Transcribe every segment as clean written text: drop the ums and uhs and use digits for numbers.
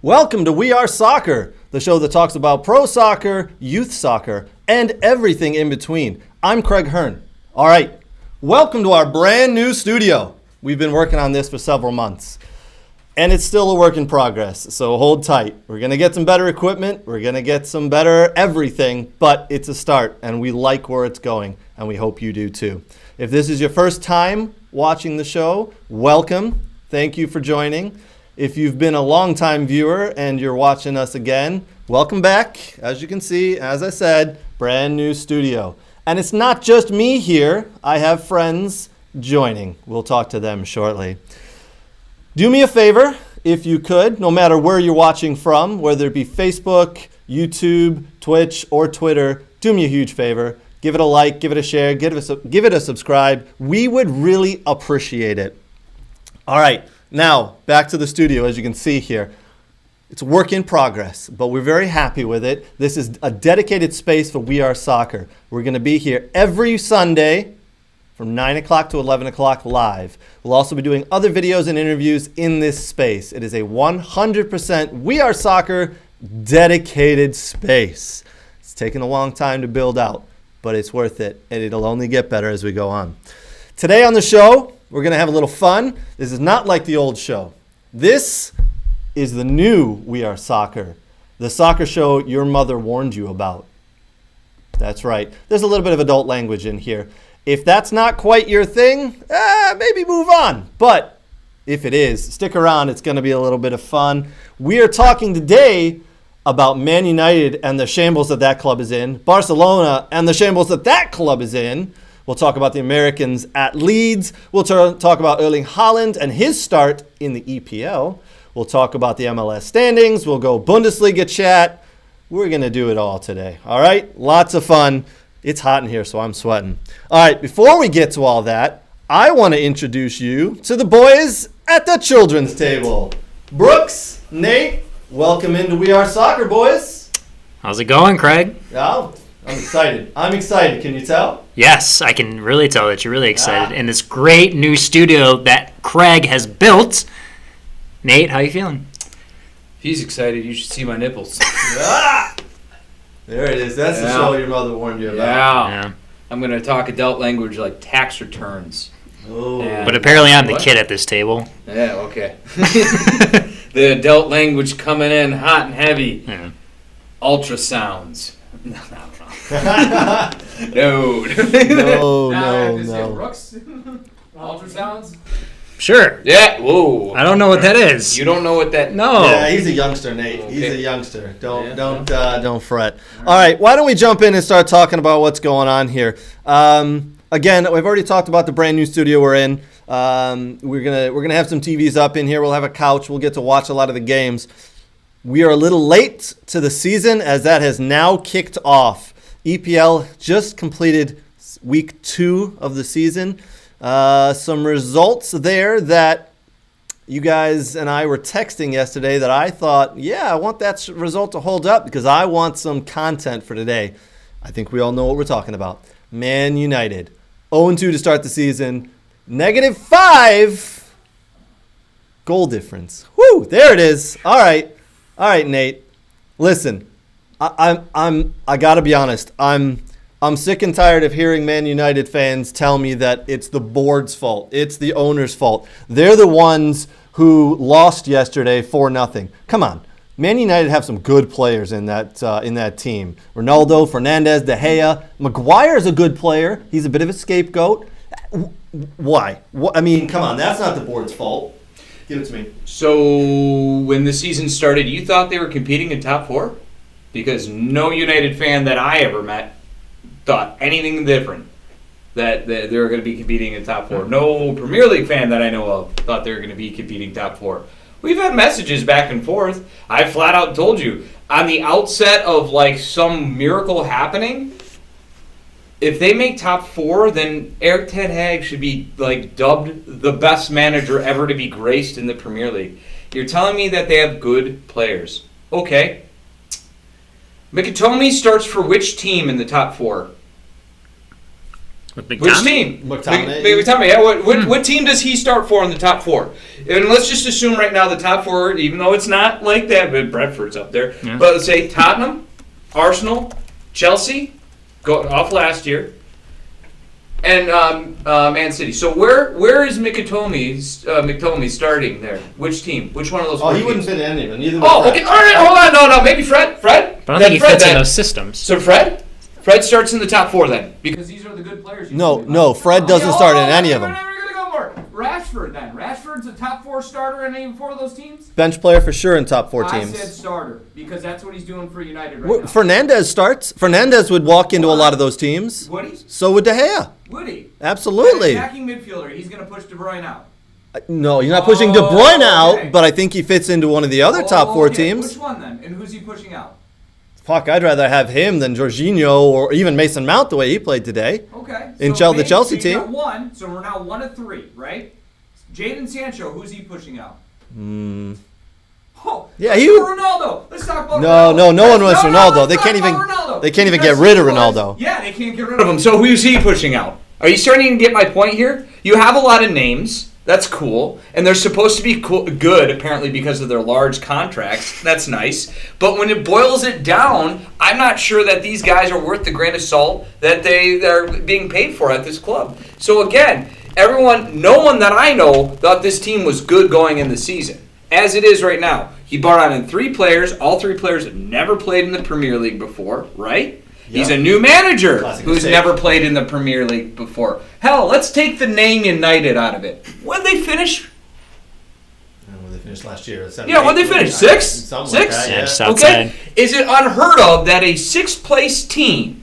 Welcome to We Are Soccer, the show that talks about pro soccer, youth soccer, and everything in between. I'm Craig Hearn. All right, welcome to our brand new studio. We've been working on this for several months, and it's still a work in progress, so hold tight. We're going to get some better equipment, we're going to get some better everything, but it's a start, and we like where it's going, and we hope you do too. If this is your first time watching the show, welcome. Thank you for joining. If you've been a longtime viewer and you're watching us again, welcome back. As you can see, as I said, brand new studio. And it's not just me here. I have friends joining. We'll talk to them shortly. Do me a favor, if you could, no matter where you're watching from, whether it be Facebook, YouTube, Twitch, or Twitter, do me a huge favor. Give it a like, give it a share, give it a subscribe. We would really appreciate it. All right. Now, back to the studio, as you can see here. It's a work in progress, but we're very happy with it. This is a dedicated space for We Are Soccer. We're going to be here every Sunday from 9 o'clock to 11 o'clock live. We'll also be doing other videos and interviews in this space. It is a 100% We Are Soccer dedicated space. It's taken a long time to build out, but it's worth it, and it'll only get better as we go on. Today on the show, we're going to have a little fun. This is not like the old show. This is the new We Are Soccer, the soccer show your mother warned you about. That's right. There's a little bit of adult language in here. If that's not quite your thing, maybe move on. But if it is, stick around. It's going to be a little bit of fun. We are talking today about Man United and the shambles that club is in, Barcelona and the shambles that club is in. We'll talk about the Americans at Leeds. We'll talk about Erling Haaland and his start in the EPL. We'll talk about the MLS standings. We'll go Bundesliga chat. We're going to do it all today. All right? Lots of fun. It's hot in here, so I'm sweating. All right, before we get to all that, I want to introduce you to the boys at the children's table. Brooks, Nate, welcome into We Are Soccer, boys. How's it going, Craig? Oh, I'm excited. Can you tell? Yes, I can really tell that you're really excited in this great new studio that Craig has built. Nate, how you feeling? If he's excited, you should see my nipples. There it is. That's the show your mother warned you about. Yeah. I'm going to talk adult language like tax returns. Oh. But apparently I'm the kid at this table. Yeah, okay. The adult language coming in hot and heavy. Yeah. Ultrasounds. No. Brooks? Ultrasounds? Sure. Yeah, whoa. I don't know what that is. You don't know what that... No. Yeah, he's a youngster, Nate. Okay. He's a youngster. Don't fret. All right, why don't we jump in and start talking about what's going on here? Again, we've already talked about the brand new studio we're in. We're gonna have some TVs up in here. We'll have a couch. We'll get to watch a lot of the games. We are a little late to the season as that has now kicked off. EPL just completed week 2 of the season. Some results there that you guys and I were texting yesterday that I thought, I want that result to hold up because I want some content for today. I think we all know what we're talking about. Man United, 0-2 to start the season, -5 goal difference. Woo, there it is. All right, Nate. Listen, I gotta be honest. I'm sick and tired of hearing Man United fans tell me that it's the board's fault. It's the owner's fault. They're the ones who lost yesterday 4-0. Come on. Man United have some good players in that team. Ronaldo, Fernandes, De Gea. Maguire's a good player. He's a bit of a scapegoat. Why? I mean, come on. That's not the board's fault. Give it to me. So, when the season started, you thought they were competing in top 4? Because no United fan that I ever met thought anything different, that they were going to be competing in top 4. No Premier League fan that I know of thought they were going to be competing top 4. We've had messages back and forth. I flat out told you, on the outset of like some miracle happening, if they make top 4, then Erik ten Hag should be like dubbed the best manager ever to be graced in the Premier League. You're telling me that they have good players. Okay. Mikitome starts for which team in the top 4? With Which McTominay? team? McTominay. McTominay. Yeah. What team does he start for in the top 4? And let's just assume right now the top 4, even though it's not like that, but Brentford's up there. Yeah. But let's say Tottenham, Arsenal, Chelsea, go off last year, and Man City. So where is McTominay starting there? Which team? Which one of those? Oh, four he wouldn't teams? fit in any of them. Neither would Oh, Fred. okay. All right. Hold on. No. Maybe Fred. But I don't Then think he Fred fits in then. those systems. So Fred starts in the top 4 then. Because these are the good players. you No, can no, Fred doesn't start in any of We're them. never going to go more. Rashford then. Rashford's a top 4 starter in any 4 of those teams? Bench player for sure in top 4 I teams. said starter because that's what he's doing for United right now. Fernandez starts. Fernandez would walk into a lot of those teams. Would he? So would De Gea. Would he? Absolutely. Attacking midfielder. He's going to push De Bruyne out. No, you're not pushing De Bruyne out, okay. but I think he fits into one of the other top 4 teams. Which one then? And who's he pushing out? Fuck, I'd rather have him than Jorginho or even Mason Mount the way he played today. Okay. In so the Chelsea so you got team. 1, so we're now 1 of 3, right? Jadon Sancho, who's he pushing out? Oh, Yeah, let's he- go Ronaldo. Let's talk about No, Ronaldo. no one wants Ronaldo. let's They talk can't about even- Ronaldo. they can't even Because get rid of he was- Ronaldo. Yeah, they can't get rid Of of him. him. So who's he pushing out? Are you starting to get my point here? You have a lot of names. That's cool. And they're supposed to be good, apparently, because of their large contracts. That's nice. But when it boils it down, I'm not sure that these guys are worth the grain of salt that they're being paid for at this club. So again, no one that I know thought this team was good going in the season. As it is right now. He brought on 3 players. All 3 players have never played in the Premier League before, right? He's Yeah. a new manager Classic who's mistake. never played in the Premier League before. Hell, let's take the name United out of it. When they finish, When they finished last year. when they finish 6, Something like 6. that, Yeah, yeah. just Okay, outside. is it unheard of that a 6th place team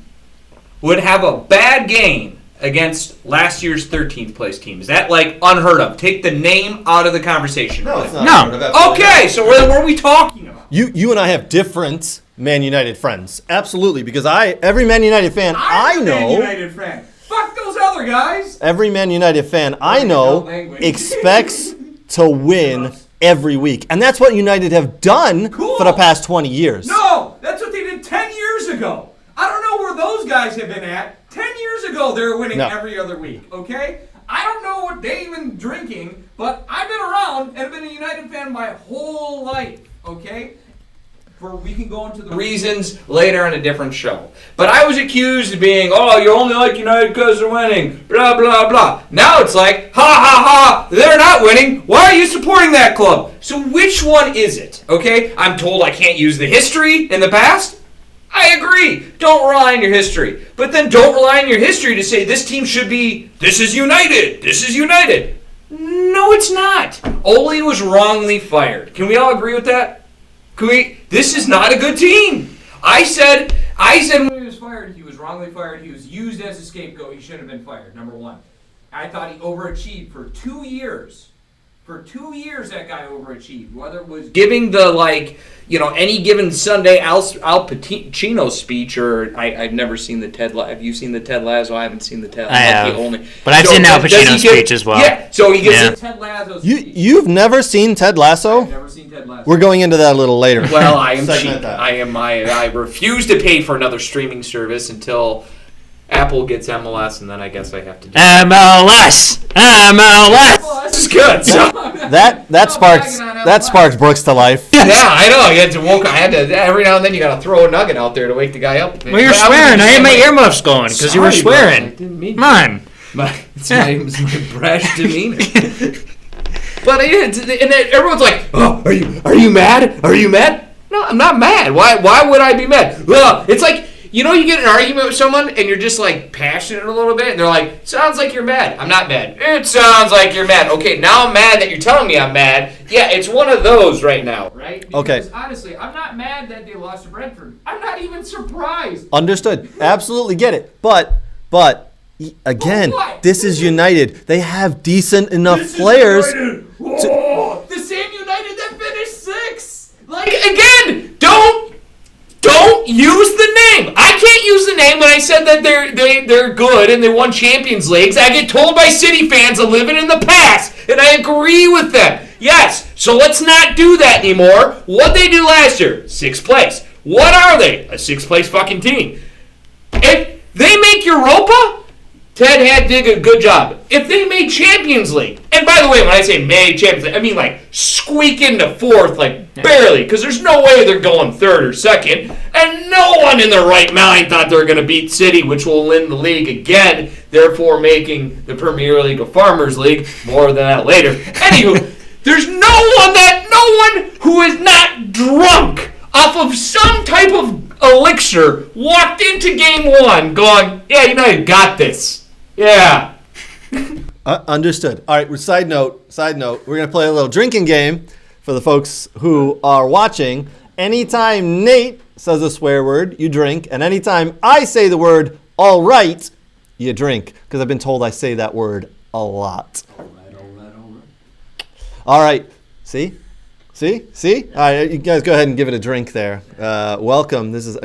would have a bad game against last year's 13th place team? Is that like unheard of? Take the name out of the conversation. No, it's not. No. unheard of, absolutely Okay, not. so what are we talking about? You and I have different Man United friends. Absolutely, because every Man United fan I I'm a Man know, United fan. Fuck those other guys. every Man United fan I Adult know language. expects to win every week. And that's what United have done Cool. for the past 20 years. No, that's what they did 10 years ago. I don't know where those guys have been at. 10 years ago, they were winning No. every other week, okay? I don't know what they've been drinking, but I've been around and have been a United fan my whole life, okay? We can go into the Reasons later on a different show. But I was accused of being, oh, you only like United because they're winning, blah, blah, blah. Now it's like, ha, ha, ha, they're not winning. Why are you supporting that club? So which one is it? Okay, I'm told I can't use the history in the past. I agree. Don't rely on your history. But then don't rely on your history to say this team should be, this is United, this is United. No, it's not. Ole was wrongly fired. Can we all agree with that? This is not a good team. I said when he was fired, he was wrongly fired. He was used as a scapegoat. He shouldn't have been fired, number 1. I thought he overachieved for 2 years. For 2 years, that guy overachieved. Whether it was giving the any given Sunday Al Pacino speech, or I've never seen the Ted. Have you seen the Ted Lasso? I haven't seen the Ted. I have. The only, But I've seen Al does he Pacino's get- speech as well. Yeah, so he gets Yeah. it. Ted Lasso's You've never seen Ted Lasso? I've never seen Ted Lasso. We're going into that a little later. Well, I am Segment cheap. that. I refuse to pay for another streaming service until Apple gets MLS, and then I guess I have to do it. MLS. This is good. So. That sparks Brooks to life. Yeah, I know. I had to every now and then. You got to throw a nugget out there to wake the guy up. Well, you're swearing. I had my earmuffs going because you were Sorry, bro. I swearing. didn't mean Come on. It's my brash demeanor. But and then everyone's like, "Oh, are you mad? Are you mad?" No, I'm not mad. Why would I be mad? Well, it's like you get in an argument with someone and you're just like passionate a little bit, and they're like, "Sounds like you're mad." I'm not mad. It sounds like you're mad. Okay, now I'm mad that you're telling me I'm mad. Yeah, it's one of those right now. Right? Okay. Because honestly, I'm not mad that they lost to Brentford. I'm not even surprised. Understood. Absolutely get it. But again, What? this is United. They have decent enough This is players. United. Oh, the same United that finished 6th. Like Again, don't use the name. I can't use the name when I said that they're good and they won Champions Leagues. I get told by City fans are living in the past, and I agree with them. Yes, so let's not do that anymore. What'd they do last year? 6th place. What are they? A 6th place fucking team. If they make Europa, Ted had did a good job. If they made Champions League, and by the way, when I say made Champions League, I mean like squeak into fourth, like barely, because there's no way they're going third or second, and no one in their right mind thought they were going to beat City, which will win the league again, therefore making the Premier League a Farmers League. More than that later. Anywho, there's no one who is not drunk off of some type of elixir walked into game one going, yeah, United got this. Yeah. Understood. All right, side note, we're going to play a little drinking game for the folks who are watching. Anytime Nate says a swear word, you drink. And anytime I say the word all right, you drink. Because I've been told I say that word a lot. All right. See? All right, you guys go ahead and give it a drink there. Welcome. This is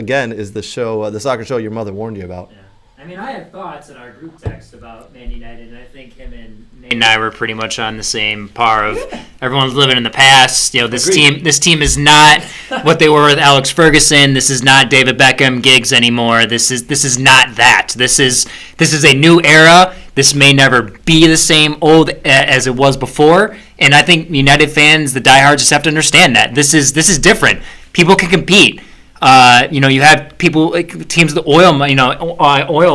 the show, the soccer show your mother warned you about. Yeah. I mean, I had thoughts in our group text about Man United, and I think him and Nate and I were pretty much on the same par of everyone's living in the past. You know, this team is not what they were with Alex Ferguson. This is not David Beckham Giggs anymore. This is not that. This is a new era. This may never be the same old as it was before. And I think United fans, the diehards, just have to understand that this is different. People can compete. You have people like teams, the oil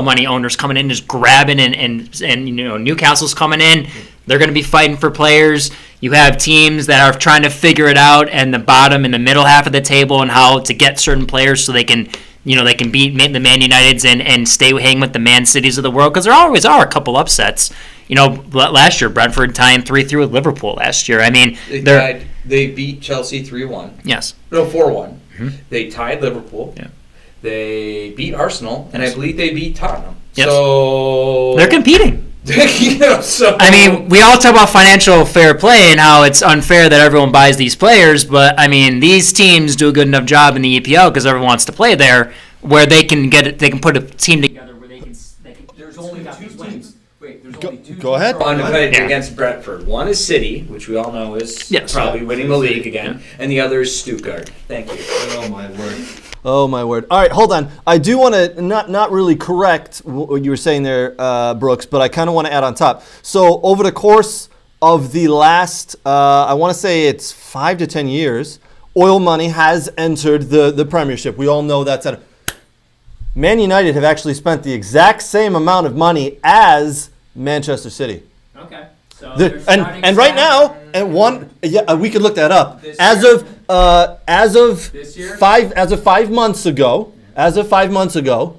money owners coming in, just grabbing, and Newcastle's coming in. They're going to be fighting for players. You have teams that are trying to figure it out, and the bottom and the middle half of the table, and how to get certain players so they can beat the Man Uniteds and stay hang with the Man Cities of the world, because there always are a couple upsets. Last year Brentford tying 3-3 with Liverpool last year. I mean, they beat Chelsea 3-1. Yes. No, 4-1. Mm-hmm. They tied Liverpool. Yeah. They beat Arsenal, and I believe they beat Tottenham. Yes. So they're competing. So I mean, we all talk about financial fair play and how it's unfair that everyone buys these players, but I mean, these teams do a good enough job in the EPL because everyone wants to play there, where they can put a team together where they can. There's only two teams. Wait, there's only two. Go ahead. Undefeated against Brentford. One is City, which we all know is probably winning the league again, and the other is Stuttgart. Thank you. Oh my word! All right, hold on. I do want to not really correct what you were saying there, Brooks, but I kind of want to add on top. So over the course of the last, I want to say it's 5 to 10 years, oil money has entered the Premiership. We all know that's at. Man United have actually spent the exact same amount of money as Manchester City. Okay. So And right now, we could look that up. As of This year? 5 months ago, as of 5 months ago,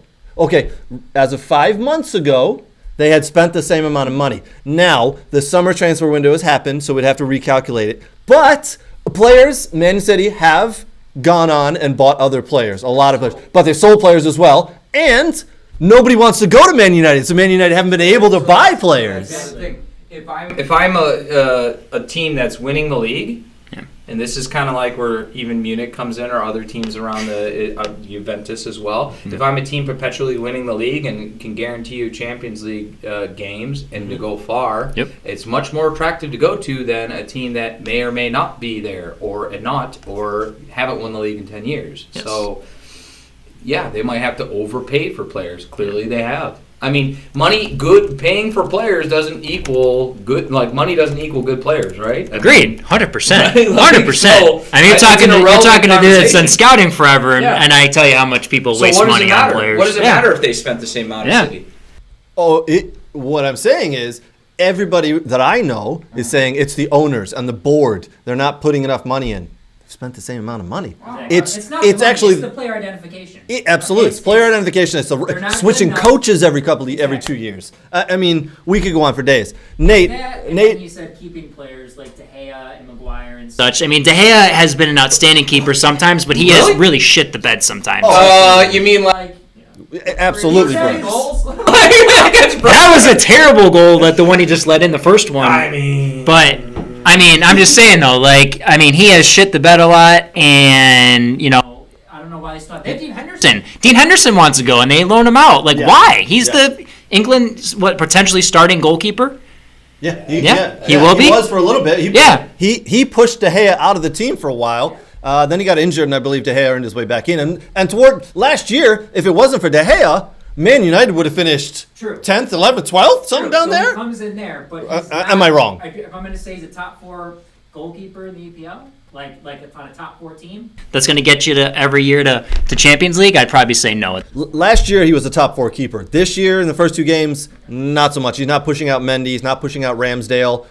they had spent the same amount of money. Now the summer transfer window has happened, so we'd have to recalculate it. But players, Man City have gone on and bought other players, a lot of players, but they sold players as well, and nobody wants to go to Man United, so Man United haven't been able to buy players. That's the thing. If I'm a team that's winning the league, and this is kind of like where even Munich comes in, or other teams around the Juventus as well. Mm-hmm. If I'm a team perpetually winning the league and can guarantee you Champions League games and to go far, it's much more attractive to go to than a team that may or may not be there or haven't won the league in 10 years. Yes. So, yeah, they might have to overpay for players. Clearly, they have. I mean, paying for players doesn't equal good. Like, money doesn't equal good players, right? Agreed, 100%, 100%. So, I mean, you're talking to dude that's done scouting forever, and I tell you how much people waste money on players. What does it matter if they spent the same amount as City? What I'm saying is, everybody that I know is saying it's the owners and the board. They're not putting enough money in. Spent the same amount of money. Wow. It's not actually the player identification. Absolutely, it's player identification. It's switching coaches every 2 years. I mean, we could go on for days. Nate, you said keeping players like De Gea and Maguire and such. I mean, De Gea has been an outstanding keeper sometimes, but he has really shit the bed sometimes. You mean like? Absolutely, bro. That was a terrible goal, the one he just let in, the first one. I'm just saying though, he has shit the bed a lot, and I don't know why they stopped. They have Dean Henderson. Dean Henderson wants to go, and they loan him out. Why? He's the England potentially starting goalkeeper. He will be. He was for a little bit. He pushed De Gea out of the team for a while. Then he got injured, and I believe De Gea earned his way back in. And toward last year, if it wasn't for De Gea, Man United would have finished True. 10th, 11th, 12th, something True. down So he there. comes in there, but Am I wrong? If I'm going to say he's a top 4 goalkeeper in the EPL, like on a top 4 team. That's going to get you to every year to Champions League. I'd probably say no. Last year, he was a top 4 keeper. This year, in the first 2 games, not so much. He's not pushing out Mendy. He's not pushing out Ramsdale.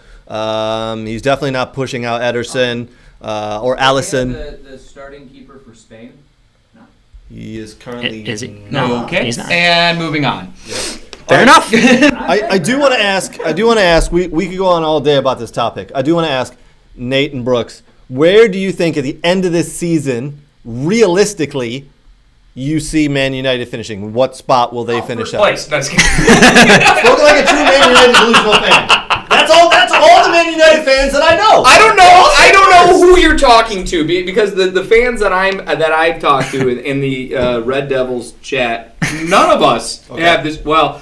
He's definitely not pushing out Ederson or Allison. The starting keeper for Spain. He is currently Is he? not. No, Okay, he's not. and moving on. Fair enough. I do want to ask. We could go on all day about this topic. I do want to ask Nate and Brooks, where do you think at the end of this season, realistically, you see Man United finishing? What spot will they finish First at? place. That's Spoken like a true Man United delusional fan. That's all the Man United fans that I know. I don't know who you're talking to because the fans that I've talked to in the Red Devils chat, none of us have this. Well,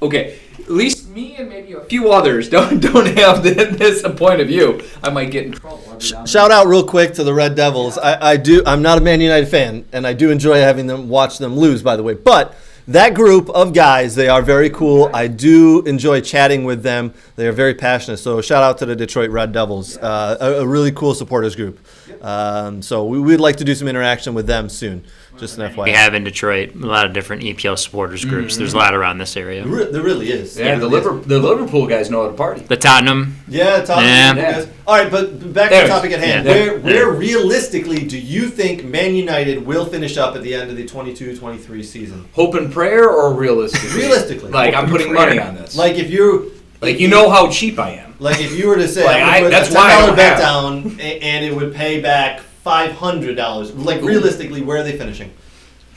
okay, at least me and maybe a few others don't have this point of view. I might get in trouble. Shout out real quick to the Red Devils. I'm not a Man United fan, and I do enjoy having them watch them lose, by the way. But that group of guys, they are very cool. I do enjoy chatting with them. They are very passionate. So shout out to the Detroit Red Devils, a really cool supporters group. So we'd like to do some interaction with them soon. Just an FYI. We have in Detroit a lot of different EPL supporters groups. There's a lot around this area. There really is. Yeah, the Liverpool guys know how to party. The Tottenham. Yeah, Tottenham. Yeah. All right, but back to the topic at hand. Yeah. Where realistically do you think Man United will finish up at the end of the 22-23 season? Hope and prayer or realistically? Realistically. Like, I'm putting money on this. Like if you know how cheap I am. Like if you were to say, Like, I'm gonna put that's a why I $10 don't bet have. down, and it would pay back $500. Like realistically, where are they finishing?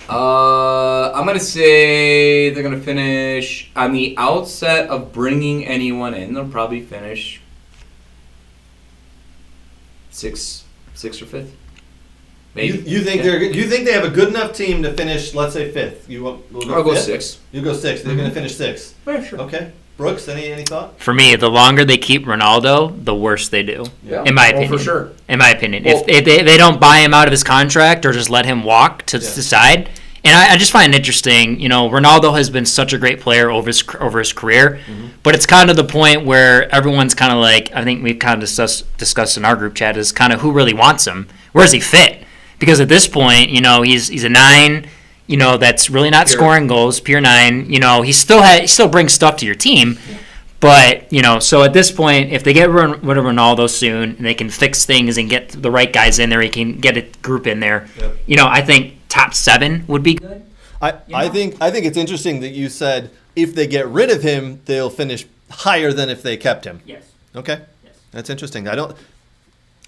I'm gonna say they're gonna finish on the outset of bringing anyone in. They'll probably finish sixth or fifth. Maybe. You think you think they have a good enough team to finish? Let's say fifth. We'll I'll go fifth? sixth. You go sixth. They're going to finish sixth. Yeah, sure. Okay. Brooks, any thought? For me, the longer they keep Ronaldo, the worse they do. Yeah. In my Oh, opinion. for sure. In my opinion. Well- if they don't buy him out of his contract or just let him walk to the side. And I just find it interesting, Ronaldo has been such a great player over his career, but it's kind of the point where everyone's kind of like, I think we've kind of discussed in our group chat, is kind of who really wants him. Where does he fit? Because at this point, he's a 9, that's really not scoring goals, pure 9. He still brings stuff to your team. But, so at this point, if they get rid of Ronaldo soon and they can fix things and get the right guys in there, he can get a group in there, I think top 7 would be good. I think it's interesting that you said if they get rid of him, they'll finish higher than if they kept him. Yes. Okay. Yes. That's interesting. I don't.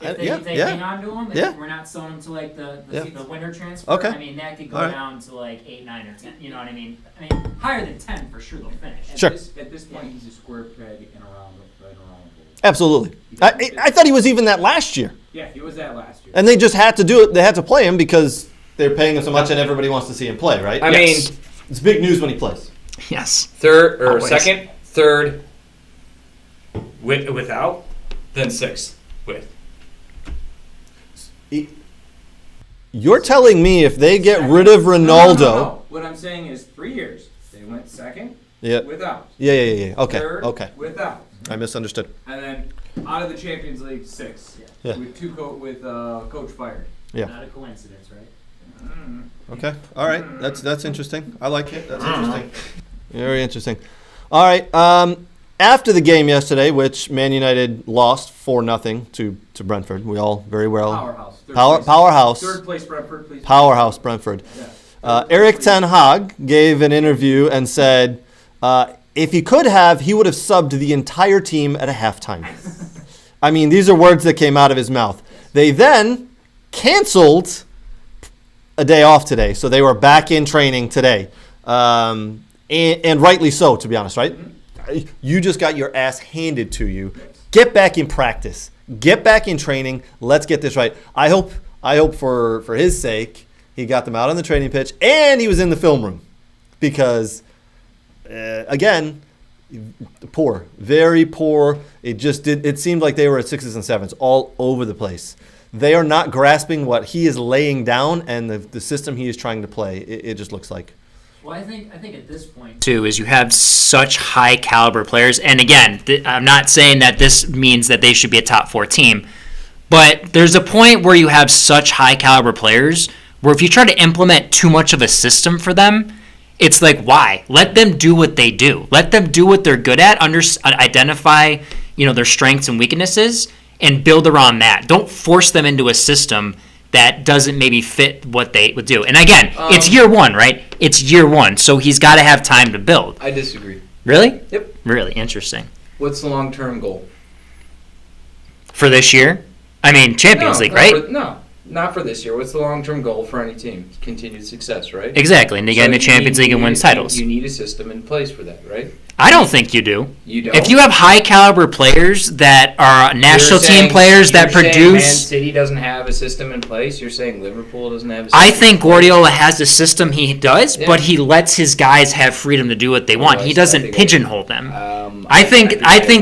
If they hang on to him, if we're not selling him to like the winter transfer. Okay. I mean, that could go All right. down to like 8, 9, or 10. You know what I mean? Higher than 10 for sure they'll finish. Sure. At this point, he's a square peg in a round goal. Absolutely. I thought he was even that last year, Yeah, he was that last year. and they just had to do it. They had to play him because they're paying him so much, and everybody wants to see him play, right? I Yes. mean, It's big news when he plays. Yes. third or Always. second, third without, then sixth with. You're telling me if they get rid of Ronaldo, No. What I'm saying is 3 years. They went second yeah, without. yeah. Okay, Third okay. without. I misunderstood. And then out of the Champions League, 6. Yeah. With coach fired. Yeah. Not a coincidence, right? Okay. All right. That's interesting. I like it. That's interesting. Very interesting. All right. After the game yesterday, which Man United lost 4-0 to Brentford, we all very well. Powerhouse. Powerhouse. Third place, Brentford, please. Powerhouse Brentford. Yeah. Eric Ten Hag gave an interview and said if he could have, he would have subbed the entire team at a halftime. I mean, these are words that came out of his mouth. They then canceled a day off today, so they were back in training today, and rightly so, to be honest, right? You just got your ass handed to you. Get back in practice. Get back in training. Let's get this right. I hope for his sake he got them out on the training pitch and he was in the film room, because again, poor, very poor. It seemed like they were at 6s and 7s all over the place. They are not grasping what he is laying down and the system he is trying to play. It just looks like. Well, I think at this point, too is you have such high caliber players, and again, I'm not saying that this means that they should be a top 4 team, but there's a point where you have such high caliber players where if you try to implement too much of a system for them, it's like, why? Let them do what they do. Let them do what they're good at. Identify, their strengths and weaknesses, and build around that. Don't force them into a system that doesn't maybe fit what they would do. And again, it's year one, right? It's year one, so he's got to have time to build. I disagree. Really? Yep. Really interesting. What's the long-term goal? For this year? I mean, Champions League, right? Not for this year. What's the long-term goal for any team? Continued success, right? Exactly, and to get in the Champions League and win titles. You need a system in place for that, right? I don't think you do. You don't? If you have high caliber players that are national team players that you're saying Man produce, City doesn't have a system in place. You're saying Liverpool doesn't have a system I think in place? Guardiola has the system he does, Yeah. but he lets his guys have freedom to do what they want. Well, He I doesn't think- pigeonhole them. I I think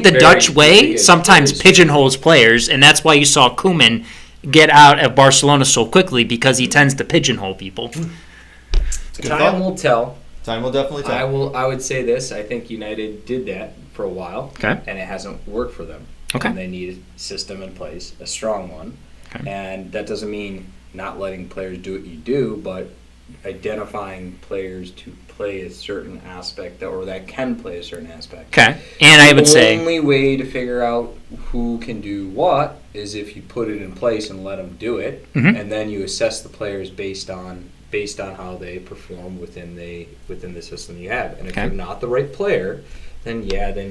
the very Dutch way disagree. sometimes pigeonholes players, and that's why you saw Koeman get out of Barcelona so quickly, because he tends to pigeonhole people. Good Time thought. will tell. Time will definitely tell. I would say this. I think United did that for a while, Okay. and it hasn't worked for them. Okay. And they need a system in place, a strong one. Okay. And that doesn't mean not letting players do what you do, but identifying players to play a certain aspect or that can play a certain aspect. Okay. And I would The say, only way to figure out who can do what is if you put it in place and let them do it, Mhm. and then you assess the players based on how they perform within the system you have. And if Okay. you're not the right player, then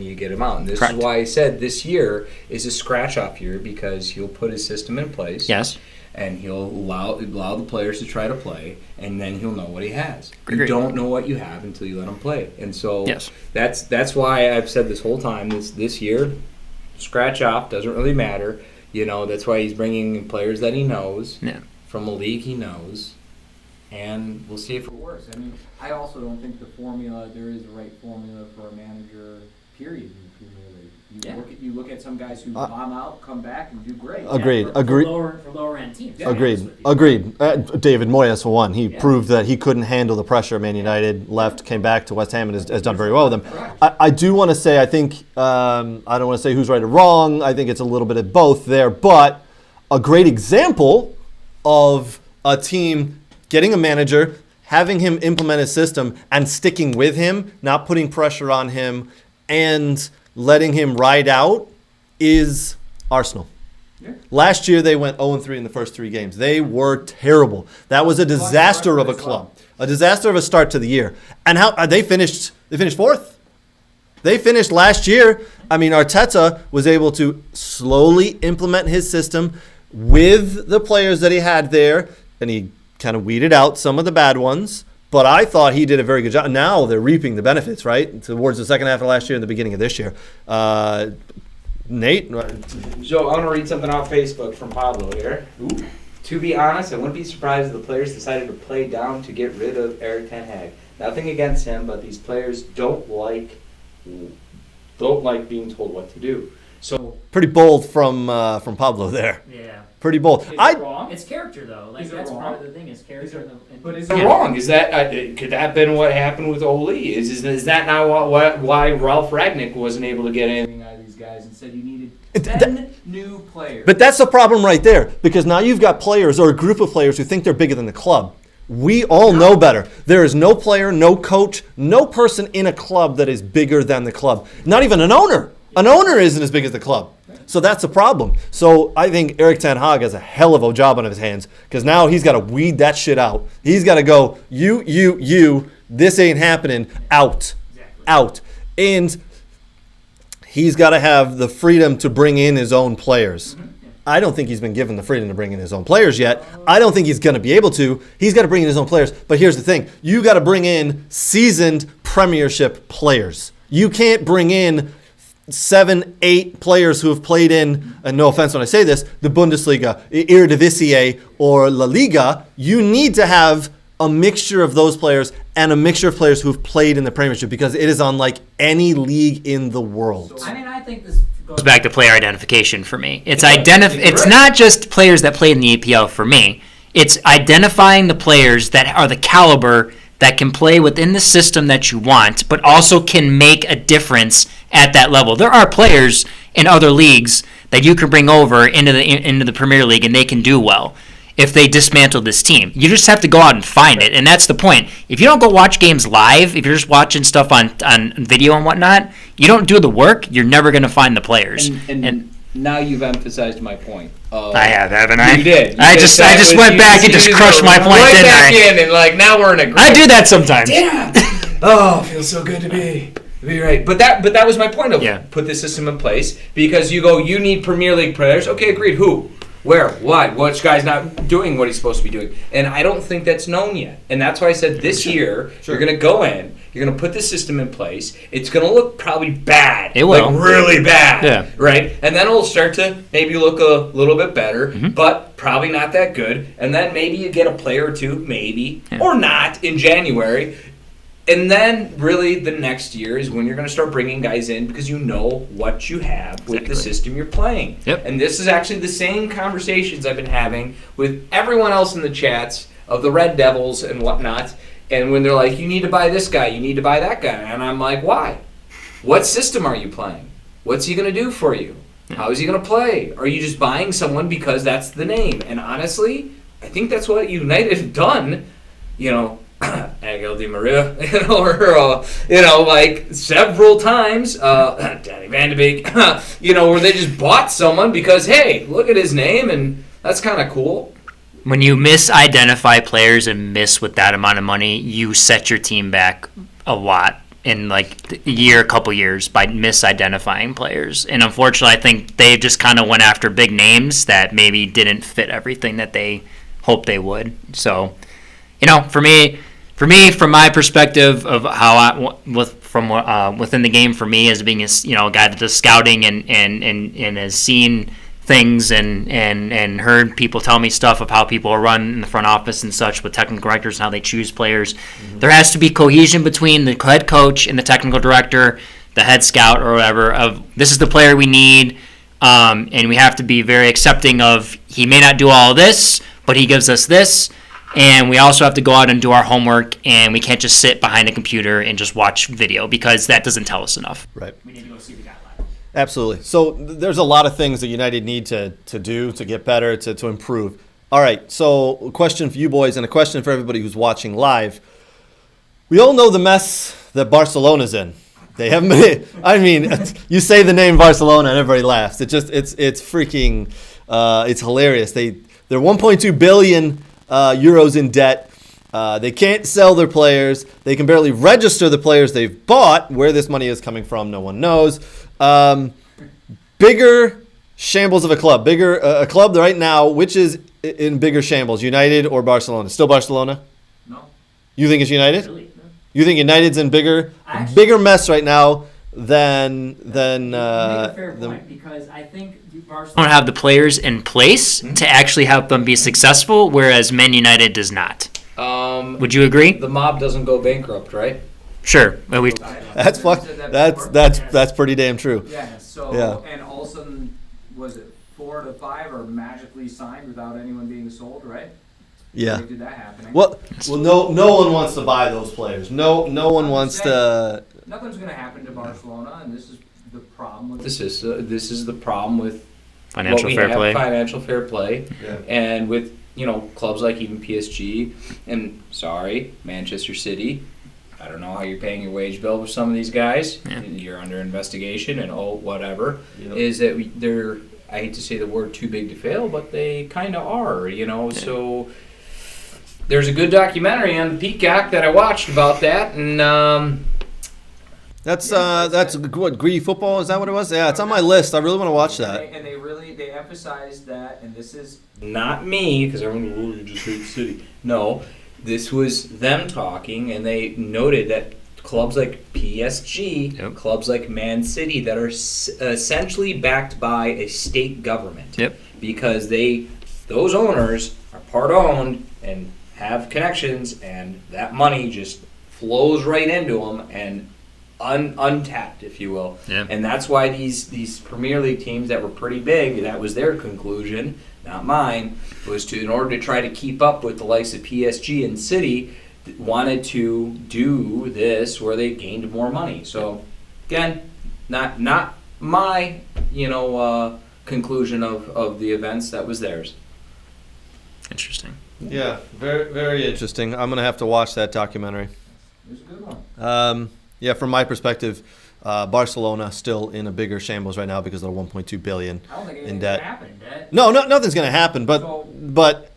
you get him out. And this Correct. is why I said this year is a scratch-off year, because he'll put his system in place. yes. And he'll allow the players to try to play, and then he'll know what he has. You Agreed. don't know what you have until you let him play, and so Yes. that's why I've said this whole time. This year, scratch off doesn't really matter. That's why he's bringing in players that he knows Yeah. from a league he knows, and we'll see if it works. Worse. I mean, I also don't think there is a right formula for a manager, period, in the Premier League. You look at some guys who bomb out, come back, and do great. Agreed. for Agreed. lower end teams. to be honest Agreed. with you. Agreed. David Moyes, for one, he Yeah. proved that he couldn't handle the pressure. Man United left, came back to West Ham, and has done very well with them. I do want to say, I think, I don't want to say who's right or wrong. I think it's a little bit of both there. But a great example of a team getting a manager, having him implement a system, and sticking with him, not putting pressure on him, and letting him ride out is Arsenal. Yeah. Last year they went 0-3 in the first 3 games. They were terrible. That was a disaster of a club, a disaster of a start to the year. And how they finished? They finished 4th. They finished last year. I mean, Arteta was able to slowly implement his system with the players that he had there, and he kind of weeded out some of the bad ones. But I thought he did a very good job. Now they're reaping the benefits, right? Towards the second half of last year and the beginning of this year. Nate? So I want to read something off Facebook from Pablo here. To be honest, I wouldn't be surprised if the players decided to play down to get rid of Erik ten Hag. Nothing against him, but these players don't like being told what to do. So Pretty bold from Pablo there. Yeah. Pretty bold. Is it I wrong? It's character though. Like Is it that's wrong? part of the thing is character. Is it- and- but is Is it wrong? Is that could that have been what happened with Oli? Is that not why Ralph Ragnick wasn't able to get anything out of these guys and said you needed? It- 10 new players. But that's the problem right there, because now you've got players or a group of players who think they're bigger than the club. We all know better. There is no player, no coach, no person in a club that is bigger than the club. Not even an owner. An owner isn't as big as the club. So that's a problem. So I think Erik ten Hag has a hell of a job on his hands, because now he's got to weed that shit out. He's got to go, you, this ain't happening, out, out. And he's got to have the freedom to bring in his own players. I don't think he's been given the freedom to bring in his own players yet. I don't think he's going to be able to. He's got to bring in his own players. But here's the thing. You got to bring in seasoned Premiership players. You can't bring in 7, 8 players who have played in, and no offense when I say this, the Bundesliga, Eredivisie, or La Liga. You need to have a mixture of those players and a mixture of players who've played in the Premiership, because it is unlike any league in the world. I mean, I think this goes Back to player identification for me. It's not just players that played in the EPL for me. It's identifying the players that are the caliber that can play within the system that you want, but also can make a difference at that level. There are players in other leagues that you can bring over into the Premier League, and they can do well if they dismantle this team. You just have to go out and find it, and that's the point. If you don't go watch games live, if you're just watching stuff on video and whatnot, you don't do the work, you're never going to find the players. And now you've emphasized my point. I have, haven't I? You did. I just went back and just crushed my point, right didn't back I? in, and like now we're in a. I do that sometimes. Yeah. Oh, feels so good to be right. But that was my point of put the system in place, because you need Premier League players. Okay, agreed. Who? Where? What? Which guy's not doing what he's supposed to be doing? And I don't think that's known yet. And that's why I said this year, you're going to go in, you're going to put the system in place. It's going to look probably bad. It will. Like really bad. Yeah. Right? And then it'll start to maybe look a little bit better, but probably not that good. And then maybe you get a player or two, maybe, or not, in January. And then, really, the next year is when you're going to start bringing guys in, because you know what you have with the system you're playing. Yep. And this is actually the same conversations I've been having with everyone else in the chats of the Red Devils and whatnot. And when they're like, you need to buy this guy, you need to buy that guy. And I'm like, why? What system are you playing? What's he going to do for you? How is he going to play? Are you just buying someone because that's the name? And honestly, I think that's what United have done, Angel Di Maria, like several times, Danny Van de Beek, where they just bought someone because, hey, look at his name, and that's kind of cool. When you misidentify players and miss with that amount of money, you set your team back a lot in like a couple years by misidentifying players. And unfortunately, I think they just kind of went after big names that maybe didn't fit everything that they hoped they would. So, from my perspective of how within the game, for me as being a guy that does scouting and has seen things and heard people tell me stuff of how people are run in the front office and such with technical directors and how they choose players, there has to be cohesion between the head coach and the technical director, the head scout or whatever, of this is the player we need, and we have to be very accepting of he may not do all of this, but he gives us this. And we also have to go out and do our homework, and we can't just sit behind a computer and just watch video, because that doesn't tell us enough. Right. We need to go see the guy live. Absolutely. So there's a lot of things that United need to do to get better, to improve. All right, so a question for you boys and a question for everybody who's watching live. We all know the mess that Barcelona's in. They haven't been, you say the name Barcelona and everybody laughs. It's freaking, it's hilarious. They're 1.2 billion euros in debt. They can't sell their players. They can barely register the players they've bought. Where this money is coming from, no one knows. Bigger shambles of a club. A club right now, which is in bigger shambles, United or Barcelona? Still Barcelona? No. You think it's United? Really? No. You think United's in bigger mess right now than You make a fair point, because I think Barcelona Don't have the players in place to actually help them be successful, whereas Man United does not. Would you agree? The mob doesn't go bankrupt, right? Sure. Well, That's that's pretty damn true. Yeah. So Yeah. and all of a sudden, was it 4 to 5 are magically signed without anyone being sold, right? Yeah. Like, did that happen? Well, no one wants to buy those players. No one wants to. Nothing's going to happen to Barcelona, and this is the problem with This is the problem with financial what we fair have, play. financial fair play, Yeah. and with clubs like even PSG and Manchester City. I don't know how you're paying your wage bill with some of these guys. Yeah. You're under investigation and whatever. Yep. Is that they're, I hate to say the word too big to fail, but they kind of are, So there's a good documentary on Peacock that I watched about that, and That's what, Greedy Football, is that what it was? Yeah, it's on my list. I really want to watch that. And they emphasized that, and this is not me, because everyone, you just hate the city. No, this was them talking, and they noted that clubs like PSG, Yep. clubs like Man City, that are essentially backed by a state government. Yep. Because those owners are part owned and have connections, and that money just flows right into them and untapped, if you will. Yeah. And that's why these Premier League teams that were pretty big, that was their conclusion, not mine, was in order to try to keep up with the likes of PSG and City, wanted to do this where they gained more money. So, again, not my, conclusion of the events. That was theirs. Interesting. Yeah, very, very interesting. I'm going to have to watch that documentary. It was a good one. Yeah, from my perspective, Barcelona still in a bigger shambles right now because they're 1.2 billion I don't think in anything's debt. gonna happen. No, nothing's going to happen. But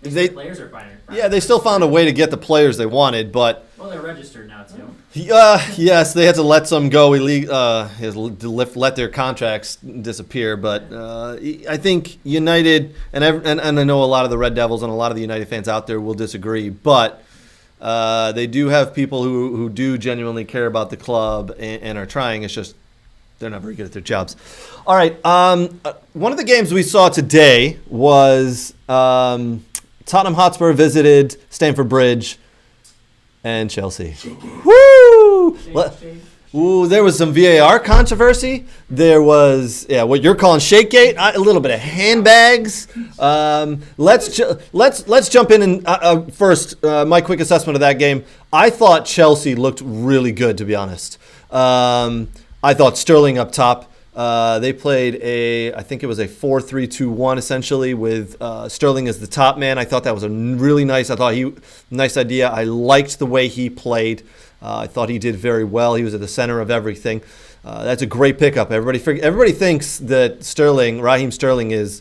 The they, players are fine. yeah, they still found a way to get the players they wanted. But Well, they're registered now too. yes, they had to let some go. Let their contracts disappear. But I think United and I know a lot of the Red Devils and a lot of the United fans out there will disagree, but. They do have people who do genuinely care about the club and are trying. It's just they're not very good at their jobs. All right. One of the games we saw today was Tottenham Hotspur visited Stamford Bridge and Chelsea. Woo! Ooh, there was some VAR controversy. There was, what you're calling Shakegate, a little bit of handbags. Let's jump in and first, my quick assessment of that game. I thought Chelsea looked really good, to be honest. I thought Sterling up top. They played I think it was a 4-3-2-1 essentially with Sterling as the top man. I thought that was a really nice. Nice idea. I liked the way he played. I thought he did very well. He was at the center of everything. That's a great pickup. Everybody thinks that Raheem Sterling is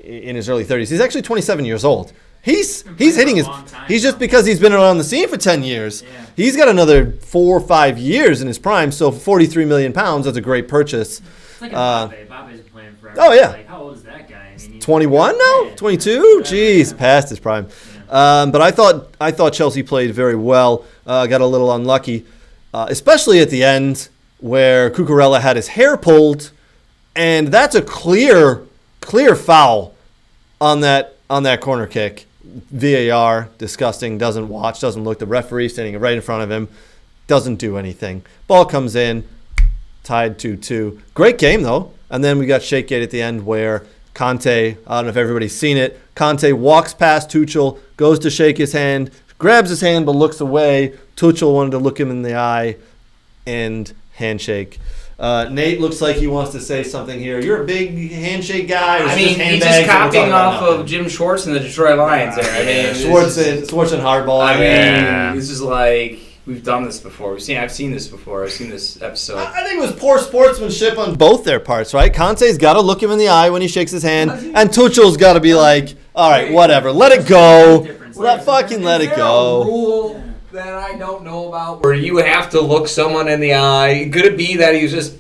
in his early 30s. He's actually 27 years old. He's hitting his. He's just because he's been around the scene for 10 years. Yeah. He's got another 4 or 5 years in his prime. So 43 million pounds. That's a great purchase. It's like Mbappe. Mbappe's been playing forever. Oh, yeah. Like, how old is that guy? I mean, 21 now? Yeah. 22? Jeez, Yeah. past his prime. But I thought Chelsea played very well. Got a little unlucky, especially at the end where Cucurella had his hair pulled, and that's a clear foul on that corner kick. VAR, disgusting. Doesn't watch. Doesn't look. The referee standing right in front of him doesn't do anything. Ball comes in, tied 2-2. Great game though. And then we got Shakegate at the end where Conte, I don't know if everybody's seen it, Conte walks past Tuchel, goes to shake his hand, grabs his hand but looks away. Tuchel wanted to look him in the eye and handshake. Nate looks like he wants to say something here. You're a big handshake guy. I mean, he's just copying off of Jim Schwartz and the Detroit Lions there. I mean, Schwartz and hardball. I mean, Yeah. this is like we've done this before. I've seen this before. I've seen this episode. I think it was poor sportsmanship on both their parts, right? Conte's got to look him in the eye when he shakes his hand, and Tuchel's got to be like, all right, whatever, let it go. Let it Is there a go. rule that I don't know about? Where you have to look someone in the eye. Could it be that he was just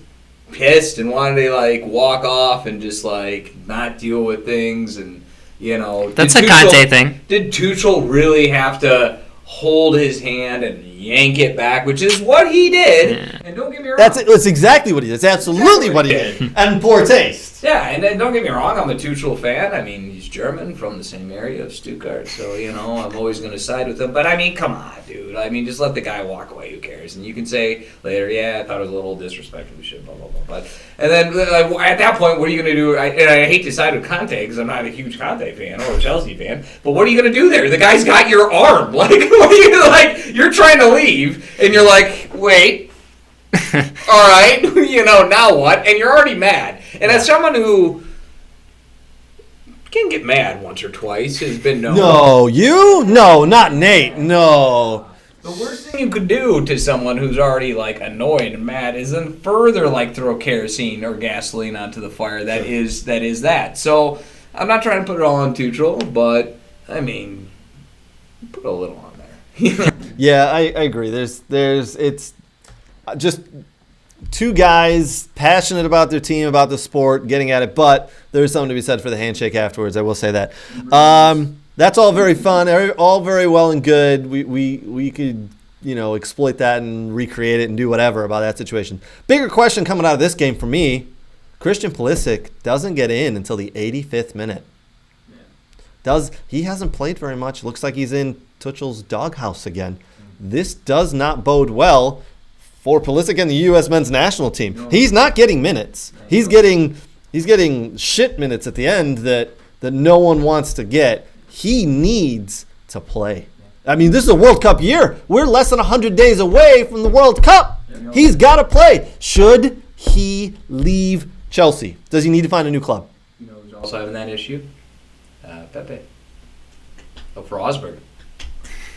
pissed and wanted to like walk off and just like not deal with things and That's a Conte thing. Did Tuchel really have to hold his hand and yank it back, which is what he did? Yeah. And don't get me wrong. That's exactly what he did. That's absolutely what he did. And poor taste. Yeah, and then don't get me wrong, I'm a Tuchel fan. I mean, he's German from the same area of Stuttgart, so, I'm always going to side with him. But, I mean, come on, dude. I mean, just let the guy walk away. Who cares? And you can say later, yeah, I thought it was a little disrespectful. We should, blah, blah, blah. And then at that point, what are you going to do? And I hate to side with Conte because I'm not a huge Conte fan or a Chelsea fan, but what are you going to do there? The guy's got your arm. Like, what are you, like, you're trying to leave, and you're like, wait. All right, now what? And you're already mad. And as someone who can get mad once or twice, has been known. No, you? No, not Nate. No. The worst thing you could do to someone who's already like annoyed and mad is then further like throw kerosene or gasoline onto the fire. That is that. So I'm not trying to put it all on Tuchel, but I mean, put a little on there. Yeah, I agree. It's just two guys passionate about their team, about the sport, getting at it, but there's something to be said for the handshake afterwards. I will say that. That's all very fun, all very well and good. We could exploit that and recreate it and do whatever about that situation. Bigger question coming out of this game for me: Christian Pulisic doesn't get in until the 85th minute. He hasn't played very much. Looks like he's in Tuchel's doghouse again. This does not bode well for Pulisic and the U.S. men's national team. No. He's not getting minutes. He's getting shit minutes at the end that no one wants to get. He needs to play. I mean, this is a World Cup year. We're less than 100 days away from the World Cup. He's got to play. Should he leave Chelsea? Does he need to find a new club? You know who's also having that issue? Pepe. Oh, for Osberg.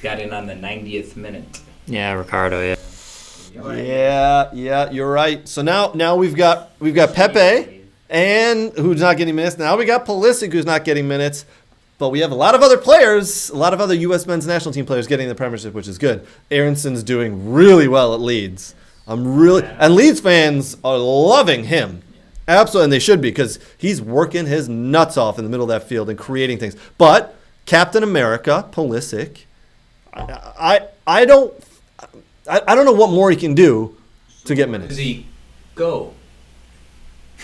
Got in on the 90th minute. Yeah, Ricardo. Yeah. Yeah, you're right. So now we've got Pepe, and who's not getting minutes. Now we got Pulisic, who's not getting minutes. But we have a lot of other players, a lot of other U.S. men's national team players getting the Premiership, which is good. Aaronson's doing really well at Leeds. And Leeds fans are loving him. Absolutely, and they should be, because he's working his nuts off in the middle of that field and creating things. But Captain America, Pulisic, I don't know what more he can do to get minutes. Does he go?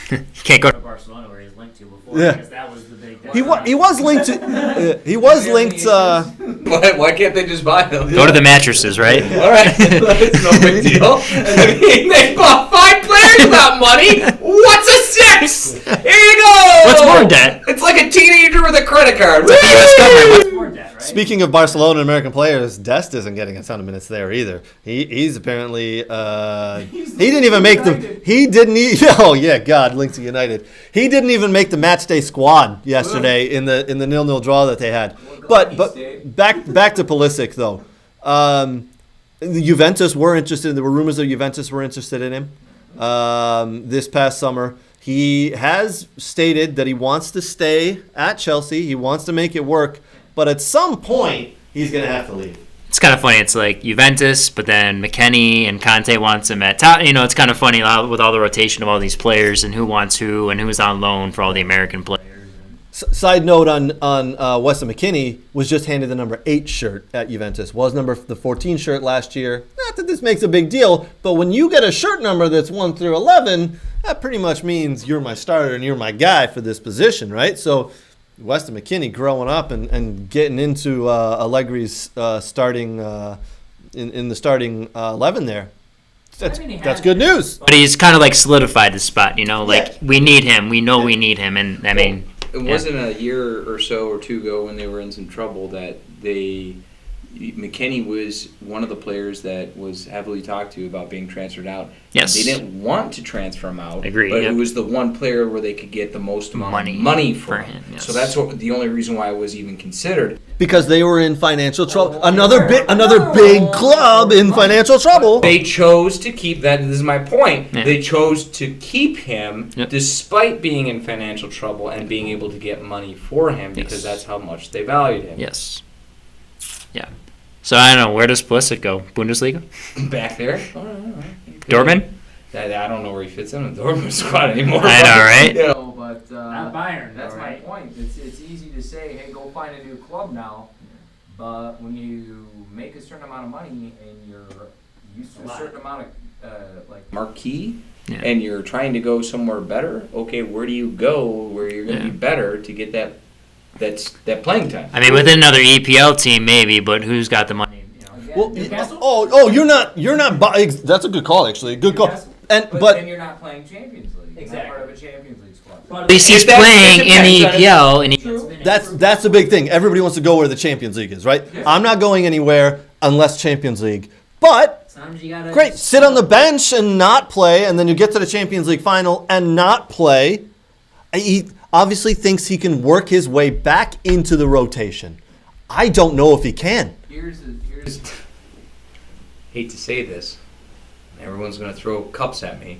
He can't go To Barcelona, where he's linked to before, Yeah. because that was the big. He was linked to. He was linked. Why can't they just buy him? Go to the mattresses, right? All right, it's no big deal. I mean, they bought 5 players without money. What's a 6? Here you go. What's more debt? It's like a teenager with a credit card. The U.S. government. More debt, right? Speaking of Barcelona and American players, Dest isn't getting a ton of minutes there either. He's apparently he didn't even make the oh yeah, God, linked to United. He didn't even make the match day squad yesterday in the 0-0 draw that they had. But back to Pulisic though. The Juventus were interested. There were rumors that Juventus were interested in him this past summer. He has stated that he wants to stay at Chelsea. He wants to make it work. But at some point, he's going to have to leave. It's kind of funny. It's like Juventus, but then McKennie and Conte wants him at top. You know, it's kind of funny with all the rotation of all these players and who wants who and who's on loan for all the American players. Side note on Weston McKennie was just handed the number 8 shirt at Juventus. Was the 14 shirt last year. Not that this makes a big deal, but when you get a shirt number that's 1 through 11, that pretty much means you're my starter and you're my guy for this position, right? So Weston McKennie growing up and getting into Allegri's starting in the starting 11 there. That's good news. But he's kind of like solidified the spot, you know, like we need him. We know we need him. And I mean, it wasn't a year or so or two ago when they were in some trouble that McKennie was one of the players that was heavily talked to about being transferred out. Yes. They didn't want to transfer him out. Agreed, But yep. it was the one player where they could get the most amount of money for him. yes. So that's the only reason why it was even considered. Because they were in financial trouble. Another big club in financial trouble. They chose to keep that. This is my point. Yeah. They chose to keep him Yep. despite being in financial trouble and being able to get money for him because Yes. that's how much they valued him. yes. Yeah. So I don't know. Where does Pulisic go? Bundesliga? Back there. Dortmund? I don't know where he fits in the Dortmund squad anymore. I know, right? You know, No, but Not Bayern, that's though, my right? point. It's easy to say, hey, go find a new club now, but when you make a certain amount of money and you're used to a certain amount of marquee, Yeah. and you're trying to go somewhere better. Okay, where do you go where you're going to Yeah. be better to get that playing time? I mean, with another EPL team, maybe, but who's got the money? You know? Well, Newcastle? you're not. That's a good call, actually. Good call. Newcastle? And But but then you're not playing Champions League. You're Exactly. not part of a Champions League squad. But At least he's If that- playing if in the depends on EPL, and he, True. that's the big thing. Everybody wants to go where the Champions League is, right? Yeah. I'm not going anywhere unless Champions League. But Sometimes you gotta great, sit on the bench and not play, and then you get to the Champions League final and not play. He obviously thinks he can work his way back into the rotation. I don't know if he can. Here's Hate to say this, everyone's going to throw cups at me,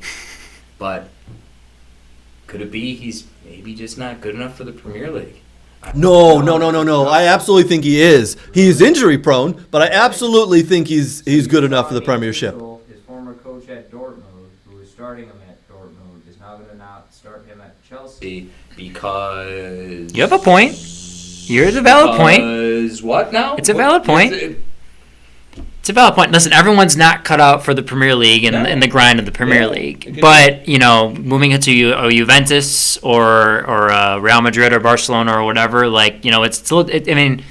but could it be he's maybe just not good enough for the Premier League? No. I absolutely think he is. He's injury prone, but I absolutely think he's good enough for the Premiership. His former coach at Dortmund, who was starting him at Dortmund, is now going to not start him at Chelsea. Because you have a point. You're the valid point. Because what now? It's a valid point. It's a valid point. Listen, everyone's not cut out for the Premier League and the grind of the Premier League. But, you know, moving into a Juventus or Real Madrid or Barcelona or whatever, like, you know, it's still, I mean,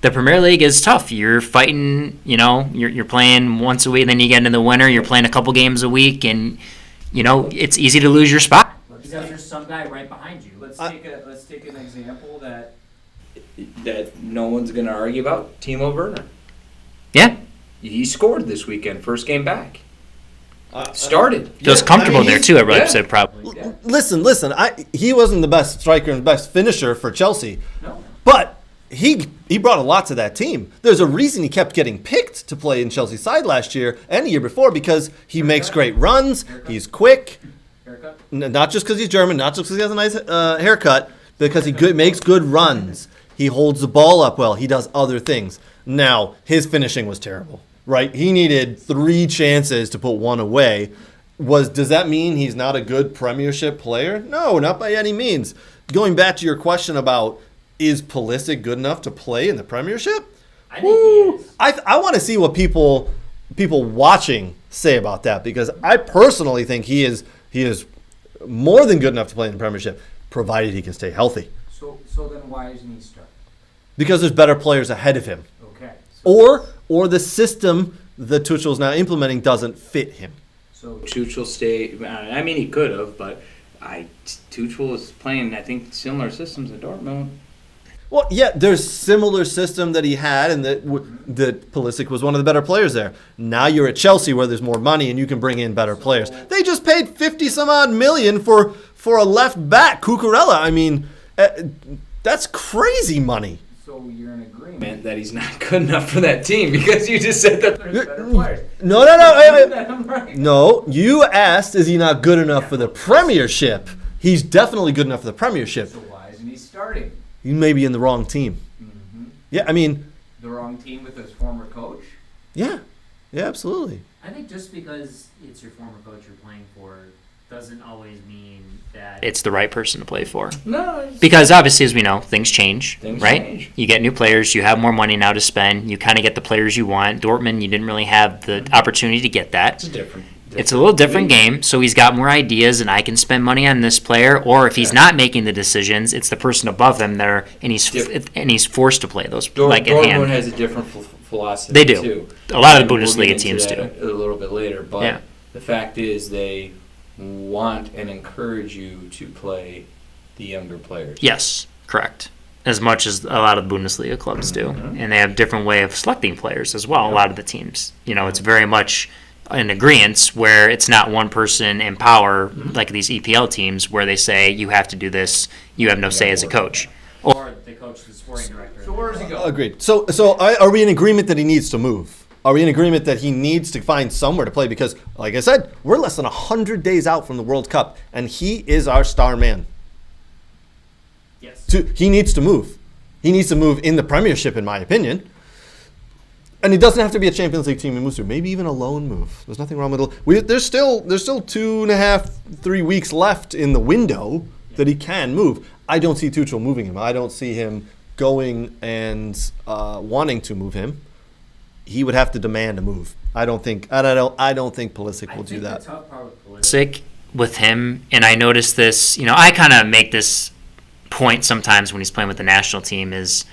the Premier League is tough. You're fighting, you know, you're playing once a week, then you get into the winter, you're playing a couple games a week, and, you know, it's easy to lose your spot. Because there's some guy right behind you. Let's take an example that that no one's going to argue about. Timo Werner. Yeah, He scored this weekend, first game back. Started. feels Yeah, comfortable I mean, there he's- too at yeah. Leipzig probably. Listen. He wasn't the best striker and best finisher for Chelsea, No. but he brought a lot to that team. There's a reason he kept getting picked to play in Chelsea's side last year and the year before because he makes great runs. He's quick. Haircut? Not just because he's German, not just because he has a nice haircut, because he makes good runs. He holds the ball up well. He does other things. Now, his finishing was terrible, right? He needed 3 chances to put one away. Does that mean he's not a good Premiership player? No, not by any means. Going back to your question about is Pulisic good enough to play in the Premiership? I think he is. I want to see what people watching say about that because I personally think he is more than good enough to play in the Premiership, provided he can stay healthy. So then why isn't he starting? Because there's better players ahead of him, Okay. or the system that Tuchel's now implementing doesn't fit him. So Tuchel stay. I mean, he could have, but Tuchel is playing, I think, similar systems at Dortmund. Well, yeah, there's similar system that he had, and that Pulisic was one of the better players there. Now you're at Chelsea where there's more money and you can bring in better players. They just paid 50 some odd million for a left back, Cucurella. I mean, that's crazy money. So you're in agreement Meant that he's not good enough for that team because you just said that. there's better players. No. I'm right. No, you asked, is he not good enough for the Premiership? He's definitely good enough for the Premiership. So why isn't he starting? He may be in the wrong team. Yeah, I mean, The wrong team with his former coach? yeah, absolutely. I think just because it's your former coach you're playing for doesn't always mean that It's the right person to play for. No. Because obviously, as we know, things change, Things right? change. You get new players, you have more money now to spend, you kind of get the players you want. Dortmund, you didn't really have the opportunity to get that. It's different. It's a little different game, so he's got more ideas, and I can spend money on this player. Or if he's not making the decisions, it's the person above him there, and he's forced to play those like at Dortmund hand. has a different philosophy. They do. Too. A lot of the And we'll Bundesliga get into teams that do. a little bit later, but Yeah. the fact is they want and encourage you to play the younger players. Yes, correct. As much as a lot of the Bundesliga clubs do, and they have a different way of selecting players as well. A lot of the teams, it's very much an agreement where it's not one person in power like these EPL teams where they say you have to do this, you have no say as a coach. or the coach, the sporting director. So where does he go? Agreed. So are we in agreement that he needs to move? Are we in agreement that he needs to find somewhere to play? Because, like I said, we're less than 100 days out from the World Cup, and he is our star man. Yes. He needs to move. He needs to move in the Premiership, in my opinion. And he doesn't have to be a Champions League team he moves to. Maybe even a loan move. There's nothing wrong with it. There's still 2.5, 3 weeks left in the window that he can move. I don't see Tuchel moving him. I don't see him going and wanting to move him. He would have to demand a move. I don't think Pulisic will do that. The tough part with Pulisic, Sick with him, and I noticed this. I kind of make this point sometimes when he's playing with the national team is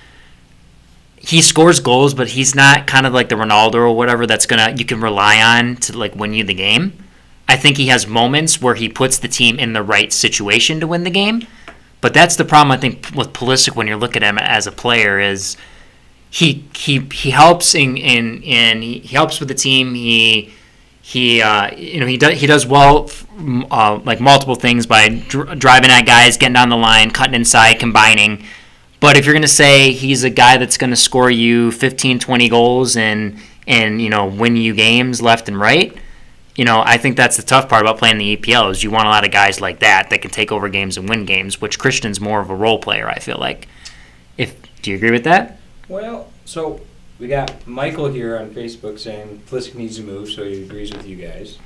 he scores goals, but he's not kind of like the Ronaldo or whatever that's you can rely on to like win you the game. I think he has moments where he puts the team in the right situation to win the game, but that's the problem I think with Pulisic when you're looking at him as a player is he helps in he helps with the team. He does well like multiple things by driving at guys, getting down the line, cutting inside, combining. But if you're going to say he's a guy that's going to score you 15, 20 goals and win you games left and right, I think that's the tough part about playing the EPL is you want a lot of guys like that can take over games and win games, which Christian's more of a role player, I feel like. Do you agree with that? Well, so we got Michael here on Facebook saying Pulisic needs to move, so he agrees with you guys.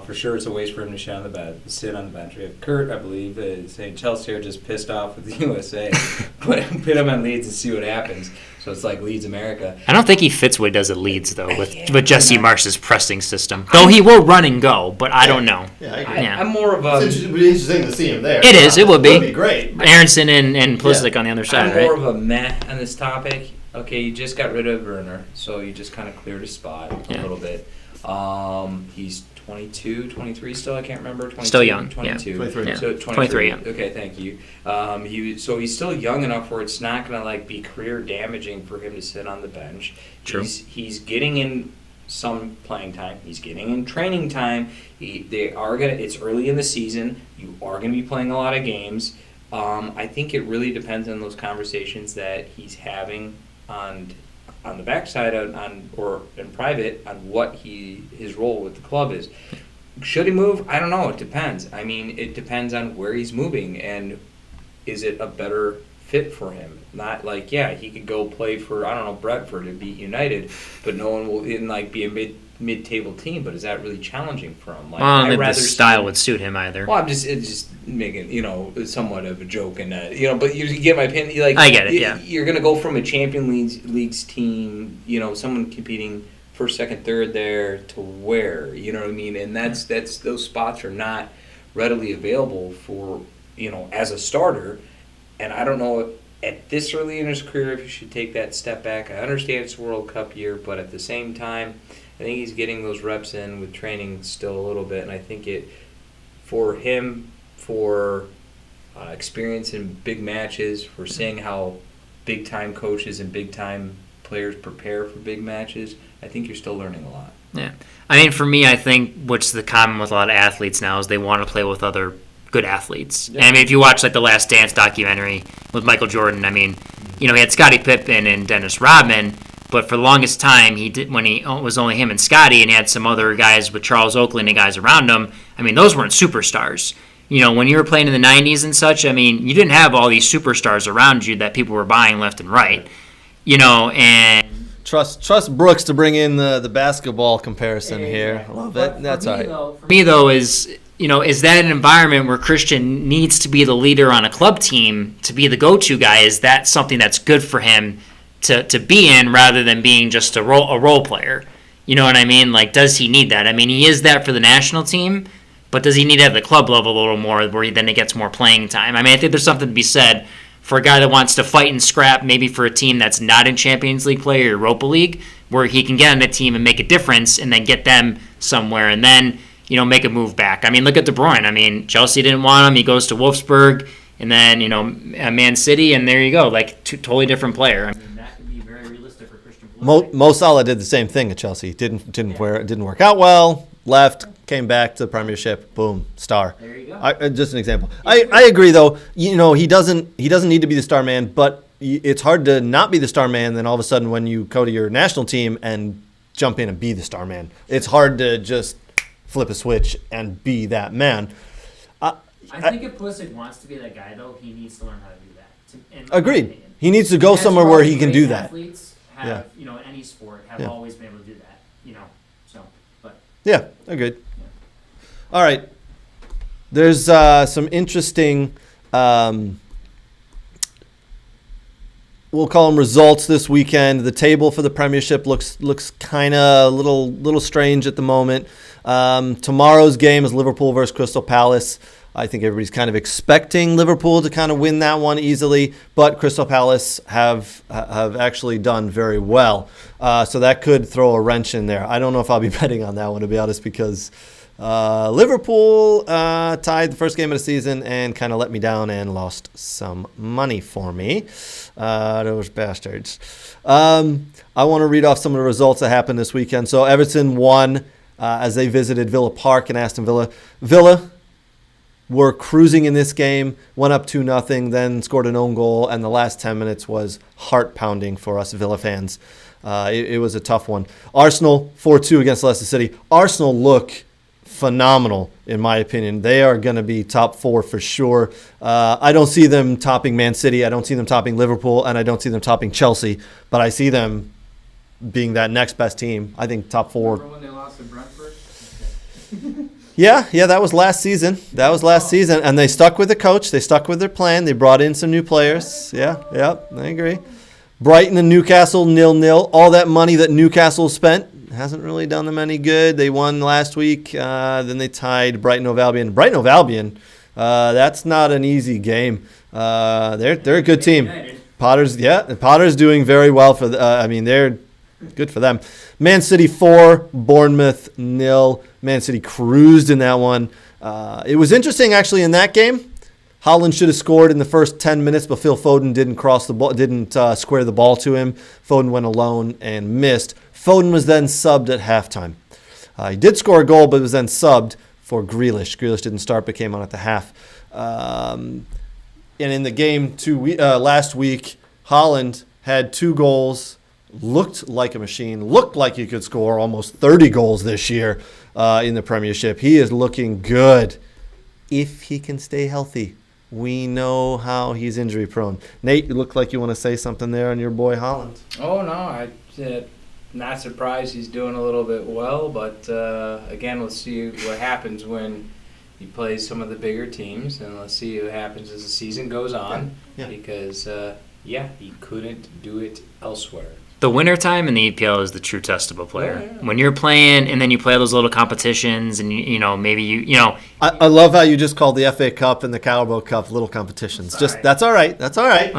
For sure, it's a waste for him to sit on the bench. We have Kurt, I believe, saying Chelsea are just pissed off with the USA. Put him on Leeds and see what happens. So it's like Leeds America. I don't think he fits what he does at Leeds, though, with Jesse Marsh's pressing system. Though he will run and go, but I don't know. Yeah, I agree. Yeah. I'm more of a interesting to see him there. It is. It would be. It would be great. Aronson and Pulisic on the other side, I'm more right? of a meh on this topic. Okay, you just got rid of Werner, so you just kind of cleared his spot a Yeah. little bit. He's 22, 23 still? I can't remember. 22, Still young, 22. yeah. 23. Yeah. So 23, yeah. Okay, thank you. So he's still young enough where it's not going to like be career damaging for him to sit on the bench. True. He's getting in some playing time. He's getting in training time. It's early in the season. You are going to be playing a lot of games. I think it really depends on those conversations that he's having on the backside or in private on what his role with the club is. Should he move? I don't know. It depends. I mean, it depends on where he's moving and is it a better fit for him. Not like, he could go play for, I don't know, Brentford and beat United, but no one will be a mid-table team. But is that really challenging for him? Like, I don't think the style would suit him either. Well, it's just making, somewhat of a joke and but you get my opinion. Like, I get it, yeah. You're going to go from a League's team, someone competing first, second, third there to where, you know what I mean? And that's those spots are not readily available for, as a starter. And I don't know at this early in his career if he should take that step back. I understand it's World Cup year, but at the same time, I think he's getting those reps in with training still a little bit. And I think for him, experience in big matches, for seeing how big-time coaches and big-time players prepare for big matches, I think you're still learning a lot. Yeah. I mean, for me, I think what's the common with a lot of athletes now is they want to play with other good athletes. Yeah. And I mean, if you watch the Last Dance documentary with Michael Jordan, I mean, he had Scottie Pippen and Dennis Rodman, but for the longest time, when it was only him and Scottie, and he had some other guys with Charles Oakley and the guys around him. I mean, those weren't superstars. When you were playing in the 90s and such, I mean, you didn't have all these superstars around you that people were buying left and right. And Trust Brooks to bring in the basketball comparison here. I love it. That's all right. For me, though, is that an environment where Christian needs to be the leader on a club team, to be the go-to guy? Is that something that's good for him to be in rather than being just a role player? You know what I mean? Like, does he need that? I mean, he is that for the national team, but does he need to have the club level a little more where then he gets more playing time? I mean, I think there's something to be said for a guy that wants to fight and scrap maybe for a team that's not in Champions League play or Europa League, where he can get on the team and make a difference and then get them somewhere and then, make a move back. I mean, look at De Bruyne. I mean, Chelsea didn't want him. He goes to Wolfsburg and then, Man City, and there you go. Like, totally different player. I mean, that could be very realistic for Christian Pulisic. Mo Salah did the same thing at Chelsea. Didn't work out well. Left, came back to the Premiership. Boom, star. There you go. Just an example. I agree though. He doesn't need to be the star man, but it's hard to not be the star man. Then all of a sudden, when you go to your national team and jump in and be the star man, it's hard to just flip a switch and be that man. I think if Pulisic wants to be that guy, though, he needs to learn how to do that. In my Agreed. opinion. He needs to go That's somewhere why where he can do great that. Athletes have, in any sport, have Yeah. always been able to do that. But Yeah, agreed. All right. There's some interesting, we'll call them results this weekend. The table for the Premiership looks kind of a little strange at the moment. Tomorrow's game is Liverpool versus Crystal Palace. I think everybody's kind of expecting Liverpool to kind of win that one easily, but Crystal Palace have actually done very well. So that could throw a wrench in there. I don't know if I'll be betting on that one, to be honest, because Liverpool tied the first game of the season and kind of let me down and lost some money for me. Those bastards. I want to read off some of the results that happened this weekend. So Everton won as they visited Villa Park and Aston Villa. Villa were cruising in this game, went up 2-0, then scored an own goal, and the last 10 minutes was heart-pounding for us Villa fans. It was a tough one. Arsenal 4-2 against Leicester City. Arsenal look phenomenal, in my opinion. They are going to be top 4 for sure. I don't see them topping Man City. I don't see them topping Liverpool, and I don't see them topping Chelsea, but I see them being that next best team. I think top 4. Remember when they lost to Brentford? Yeah, that was last season. And they stuck with the coach. They stuck with their plan. They brought in some new players. Yeah, I agree. Brighton and Newcastle 0-0. All that money that Newcastle spent hasn't really done them any good. They won last week. Then they tied Brighton Hove Albion. Brighton Hove Albion, that's not an easy game. They're a good team. Potter's doing very well for. Good for them. Man City 4, Bournemouth 0. Man City cruised in that one. It was interesting, actually, in that game. Haaland should have scored in the first 10 minutes, but Phil Foden didn't cross the ball, didn't square the ball to him. Foden went alone and missed. Foden was then subbed at halftime. He did score a goal, but was then subbed for Grealish. Grealish didn't start, but came on at the half. And in the game last week, Haaland had 2 goals, looked like a machine, looked like he could score almost 30 goals this year in the Premiership. He is looking good if he can stay healthy. We know how he's injury prone. Nate, you look like you want to say something there on your boy Haaland. Oh, no, I'm not surprised he's doing a little bit well, but again, let's see what happens when he plays some of the bigger teams, and let's see what happens as the season goes on, because, he couldn't do it elsewhere. The wintertime in the EPL is the true test of a player. When you're playing and then you play those little competitions and, maybe I love how you just called the FA Cup and the Carabao Cup little competitions. That's all right. That's all right.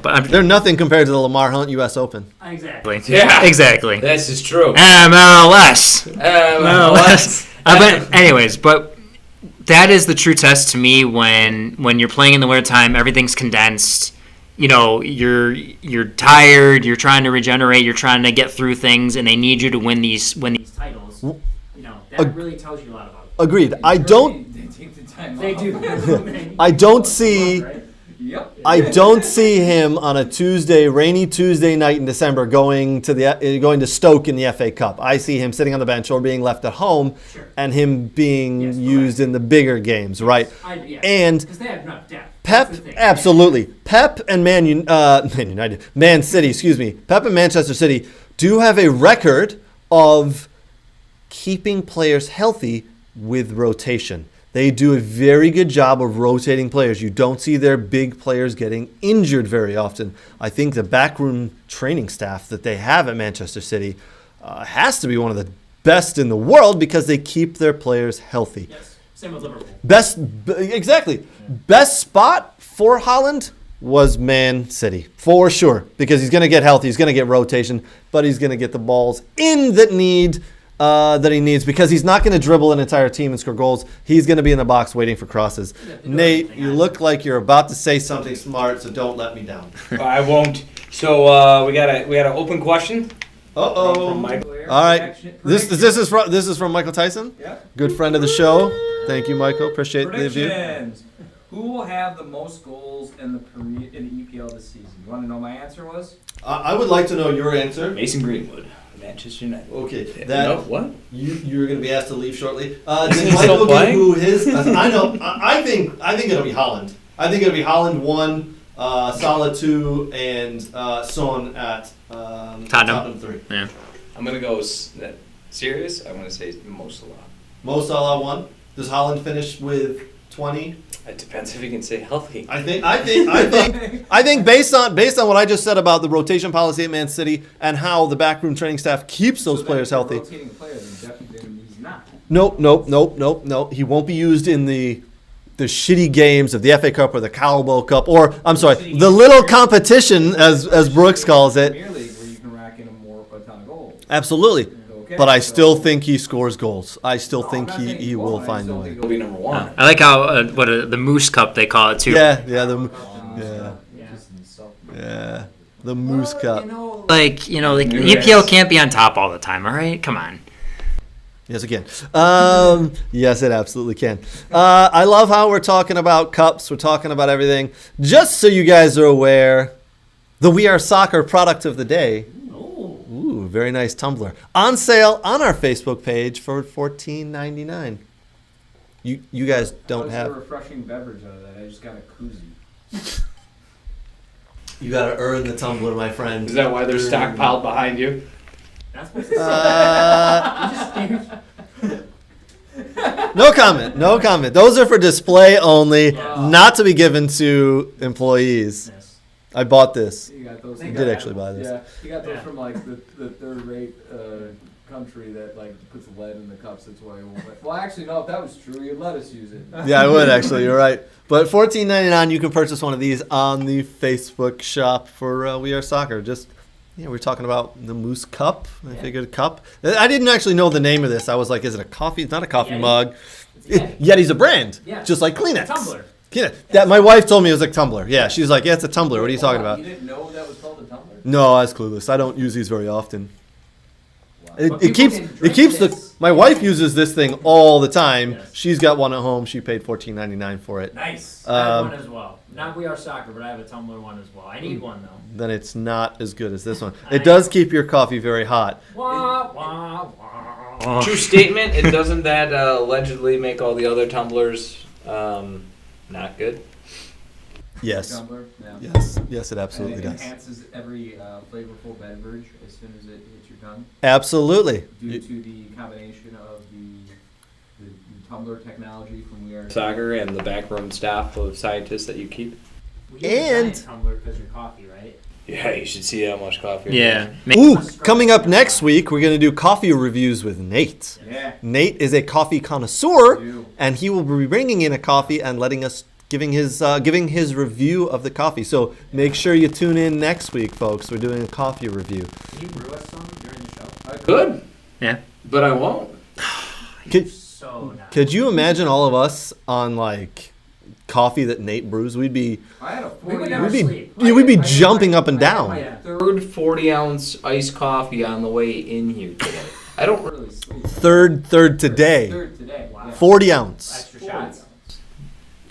But They're nothing compared to the Lamar Hunt U.S. Open. Exactly. Yeah. Exactly. This is true. MLS. MLS. But anyways, but that is the true test to me when you're playing in the wintertime, everything's condensed. You're tired, you're trying to regenerate, you're trying to get through things, and they need you to win these Titles. That really tells you a lot about. Agreed. I don't. They take the time They off. do. I don't see. Yep. I don't see him on a rainy Tuesday night in December going to Stoke in the FA Cup. I see him sitting on the bench or being left at home, Sure. and him being Yes, used in the bigger games, right? And because they have enough depth. Pep, That's the thing. absolutely. Pep and Man City, excuse me. Pep and Manchester City do have a record of keeping players healthy with rotation. They do a very good job of rotating players. You don't see their big players getting injured very often. I think the backroom training staff that they have at Manchester City has to be one of the best in the world because they keep their players healthy. Yes. Same with Liverpool. Best spot for Haaland was Man City, for sure, because he's going to get healthy, he's going to get rotation, but he's going to get the balls in that he needs because he's not going to dribble an entire team and score goals. He's going to be in the box waiting for crosses. Nate, you look like you're about to say something smart, so don't let me down. I won't. So we got an open question. Uh-oh. From Michael. All right. This is from Michael Tyson. Yeah. Good friend of the show. Thank you, Michael. Appreciate the review. Predictions. Who will have the most goals in the EPL this season? You want to know my answer was? I would like to know your answer. Mason Greenwood, Manchester United. Okay. No, what? You're going to be asked to leave shortly. Is Did he Michael still give playing? who his? I know. I think it'll be Haaland. I think it'll be Haaland 1, Salah 2, and Son at Tottenham 3. Yeah. I'm going to go serious. I'm going to say Mo Salah. Mo Salah 1. Does Haaland finish with 20? It depends if he can stay healthy. I think based on what I just said about the rotation policy at Man City and how the backroom training staff keeps those players healthy. Rotating player, then definitely he's not. Nope. He won't be used in the shitty games of the FA Cup or the Carabao Cup, or I'm sorry, the little competition as Brooks calls it. Premier League where you can rack in a ton of goals. Absolutely. Okay, But I so- still think he scores goals. I still No, think I'm not saying he won't. will I find still a way. think He'll be number one. I like how the Moose Cup they call it too. Yeah, the Moose Cup. Like the Yes. EPL can't be on top all the time. All right, come on. Yes, it can. Yes, it absolutely can. I love how we're talking about cups. We're talking about everything. Just so you guys are aware, the We Are Soccer product of the day. Ooh, very nice tumbler. On sale on our Facebook page for $14.99. You guys don't What's have. the refreshing beverage out of that? I just got a koozie. You got to earn the tumbler, my friend. Is that why they're stockpiled behind you? That's supposed to No comment. Those are for display only, not to be given to employees. Yes. I bought this. You got those. I did actually buy this. Yeah, you got those Yeah. from like the third-rate country that like puts lead in the cups. That's why it won't. Well, actually, no. If that was true, you'd let us use it. Yeah, I would actually. You're right. But $14.99, you can purchase one of these on the Facebook shop for We Are Soccer. Just Yeah, we were talking about the Moose Cup. I figured cup. I didn't actually know the name of this. I was like, is it a coffee? It's not a coffee Yeti. mug. It's a Yeti. Yeti's a brand. Yeah. Just like Kleenex. Tumbler. Yeah. That my wife told me it was like Tumbler. Yeah, she's like, yeah, it's a Tumbler. What are you talking about? You didn't know that was called a tumbler? No, I was clueless. I don't use these very often. Wow. It, But it people keeps can it drink keeps the. this. My wife uses this thing all the time. Yes. She's got one at home. She paid $14.99 for it. Nice. I have Um, one as well. Not We Are Soccer, but I have a tumbler one as well. I need one though. Then it's not as good as this one. It does keep your coffee very hot. Wah, wah, wah. True statement. And doesn't that allegedly make all the other tumblers not good? Yes. Tumbler? Yeah. Yes, it absolutely And it does. enhances every flavorful beverage as soon as it hits your tongue Absolutely. due to the combination of the tumbler technology from We Are Soccer and the backroom staff of scientists that you keep. We use a And- giant tumbler because your coffee, right? Yeah, you should see how much coffee. Yeah. Ooh, coming up next week, we're going to do coffee reviews with Nate. Yeah. Nate is a coffee connoisseur, You. and he will be bringing in a coffee and letting us giving his review of the coffee. So make sure you tune in next week, folks. We're doing a coffee review. Can you brew us some during the show? I could, Yeah. but I won't. Could, So nice. could you imagine all of us on like coffee that Nate brews? We'd be I had a We would 40 never we'd be sleep. we'd be jumping up and down. My Third 40-ounce iced coffee on the way in here today. I don't really. really sleep. Third today, Third today. Wow. Yeah. 40 ounce. Extra shots.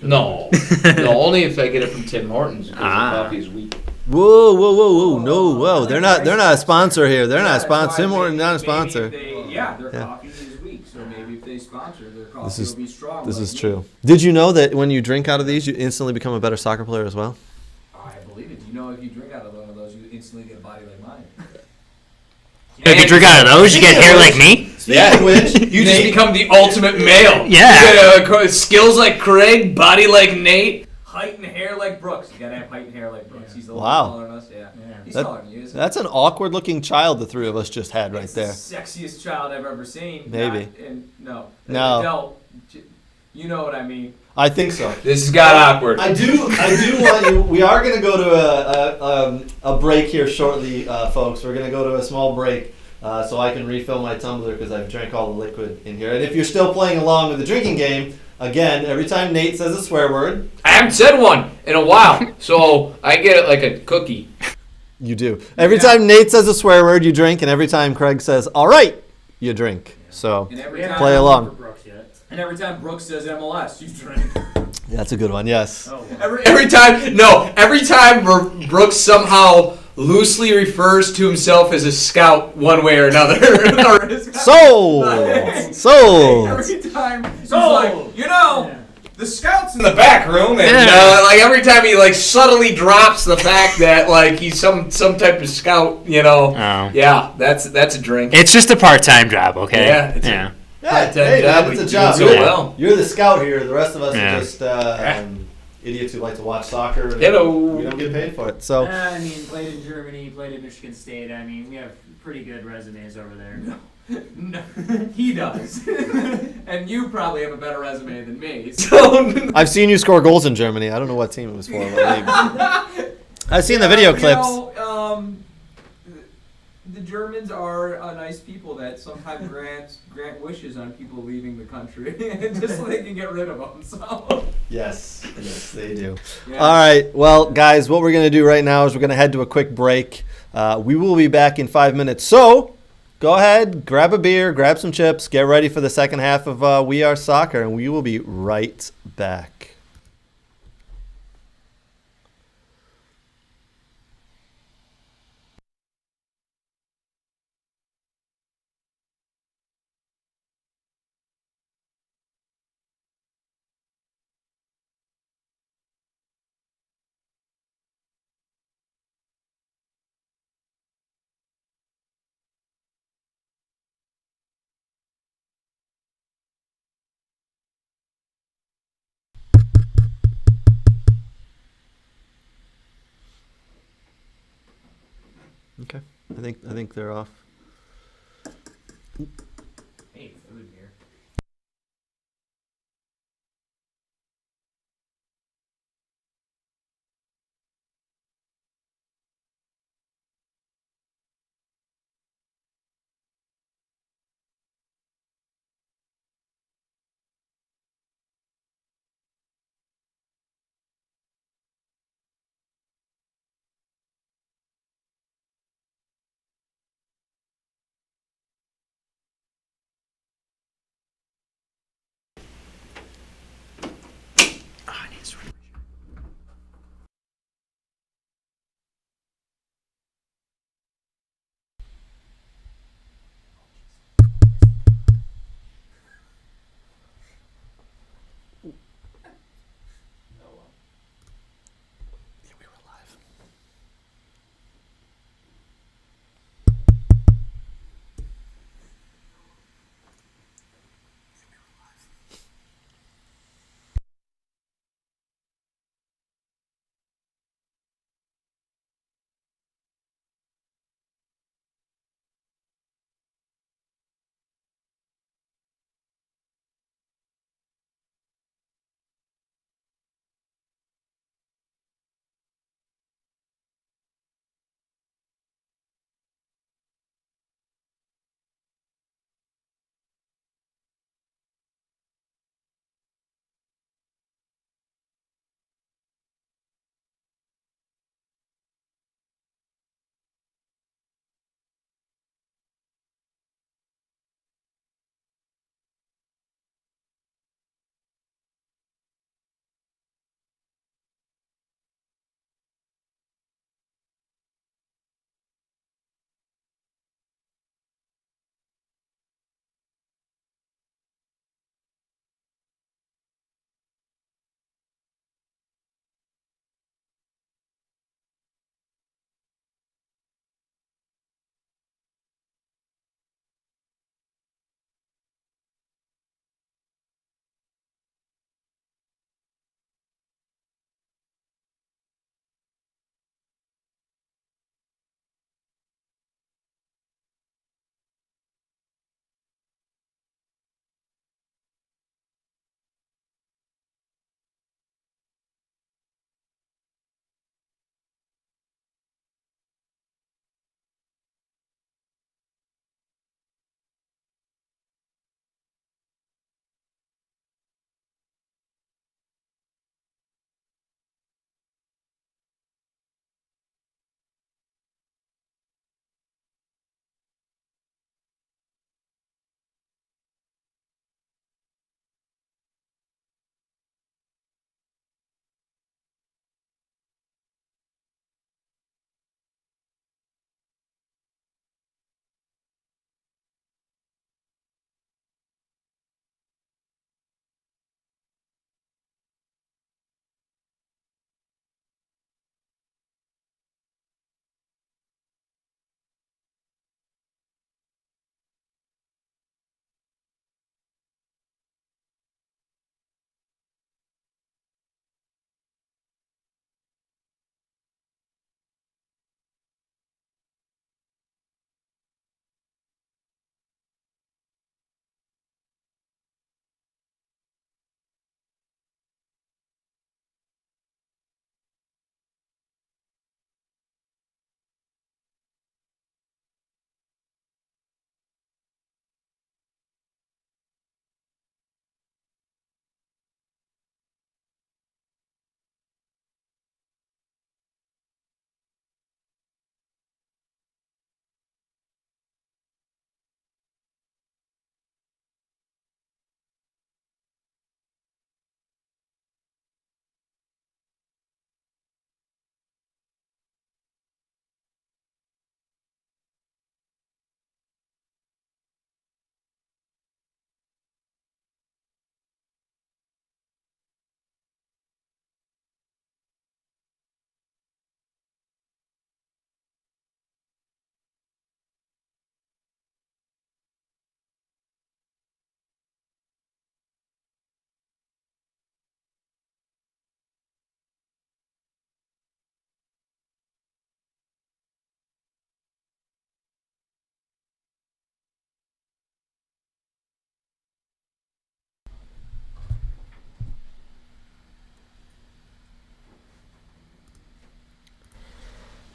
No, no, only if I get it from Tim Hortons because Ah. the coffee is weak. Whoa, no, whoa! They're not a sponsor here. They're not a That's sponsor. why Tim Hortons not a maybe sponsor. if their Yeah. coffee is weak, so maybe if they sponsor, their coffee This is- will be strong. This like is me. true. Did you know that when you drink out of these, you instantly become a better soccer player as well? I believe it. You know, if you drink out of one of those, you instantly get a body like mine. If you drink out of those, you get hair like me. Yeah, of which, you just Nate- become the ultimate male. Yeah. You got, skills like Craig, body like Nate. Height and hair like Brooks. You gotta have height and hair like Brooks. He's a little Wow. taller than us. Yeah. Yeah. He's That- taller than you. Isn't That's an awkward-looking child the three of us just had he? right It's there. the sexiest child I've ever seen. Maybe. No. No. Adult. You know what I mean. I think so. This has got awkward. I do want you. We are going to go to a break here shortly, folks. We're going to go to a small break so I can refill my tumbler because I've drank all the liquid in here. And if you're still playing along with the drinking game, again, every time Nate says a swear word, I haven't said one in a while, so I get it like a cookie. you do. Every time Nate says a swear word, you drink, and every time Craig says "all right," you drink. So And every We haven't time Play done along. one for Brooks yet. And every time Brooks says MLS, you drink. that's a good one. Yes. Oh, wow. Every time Brooks somehow loosely refers to himself as a scout one way or another. Sold. Sold. Every time he's Sold. like, Yeah. the scouts in the back room, and Yeah. like every time he like subtly drops the fact that like he's some type of scout, you know. Oh. Yeah, that's a drink. It's just a part-time job, okay? Yeah, it's a- yeah. Yeah, Part-time hey, job, man, it's a but job. you do so well. You're the scout here. The rest of us Yeah. are just idiots who like to watch soccer. And Hello. We don't get paid for it. So I mean, played in Germany, played at Michigan State. I mean, we have pretty good resumes over there. No, he does. And you probably have a better resume than me. I've seen you score goals in Germany. I don't know what team it was for. What league. I've seen the video clips. The Germans are nice people that sometimes grant wishes on people leaving the country, just so they can get rid of them. So. Yes, they do. Yeah. All right. Well, guys, what we're going to do right now is we're going to head to a quick break. We will be back in 5 minutes. So go ahead, grab a beer, grab some chips, get ready for the second half of We Are Soccer, and we will be right back. Okay. I think they're off. Hey, food here.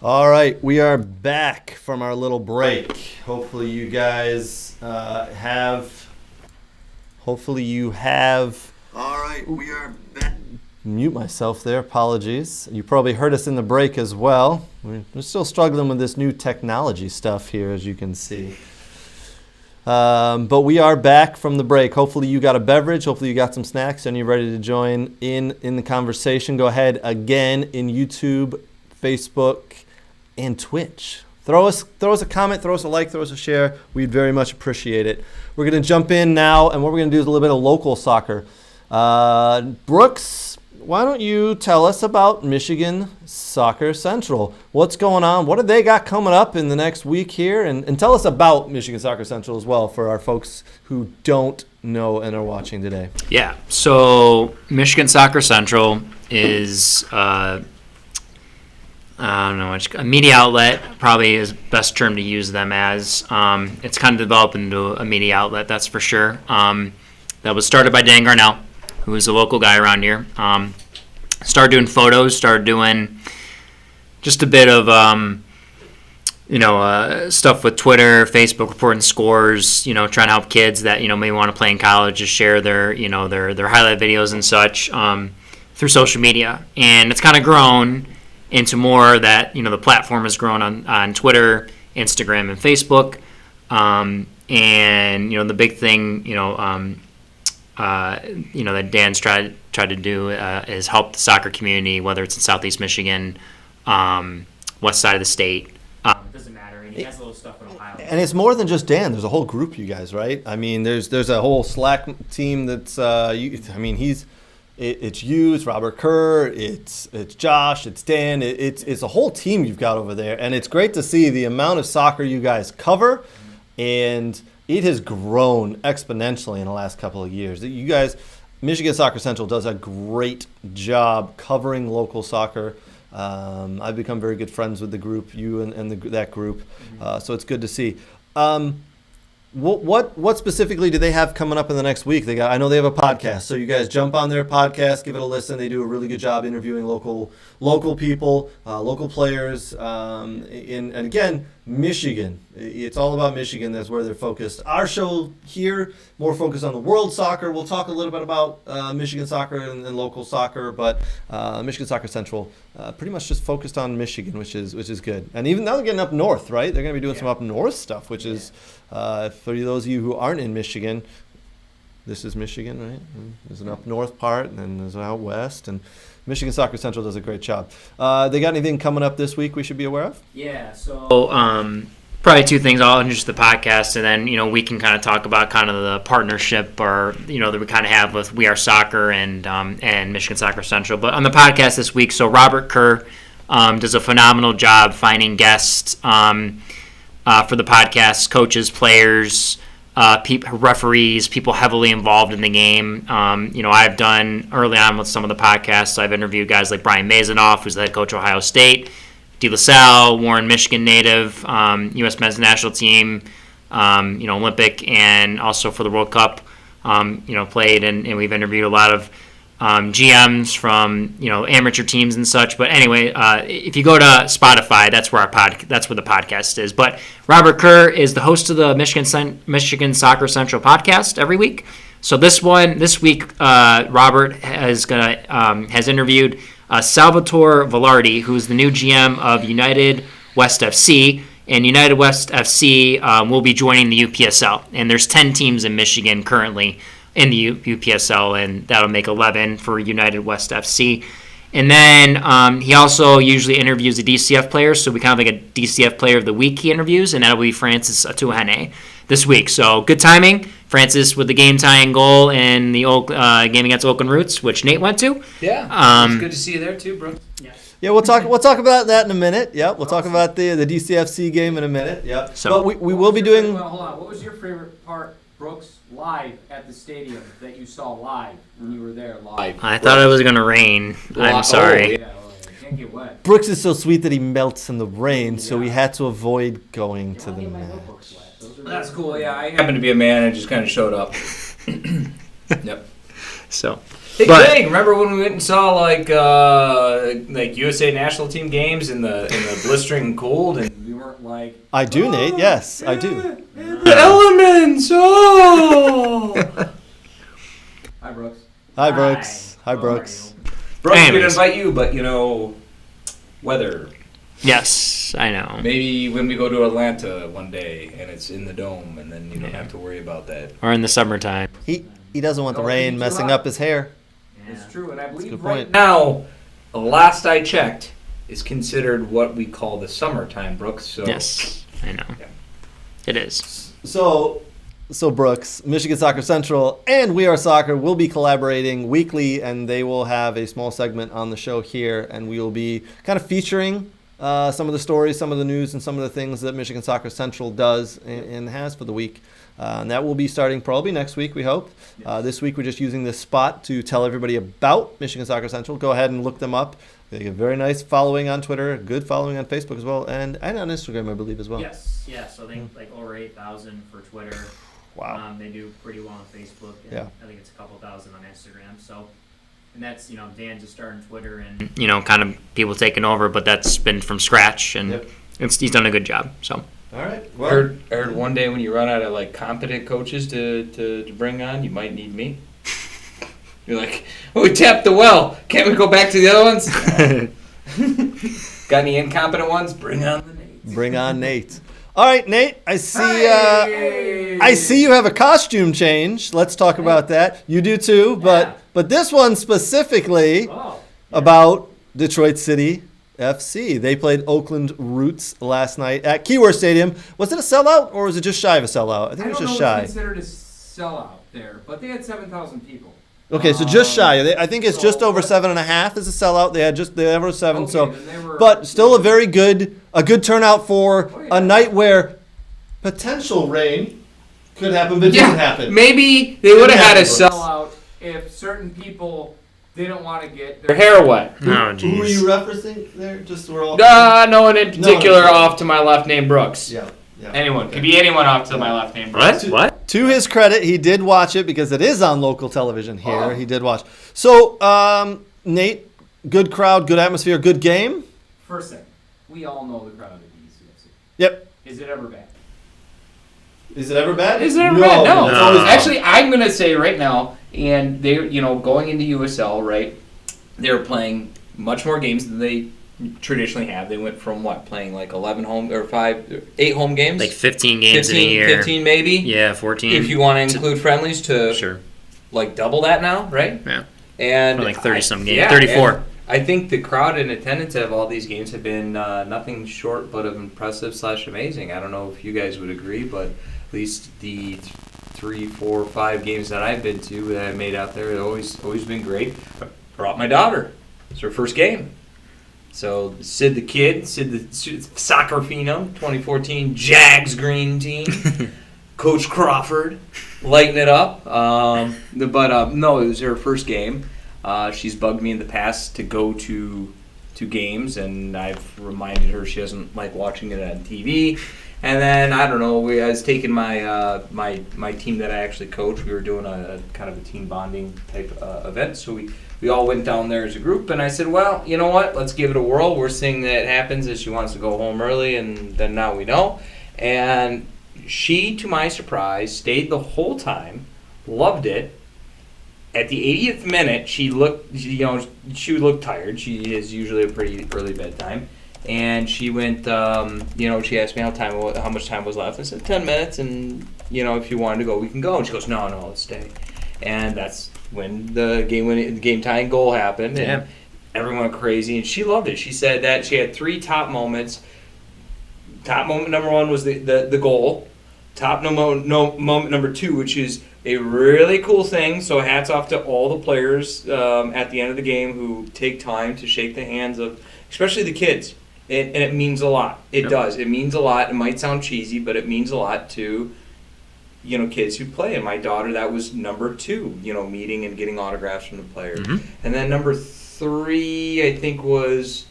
All right, we are back from our little break. Hopefully you guys have. Hopefully you have. All right, we are back. Mute myself there. Apologies. You probably heard us in the break as well. We're still struggling with this new technology stuff here, as you can see. But we are back from the break. Hopefully you got a beverage. Hopefully you got some snacks and you're ready to join in the conversation. Go ahead again in YouTube, Facebook, and Twitch. Throw us a comment, throw us a like, throw us a share. We'd very much appreciate it. We're going to jump in now, and what we're going to do is a little bit of local soccer. Brooks, why don't you tell us about Michigan Soccer Central? What's going on? What have they got coming up in the next week here? And tell us about Michigan Soccer Central as well for our folks who don't know and are watching today. Yeah, so Michigan Soccer Central is I don't know, a media outlet probably is the best term to use them as. It's kind of developed into a media outlet, that's for sure. That was started by Dan Garnell, who is a local guy around here. Started doing photos, started doing just a bit of stuff with Twitter, Facebook, reporting scores, trying to help kids that may want to play in college, just share their highlight videos and such through social media. And it's kind of grown into more that the platform has grown on Twitter, Instagram, and Facebook. And the big thing that Dan's tried to do is help the soccer community, whether it's in Southeast Michigan, west side of the state. It doesn't matter. And he has a little stuff in Ohio. And it's more than just Dan. There's a whole group, you guys, right? I mean, there's a whole Slack team that's. It's you, it's Robert Kerr, it's Josh, it's Dan. It's a whole team you've got over there, and it's great to see the amount of soccer you guys cover, and it has grown exponentially in the last couple of years. You guys, Michigan Soccer Central does a great job covering local soccer. I've become very good friends with the group, you and that group, so it's good to see. What specifically do they have coming up in the next week? I know they have a podcast, so you guys jump on their podcast, give it a listen. They do a really good job interviewing local people, local players, and again, Michigan. It's all about Michigan. That's where they're focused. Our show here, more focused on the world soccer. We'll talk a little bit about Michigan soccer and local soccer, but Michigan Soccer Central pretty much just focused on Michigan, which is good. And even now they're getting up north, right? They're going to be doing some up north stuff, which is for those of you who aren't in Michigan. This is Michigan, right? There's an up north part, and then there's an out west, and Michigan Soccer Central does a great job. They got anything coming up this week we should be aware of? Yeah, so probably two things. I'll introduce the podcast, and then we can kind of talk about kind of the partnership or that we kind of have with We Are Soccer and Michigan Soccer Central. But on the podcast this week, so Robert Kerr does a phenomenal job finding guests for the podcast, coaches, players, referees, people heavily involved in the game. I've done early on with some of the podcasts, I've interviewed guys like Brian Mazanoff, who's the head coach of Ohio State, De La Salle, Warren, Michigan native, U.S. men's national team, Olympic, and also for the World Cup, played, and we've interviewed a lot of GMs from amateur teams and such. But anyway, if you go to Spotify, that's where the podcast is. But Robert Kerr is the host of the Michigan Soccer Central podcast every week. So this week, Robert has interviewed Salvatore Velarde, who's the new GM of United West FC. And United West FC will be joining the UPSL. And there's 10 teams in Michigan currently in the UPSL, and that'll make 11 for United West FC. And then he also usually interviews the DCF players, so we kind of like a DCF player of the week he interviews, and that'll be Francis Atuhene this week. So good timing. Francis with the game-tying goal in the game against Oakland Roots, which Nate went to. Yeah, it's good to see you there too, bro. Yeah, we'll talk about that in a minute. Yep, we'll talk about the DCFC game in a minute. Yep. So but we will be doing. Well, hold on. What was your favorite part, Brooks, live at the stadium that you saw live when you were there live? I thought it was going to rain. I'm sorry. Yeah, well, you can't get wet. Brooks is so sweet that he melts in the rain, so we had to avoid going to the match. That's cool. Yeah, I Happened to be a man and just kind of showed up. Yep. So, Hey, But- Greg, remember when we went and saw like USA national team games in the blistering cold, and we weren't like I do, Nate. Yes, I do. the elements. Oh, Hi, Brooks. Hi, Brooks. Hi, How are Brooks. Brooks, we could Anyways. invite you, but weather. Yes, I know. Maybe when we go to Atlanta one day and it's in the dome, and then you don't have to worry about that. Or in the summertime. He doesn't want the No, rain it's messing too hot. up his hair. Yeah. It's true, and I a believe good right point. Now, last I checked, is considered what we call the summertime, Brooks. So Yes, I know. Yeah. It is. So Brooks, Michigan Soccer Central, and We Are Soccer will be collaborating weekly, and they will have a small segment on the show here, and we will be kind of featuring some of the stories, some of the news, and some of the things that Michigan Soccer Central does and has for the week. And that will be starting probably next week, we hope. This week, we're just using this spot to tell everybody about Michigan Soccer Central. Go ahead and look them up. They get a very nice following on Twitter, good following on Facebook as well, and on Instagram, I believe, as well. Yes, yeah. So I think like over 8,000 for Twitter. Wow. They do pretty well on Facebook. And Yeah. I think it's a couple thousand on Instagram. So, and that's Dan just starting Twitter and Kind of people taking over, but that's been from scratch, and Yep. he's done a good job. So All right. I heard one day when you run out of like competent coaches to bring on, you might need me. You're like, oh, we tapped the well. Can't we go back to the other ones? Got any incompetent ones? Bring on the Nates. Bring on Nate. All right, Nate. I see you have a costume change. Let's talk about that. You do too, but this one specifically oh about Detroit City FC. They played Oakland Roots last night at Keyworth Stadium. Was it a sellout or was it just shy of a sellout? I think it was just I don't know shy. what's considered a sellout there, but they had 7,000 people. Okay, so just shy. I think it's just so- over 7.5 is a sellout. They had over 7. Okay, so, then they were- but still a very good turnout for Oh, a yeah. night where potential rain could happen, but didn't happen. Maybe they would have had a Brooks. sellout. Sellout if certain people didn't want to get Their hair wet. oh Who are jeez. you referencing there? Just we're all. No one in particular No. off to my left named Brooks. Yeah. Yeah. Anyone. Could be anyone off to my left named Brooks. What? To his credit, he did watch it because it is on local television here. Oh. He did watch. So, Nate, good crowd, good atmosphere, good game. First thing, we all know the crowd at DCFC. Yep. Is it ever bad? Is it ever bad? Is it ever bad? No. it's always- Actually, I'm going to say right now, and they're, going into USL, right, they're playing much more games than they traditionally have. They went from, playing like 11 home, or 8 home games? Like 15 games 15, in a year. 15 maybe? Yeah, 14. If you want to include friendlies to, Sure. double that now, right? Yeah. And Or like 30-some games. yeah, 34. and I think the crowd in attendance of all these games have been nothing short but of impressive / amazing. I don't know if you guys would agree, but at least the 3, 4, 5 games that I've been to that I've made out there have always been great. I brought my daughter. It's her first game. So Sid the soccer phenom, 2014 Jags green team. Coach Crawford lighting it up. No, it was her first game. She's bugged me in the past to go to games, and I've reminded her she doesn't like watching it on TV. And then I don't know. I was taking my my team that I actually coach. We were doing a kind of a team bonding type event, so we all went down there as a group. And I said, well, you know what? Let's give it a whirl. Worst thing that happens is she wants to go home early, and then now we know. And she, to my surprise, stayed the whole time, loved it. At the 80th minute, she looked tired. She is usually a pretty early bedtime. And she went, she asked me how much time was left. I said 10 minutes, and if you wanted to go, we can go. And she goes, no, let's stay. And that's when the game tying goal happened, and Yeah. everyone went crazy. And she loved it. She said that she had 3 top moments. Top moment number 1 was the goal. Top moment number 2, which is a really cool thing. So hats off to all the players at the end of the game who take time to shake the hands of, especially the kids. And it means a lot. It Yep. does. It means a lot. It might sound cheesy, but it means a lot to, kids who play. And my daughter, that was number 2, meeting and getting autographs from the players. Mhm. And then number 3, I think was,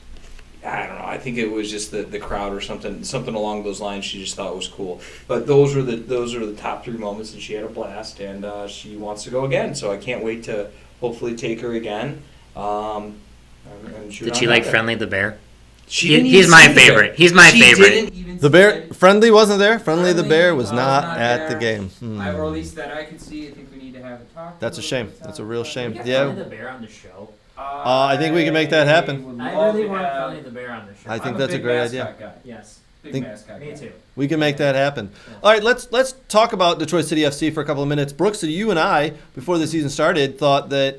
I don't know, I think it was just the crowd or something along those lines. She just thought was cool. But those are the top 3 moments, and she had a blast, and she wants to go again. So I can't wait to hopefully take her again. And shoot Did on she like that. Friendly the Bear? She didn't He's even my see the bear. favorite. He's my She favorite. didn't even The see bear, it. Friendly wasn't there. Friendly the Friendly, bear was not at the there. game. Or at least that I can see. I think we need to have a talk. That's a shame. That's a real shame. We got Yeah. Friendly the Bear on the show. I think we can make that happen. would I love really to want have- Friendly the Bear on the show. I think I'm that's a big great mascot idea. Guy. Yes, Big Think- mascot. me guy. too. We can make that happen. All right, let's talk about Detroit City FC for a couple of minutes. Brooks, you and I, before the season started, thought that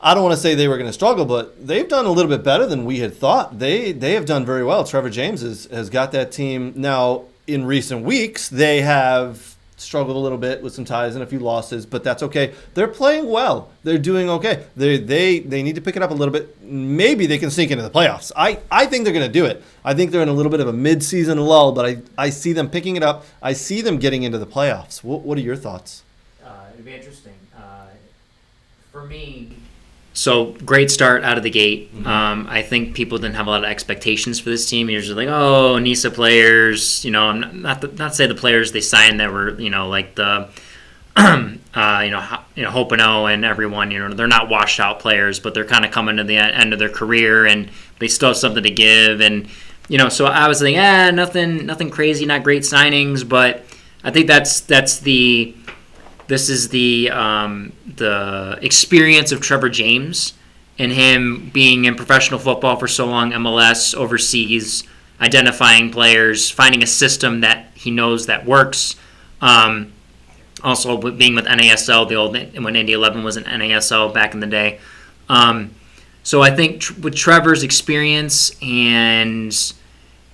I don't want to say they were going to struggle, but they've done a little bit better than we had thought. They have done very well. Trevor James has got that team. Now, in recent weeks, they have struggled a little bit with some ties and a few losses, but that's okay. They're playing well. They're doing okay. They need to pick it up a little bit. Maybe they can sneak into the playoffs. I think they're going to do it. I think they're in a little bit of a mid-season lull, but I see them picking it up. I see them getting into the playoffs. What are your thoughts? It'd be interesting. For me, So great start out of the gate. I think people didn't have a lot of expectations for this team. You're just like, oh, Nisa players. Not to say the players they signed that were like the Hopino and everyone. They're not washed out players, but they're kind of coming to the end of their career and they still have something to give. And so I was thinking, nothing crazy, not great signings, but I think this is the experience of Trevor James and him being in professional football for so long, MLS, overseas, identifying players, finding a system that he knows that works. Also, being with NASL, when Indy 11 was an NASL back in the day. So I think with Trevor's experience and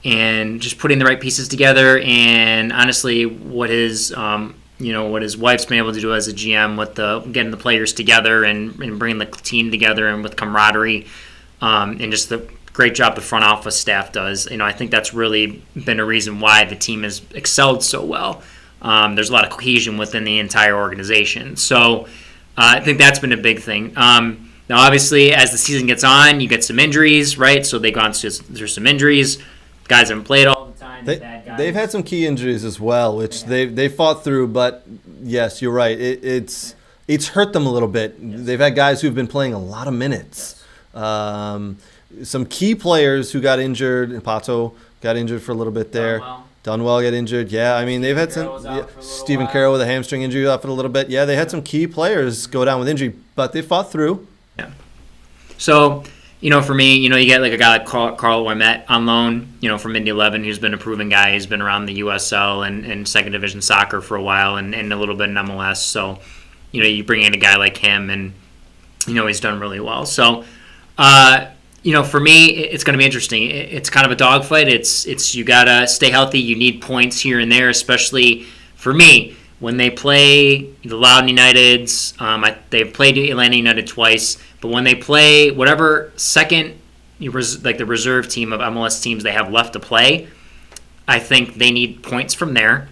just putting the right pieces together, and honestly, what his wife's been able to do as a GM with getting the players together and bringing the team together and with camaraderie, and just the great job the front office staff does. I think that's really been a reason why the team has excelled so well. There's a lot of cohesion within the entire organization. So I think that's been a big thing. Now, obviously, as the season gets on, you get some injuries, right? So they've gone through some injuries. Guys haven't played all the time. They've had some key injuries as well, which they fought through. But yes, you're right. It's hurt them a little bit. Yes. They've had guys who've been playing a lot of minutes. Yes. Some key players who got injured. Pato got injured for a little bit there. Dunwell got injured. Yeah, I mean they've had some. Stephen Carroll with a hamstring injury off it a little bit. Yeah, they had some key players go down with injury, but they fought through. Yeah. So. For me, you get like a guy like Carl Ouimet on loan, from Indy 11, who's been a proven guy. He's been around the USL and second division soccer for a while and a little bit in MLS. So, you bring in a guy like him and, he's done really well. So, for me, it's going to be interesting. It's kind of a dogfight. It's you got to stay healthy. You need points here and there, especially for me. When they play the Loudoun Uniteds, they've played Atlanta United twice, but when they play whatever second, like the reserve team of MLS teams they have left to play, I think they need points from there,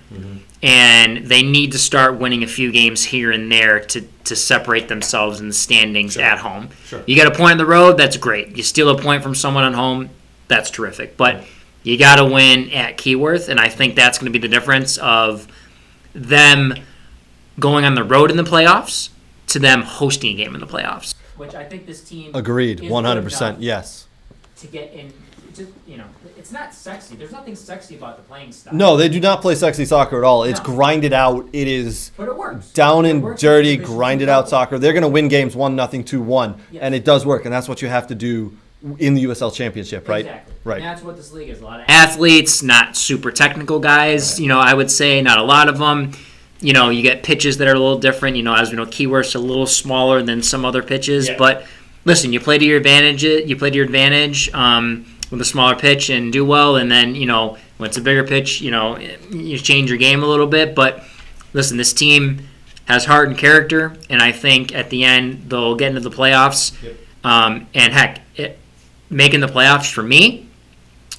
and they need to start winning a few games here and there to separate themselves in the standings at home. Sure. You get a point on the road, that's great. You steal a point from someone at home, that's terrific. But you got to win at Keyworth, and I think that's going to be the difference of them going on the road in the playoffs to them hosting a game in the playoffs. which I think this team Agreed, is 100%. good Yes. to get in. Just, it's not sexy. There's nothing sexy about the playing style. No, they do not play sexy soccer at all. It's No. grinded out. It is But it works. down It and works dirty, in Division grinded II out level. soccer. They're going to win games 1-0, 2-1, Yes. and it does work. And that's what you have to do in the USL Championship, right? Exactly. Right. And that's what this league is. A lot of Athletes, not super technical guys, I would say, not a lot of them. You get pitches that are a little different. As we know, Keyworth's a little smaller than some other pitches. Yeah. But listen, you play to your advantage. With a smaller pitch and do well. And then, when it's a bigger pitch, you change your game a little bit. But listen, this team has heart and character. And I think at the end, they'll get into the playoffs. Yep. And heck, making the playoffs for me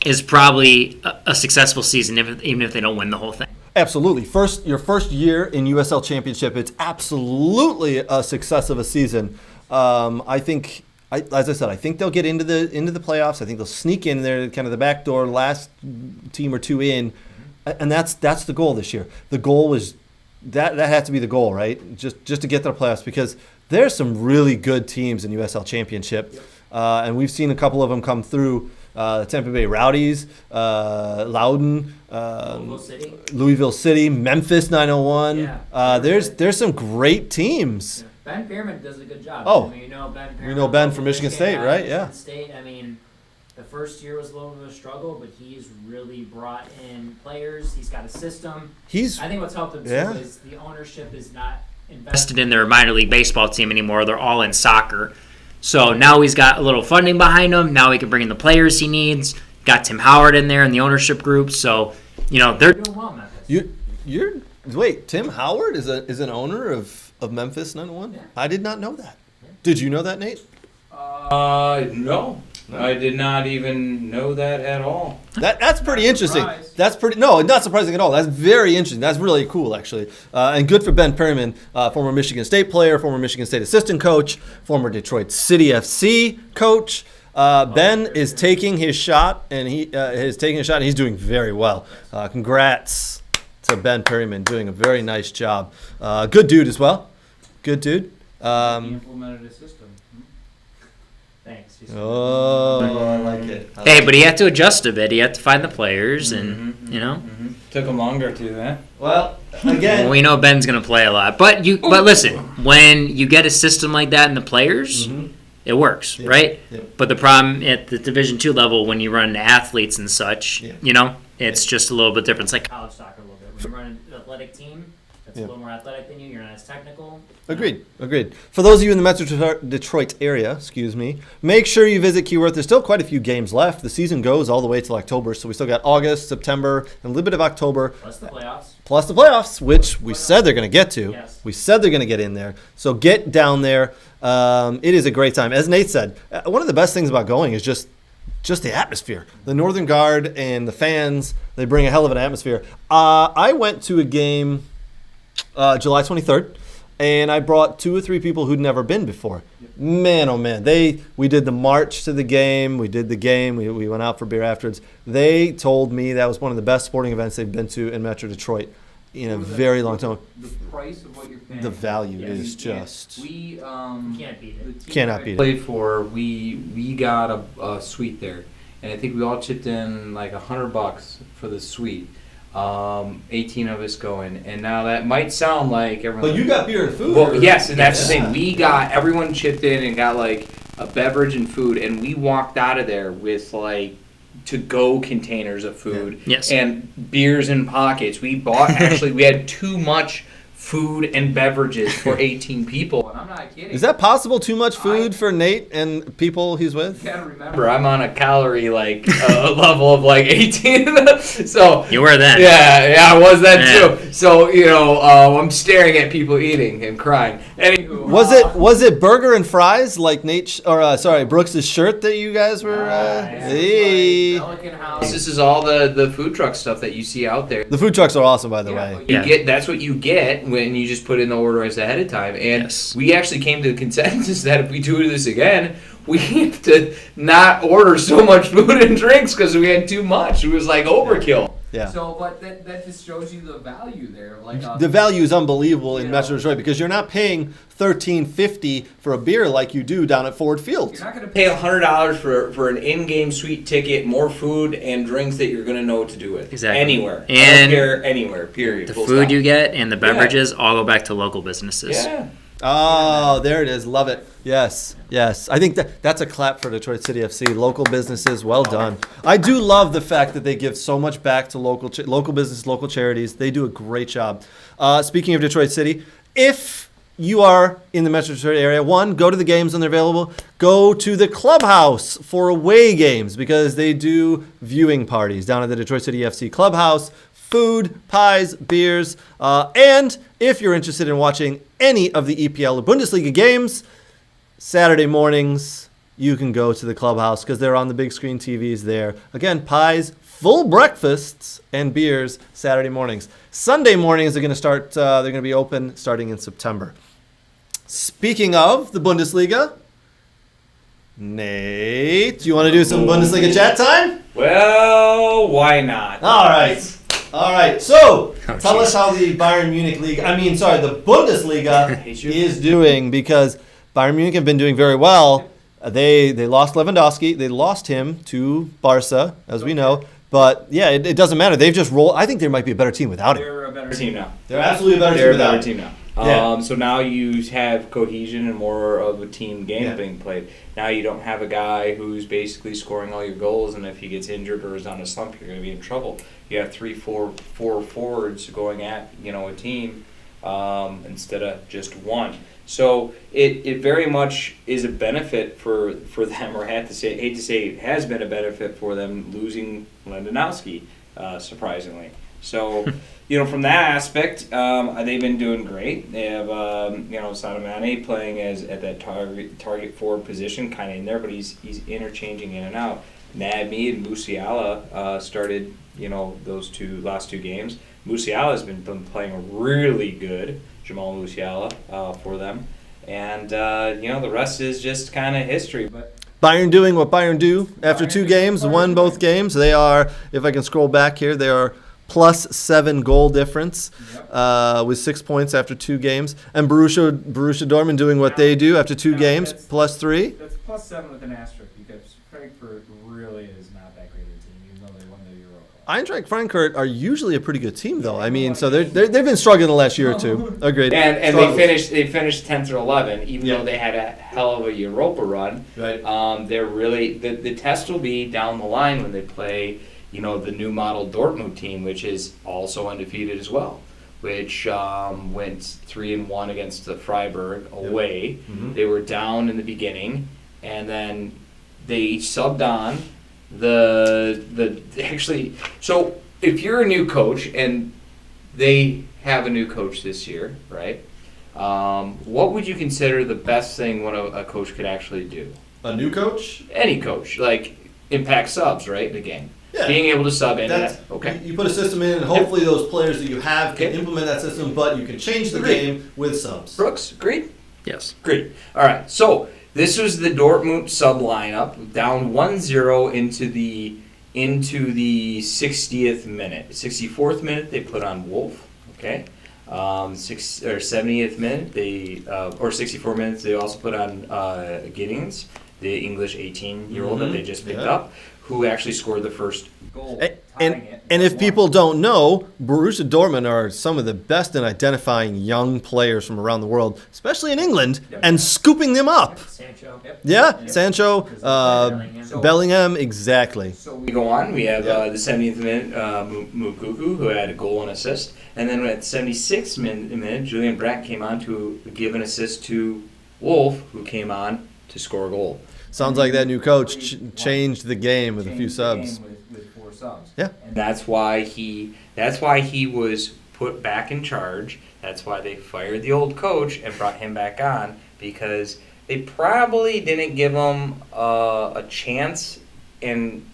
is probably a successful season, even if they don't win the whole thing. Absolutely. Your first year in USL Championship, it's absolutely a success of a season. I think, as I said, I think they'll get into the playoffs. I think they'll sneak in there, kind of the back door, last team or two in, and that's the goal this year. The goal was that had to be the goal, right? Just to get to the playoffs, because there's some really good teams in USL Championship, and we've seen a couple of them come through. Tampa Bay Rowdies, Loudoun, Louisville City, Memphis 901. Yeah. There's some great teams. Ben Pierman does a good job. Oh. I mean, you know Ben Pierman. We know Ben from Michigan State, right? Yeah. Michigan State. I mean, the first year was a little bit of a struggle, but he's really brought in players. He's got a system. I think what's helped him too is the ownership is not invested in their minor league baseball team anymore. They're all in soccer. So now he's got a little funding behind him. Now he can bring in the players he needs. Got Tim Howard in there in the ownership group. So, they're doing well, Memphis. Wait, Tim Howard is an owner of Memphis 901? Yeah. I did not know that. Yeah. Did you know that, Nate? No. I did not even know that at all. That's pretty interesting. Surprise. That's not surprising at all. That's very interesting. That's really cool, actually. And good for Ben Pierman, former Michigan State player, former Michigan State assistant coach, former Detroit City FC coach. Ben is taking his shot, and he's doing very well. Congrats to Ben Pierman, doing a very nice job. Good dude as well. Good dude. He implemented a system. Thanks. Oh, I like it. Hey, but he had to adjust a bit. He had to find the players, and Took him longer to that. Well, again, we know Ben's going to play a lot. But listen, when you get a system like that in the players, it works, right? Yeah. But the problem at the Division II level, when you run athletes and such, Yeah. it's just a little bit different. It's like College soccer a little bit. When you run an athletic team that's a little more athletic than you, you're not as technical. Agreed. For those of you in the Metro Detroit area, make sure you visit Keyworth. There's still quite a few games left. The season goes all the way till October, so we still got August, September, and a little bit of October. Plus the playoffs. Plus the playoffs, which we said they're going to get to. Yes. We said they're going to get in there. So get down there. It is a great time. As Nate said, one of the best things about going is just the atmosphere. The Northern Guard and the fans, they bring a hell of an atmosphere. I went to a game July 23rd. And I brought 2 or 3 people who'd never been before. Man, oh man, we did the march to the game. We did the game. We went out for beer afterwards. They told me that was one of the best sporting events they've been to in Metro Detroit in a very long time. The price of what you're paying. The value Yes. is just We Can't beat it. cannot beat it. Played for, we got a suite there, and I think we all chipped in like $100 for the suite. 18 of us going, and now that might sound like everyone. But you got beer and food. Well, yes, and that's the Yeah. thing. Everyone chipped in and got like a beverage and food, and we walked out of there with like to-go containers of food Yes. and beers in pockets. We had too much food and beverages for 18 people. And I'm not kidding. Is that possible? Too much food for Nate and people he's with? You gotta remember. I'm on a calorie level of like 18. So you were then. Yeah, I was that Yeah. too. So I'm staring at people eating and crying. Anywho, Was it burger and fries like Nate Brooks's shirt that you guys were? Hey. Pelican House. this is all the food truck stuff that you see out there. The food trucks are awesome, by the Yeah, way. but That's what you get when you just put in the order as ahead of time. And Yes. we actually came to the consensus that if we do this again, we have to not order so much food and drinks because we had too much. It was like overkill. Yeah. So, but that just shows you the value there. Like The value is unbelievable in Yeah. Metro Detroit because you're not paying $13.50 for a beer like you do down at Ford Field. you're not gonna Pay $100 for an in-game suite ticket, more food and drinks that you're gonna know what to do with. Exactly. Anywhere. I And don't care anywhere. Period. The Full food stop. you get and the beverages all go back to local businesses. Yeah. Oh, there it is. Love it. Yes. I think that's a clap for Detroit City FC. Local businesses, well done. I do love the fact that they give so much back to local business, local charities. They do a great job. Speaking of Detroit City, if you are in the Metro Detroit area, one, go to the games when they're available. Go to the clubhouse for away games because they do viewing parties down at the Detroit City FC clubhouse. Food, pies, beers, and if you're interested in watching any of the EPL or Bundesliga games, Saturday mornings, you can go to the clubhouse because they're on the big screen TVs there. Again, pies, full breakfasts, and beers Saturday mornings. Sunday mornings are going to start. They're going to be open starting in September. Speaking of the Bundesliga, Nate, you want to do some Bundesliga chat time? Well, why not? All right. All right, so Oh, tell jeez. us how the the Bundesliga is doing, because Bayern Munich have been doing very well. They lost Lewandowski. They lost him to Barca, as we know. But yeah, it doesn't matter. They've just rolled. I think there might be a better team without him. They're a better team now. They're absolutely a better They're team a without better him. team now. Yeah. So now you have cohesion and more of a team game Yeah. being played. Now you don't have a guy who's basically scoring all your goals, and if he gets injured or is on a slump, you're going to be in trouble. You have 3-4 forwards going at a team instead of just one. So it very much is a benefit for them, or hate to say it has been a benefit for them losing Lewandowski, surprisingly. So, from that aspect, they've been doing great. They have, Sadio Mane playing at that target forward position, kind of in there, but he's interchanging in and out. Naby and Musiala started, those last two games. Musiala has been playing really good, Jamal Musiala, for them. And, the rest is just kind of history. But Bayern doing what Bayern do after two games, won both games. They are, if I can scroll back here, they are +7 goal difference with 6 points after 2 games. And Borussia Dortmund doing what they do after 2 games, +3. That's +7 with an asterisk, because Frankfurt really is not that great of a team, even though they won the Europa. Eintracht Frankfurt are usually a pretty good team, though. I mean, so they've been struggling the last year or two. Agreed. And Struggles. they finished 10th or 11th, even Yeah. though they had a hell of a Europa run. Right. They're really the test will be down the line when they play, the new model Dortmund team, which is also undefeated as well, which went 3-1 against the Freiburg away. Mhm. They were down in the beginning, and then they each subbed on the actually. So if you're a new coach and they have a new coach this year, right? What would you consider the best thing what a coach could actually do? A new coach? Any coach, like impact subs, right, in the game. Yeah. Being able to sub into That's, that. Okay. You put a system in, and hopefully those players that you have can Okay. implement that system, but you can change the Agreed. game with subs. Brooks, agreed? Yes. Great. All right. So this was the Dortmund sub lineup, down 1-0 into the 60th minute. 64th minute they put on Wolf. Okay. 70th minute or 64 minutes they also put on Giddings, the English 18-year-old that they just picked up, who actually scored the first goal. And if people don't know, Borussia Dortmund are some of the best in identifying young players from around the world, especially in England, and scooping them up. Sancho. Yeah, Sancho, Bellingham, exactly. So we go on. We have the 70th minute, Mukuku, who had a goal and assist. And then at the 76th minute, Julian Brandt came on to give an assist to Wolf, who came on to score a goal. Sounds like that new coach changed the game with a few subs. With 4 subs. Yeah. And that's why he was put back in charge. That's why they fired the old coach and brought him back on, because they probably didn't give him a chance and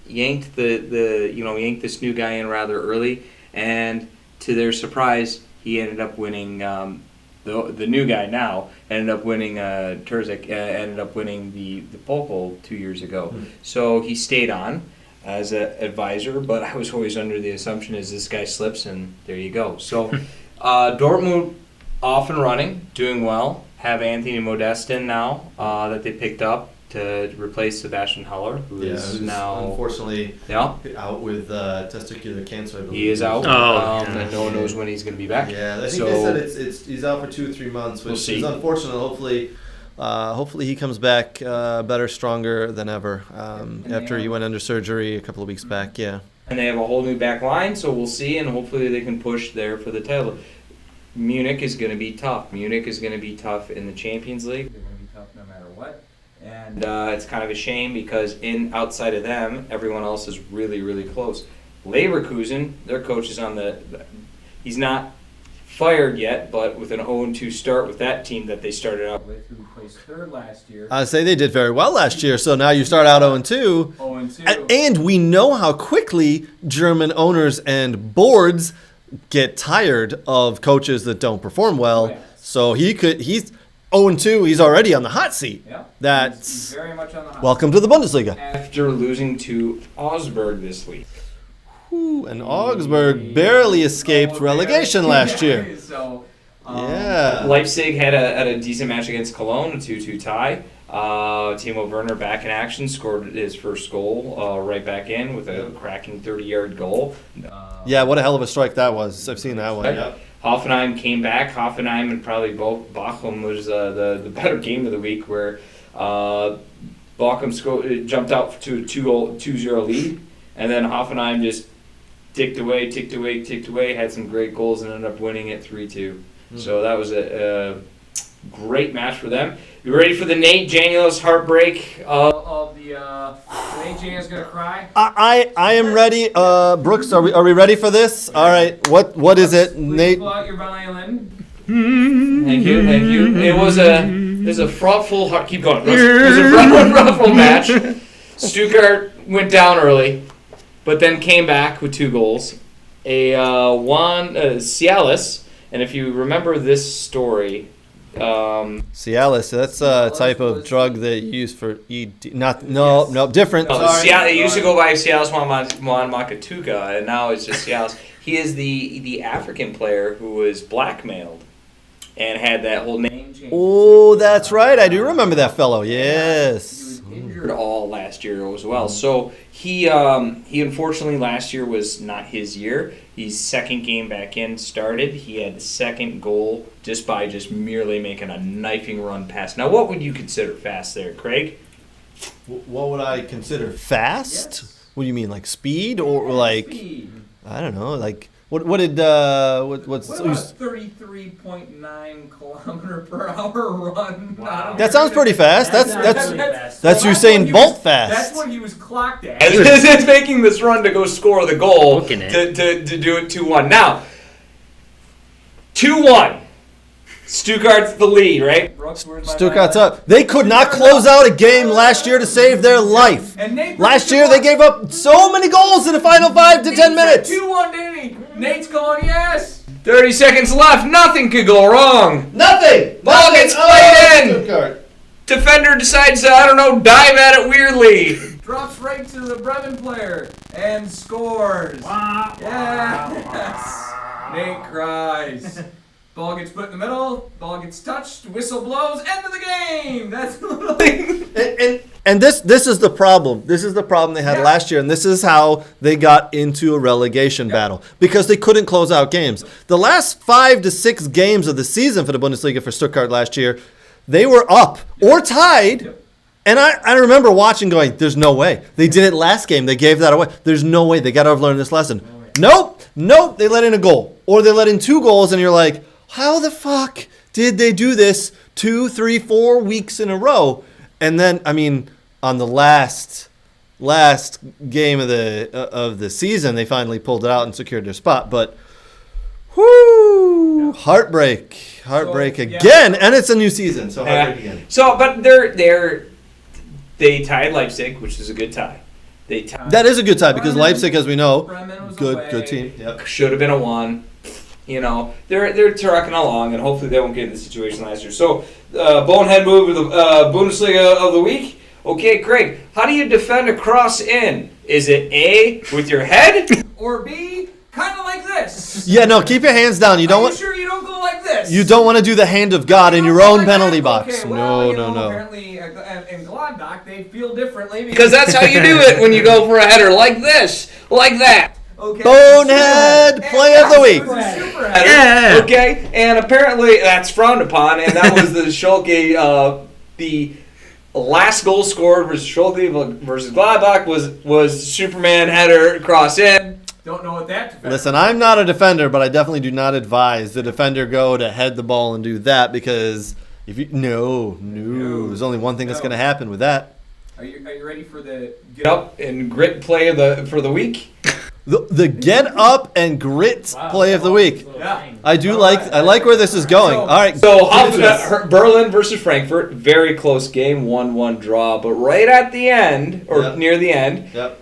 yanked yanked this new guy in rather early, and to their surprise, he ended up winning. The new guy now ended up winning. Terzic ended up winning the Pokal 2 years ago. So he stayed on as an advisor, but I was always under the assumption is this guy slips and there you go. So Dortmund off and running, doing well. Have Anthony Modestin now that they picked up to replace Sebastian Haller, who is now unfortunately out with testicular cancer. I believe. He is out. And no one knows when he's going to be back. Yeah, I think they said he's out for 2 or 3 months, which is unfortunate. Hopefully he comes back better, stronger than ever after he went under surgery a couple of weeks back. Yeah. And they have a whole new back line, so we'll see, and hopefully they can push there for the title. Munich is going to be tough. Munich is going to be tough in the Champions League. They're going to be tough no matter what. And it's kind of a shame because outside of them, everyone else is really, really close. Leverkusen, their coach is he's not fired yet, but with an 0-2 start with that team that they started out with, Who placed 3rd last year. I say they did very well last year, so now you start out 0-2. 0-2. And we know how quickly German owners and boards get tired of coaches that don't perform well. Oh, yes. So he's 0-2, he's already on the hot seat. Yeah. That's He's very much on the hot welcome to the Bundesliga. after losing to Augsburg this week. And Augsburg barely escaped relegation last year. So, Yeah. Leipzig had a decent match against Cologne, a 2-2 tie. Timo Werner back in action, scored his first goal right back in with a cracking 30-yard goal. Yeah, what a hell of a strike that was. I've seen that one. Yep. Hoffenheim came back. Hoffenheim and probably Bochum was the better game of the week, where Bochum jumped out to a 2-0 lead, and then Hoffenheim just ticked away, had some great goals, and ended up winning it 3-2. So that was a great match for them. You ready for the Nate Janulos heartbreak? of the Nate Janulos gonna cry. I am ready. Brooks, are we ready for this? All right. What is it, Please Nate? pull out your violin. Thank you. It was a fraudful heart. Keep going. It was a fraudful match. Stuttgart went down early, but then came back with 2 goals. Juan Cialis, and if you remember this story, Cialis. That's a type of drug that you use for ED. No, different. Sorry. It used to go by Cialis Juan Makatuka, and now it's just Cialis. He is the African player who was blackmailed and had that whole name change. Oh, that's right. I do remember that fellow. Yes. He was injured all last year as well. So he unfortunately last year was not his year. His second game back in started. He had the second goal just by merely making a knifing run pass. Now, what would you consider fast there, Craig? What would I consider fast? Yes. What do you mean, like speed or like? Speed. I don't know. Like what's What about a 33.9 kilometer per hour run? Wow. that sounds pretty fast. That's really fast. that's Well, Usain what he Bolt was- fast. That's what he was clocked at. It's making this run to go score the goal Looking to at do it 2-1. Now, 2-1. Stuttgart's the lead, right? Brooks, where's my Stuttgart's violin? up. They could not close out a game last year to save their life. And Nate Last year they gave up so many goals in the final 5 to 10 minutes. 2-1, didn't he? Nate's going, yes. 30 seconds left. Nothing could go wrong. Nothing. Ball gets played in. Stuttgart. Defender decides to, dive at it weirdly. Drops right to the Bremen player and scores. Yes. Nate cries. Ball gets put in the middle. Ball gets touched. Whistle blows. End of the game. That's the little thing. And this is the problem. This is the problem they had Yeah. last year, and this is how they got into a relegation battle because they couldn't close out games. The last 5 to 6 games of the season for the Bundesliga for Stuttgart last year, they were up or tied. Yep. And I remember watching going, there's no way. They did it last game. They gave that away. There's no way. They got to have learned this lesson. Nope. They let in a goal. Or they let in 2 goals, and you're like, how the fuck did they do this 2, 3, 4 weeks in a row? And then, on the last game of the season, they finally pulled it out and secured their spot. But, whoo, heartbreak again, and it's a new season, so heartbreak again. So, but they tied Leipzig, which is a good tie. They tied. That is a good tie because Leipzig, as we know, Bremen was good away. team. Yep. Should have been a 1. They're trucking along, and hopefully they won't get in the situation last year. So, bonehead move of the Bundesliga of the week. Okay, Craig, how do you defend a cross in? Is it A, with your head? Or B, kind of like this. Yeah, no, keep your hands down. You Are don't you want sure you don't go like this? you don't want to do the hand of God in You your don't go own like penalty that? box. Okay, well, No. Apparently, in Gladbach, they feel differently Because that's how you do it when you go for a header, like this, like that. Okay. Bonehead play of the week. It was a super header. Yeah. Okay, and apparently that's frowned upon, and that was the Schalke, the last goal scored versus Schalke versus Gladbach was Superman header cross in. Don't know what that defender. Listen, I'm not a defender, but I definitely do not advise the defender go to head the ball and do that because if you no, there's only one thing that's going to happen with that. Are you ready for the Get up and grit play for the week. The get up and grit play of the week. Yeah. I like where this is going. All right. So give it to us. Berlin versus Frankfurt, very close game, 1-1 draw. But right at the end, or Yep. near the end, Yep.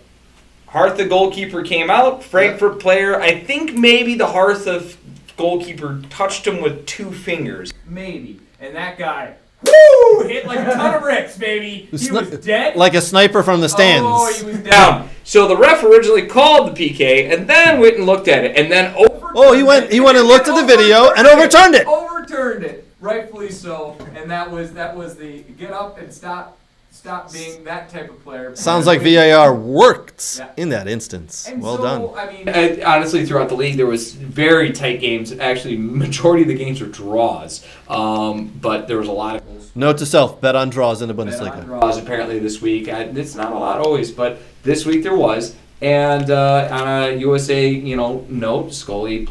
Harth, the goalkeeper, came out. Frankfurt player, I think maybe the Harth goalkeeper touched him with 2 fingers. maybe, and that guy Woo! Hit like a ton of bricks, baby. He was dead. Like a sniper from the stands. Oh, he was dead. Down. So the ref originally called the PK and then went and looked at it and then He went and looked at the video and overturned it. Overturned it, rightfully so. And that was the get up and stop being that type of player. Sounds like VAR worked in that instance. And well so, done. I mean, honestly, throughout the league, there was very tight games. Actually, majority of the games were draws, but there was a lot of goals. Note to self: bet on draws in the Bet on Bundesliga. draws apparently this week. It's not a lot always, but this week there was. And on a USA, note, Scully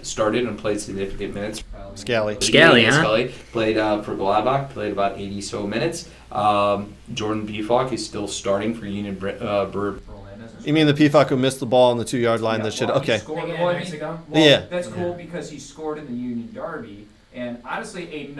started and played significant minutes. Scally, huh? Scully played for Gladbach, played about 80 so minutes. Jordan Pefok is still starting for Union Berlin. You mean the Pefok who missed the ball on the 2-yard line? That should okay. Well, that's cool because he scored in the Union Derby, and honestly,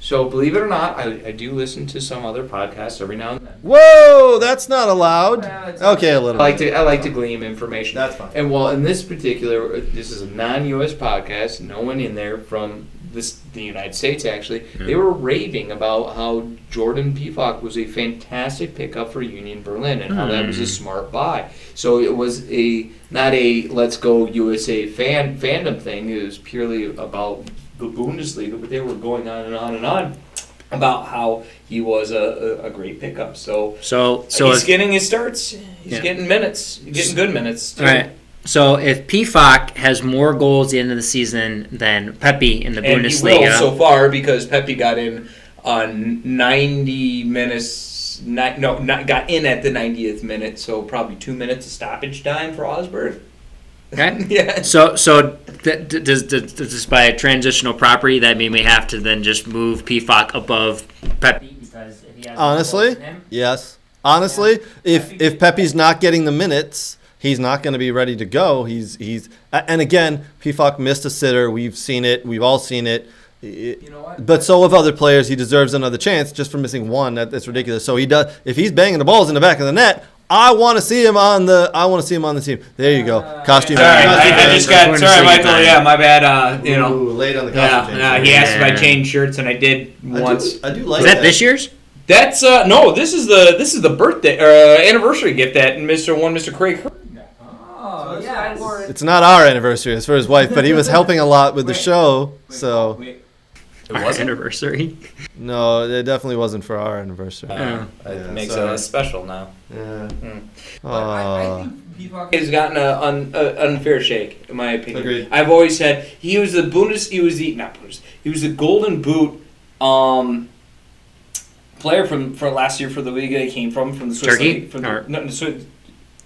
So believe it or not, I do listen to some other podcasts every now and then. Whoa, that's not allowed. Okay, a I little. like to glean information. That's fine. And in this this is a non-U.S. podcast. No one in there from the United States actually. They were raving about how Jordan Pefok was a fantastic pickup for Union Berlin and how that was a smart buy. So it was not a let's go USA fandom thing. It was purely about the Bundesliga, but they were going on and on and on about how he was a great pickup. So he's getting his starts. He's getting minutes. He's getting good minutes too. All right. So if Pefok has more goals at the end of the season than Pepe in the Bundesliga, he will so far because Pepe got in on 90 minutes. Got in at the 90th minute, so probably 2 minutes of stoppage time for Osberg. Okay. Yeah. So does by a transitional property that mean we have to then just move Pefok above Pepe? Because if he has Honestly, yes. Honestly, if Pepe's not getting the minutes, he's not going to be ready to go. And again, Pefok missed a sitter. We've seen it. We've all seen it. you know what? But so have other players. He deserves another chance just for missing one. That's ridiculous. So he does. If he's banging the balls in the back of the net, I want to see him on the team. There you go. Costume. Sorry, I just got. Sorry, Michael. Yeah, my bad. Ooh, late on the costume. He asked if I changed shirts, and I did once. I do like Is that this year's? That's no. This is the birthday or anniversary gift that Mr. Craig Hearn. Oh, yeah. It's not our anniversary. It's for his wife, but he was helping a lot with the show. So Our anniversary? no, it definitely wasn't for our anniversary. It makes sorry. it special now. Yeah. I think Pefok He's gotten an unfair shake, in my opinion. Agreed. I've always said he was the Golden Boot player for last year for the league that he came from the Swiss Turkey? league. Or-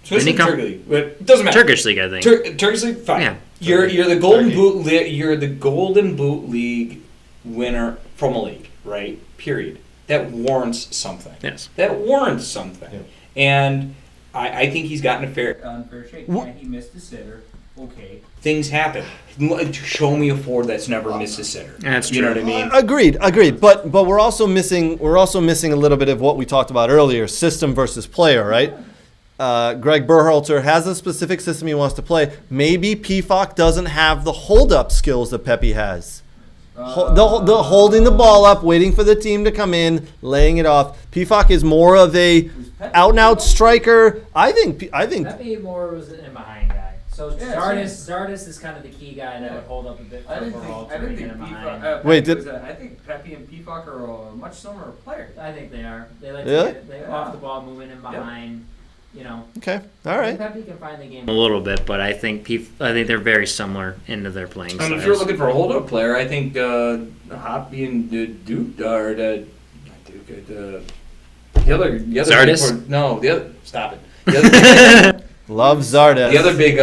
Swiss Didn't he and come- Turkey league. But it doesn't matter. Turkish league, I think. Turkish league, fine. Yeah. You're the Golden Turkey. Boot. You're the Golden Boot league winner from a league, right? Period. That warrants something. Yes. That warrants something. Yeah. And I think he's gotten a unfair shake. Yeah, he missed a sitter. Okay. things happen. Show me a Ford that's never missed a sitter. That's You know true. what I mean? Agreed. But we're also missing a little bit of what we talked about earlier: system versus player, right? Greg Berhalter has a specific system he wants to play. Maybe Pefok doesn't have the hold-up skills that Pepe has. The holding the ball up, waiting for the team to come in, laying it off. Pefok is more of a out-and-out striker. I think. Pepe more was an in-behind guy. So Yeah, Zardes is kind of the key guy that would hold up a bit for Berhalter I didn't and get think him behind. I think Pepe and Pefok are a much similar player. I think they are. They like Really? to get off the ball, moving in behind. You know, Okay, all I right. think Pepe can find the game A little bit, but I think they're very similar into their playing And styles. if you're looking for a hold-up player, I think Hoppy and Duke are the other Zardes? the other. Stop it. The other, Love Zardes. the other big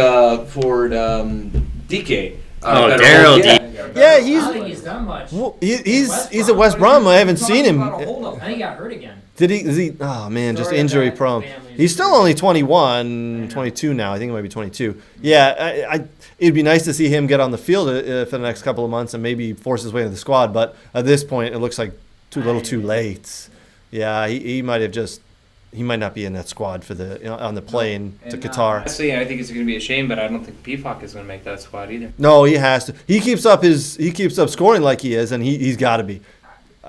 Ford DK. Daryl D. Yeah, I don't think he's done much. Well, he's at West Brom. I haven't seen him. I think he got hurt again. Did he? Is he? Oh man, just Sorry injury about prone. family. He's still only 21, 22 now. I think he might be 22. Yeah, it'd be nice to see him get on the field for the next couple of months and maybe force his way into the squad. But at this point, it looks like too late. Yeah, he might have just. He might not be in that squad for on the plane to Qatar. Honestly, I think it's going to be a shame, but I don't think Pefok is going to make that squad either. No, he has to. He keeps up scoring like he is, and he's got to be.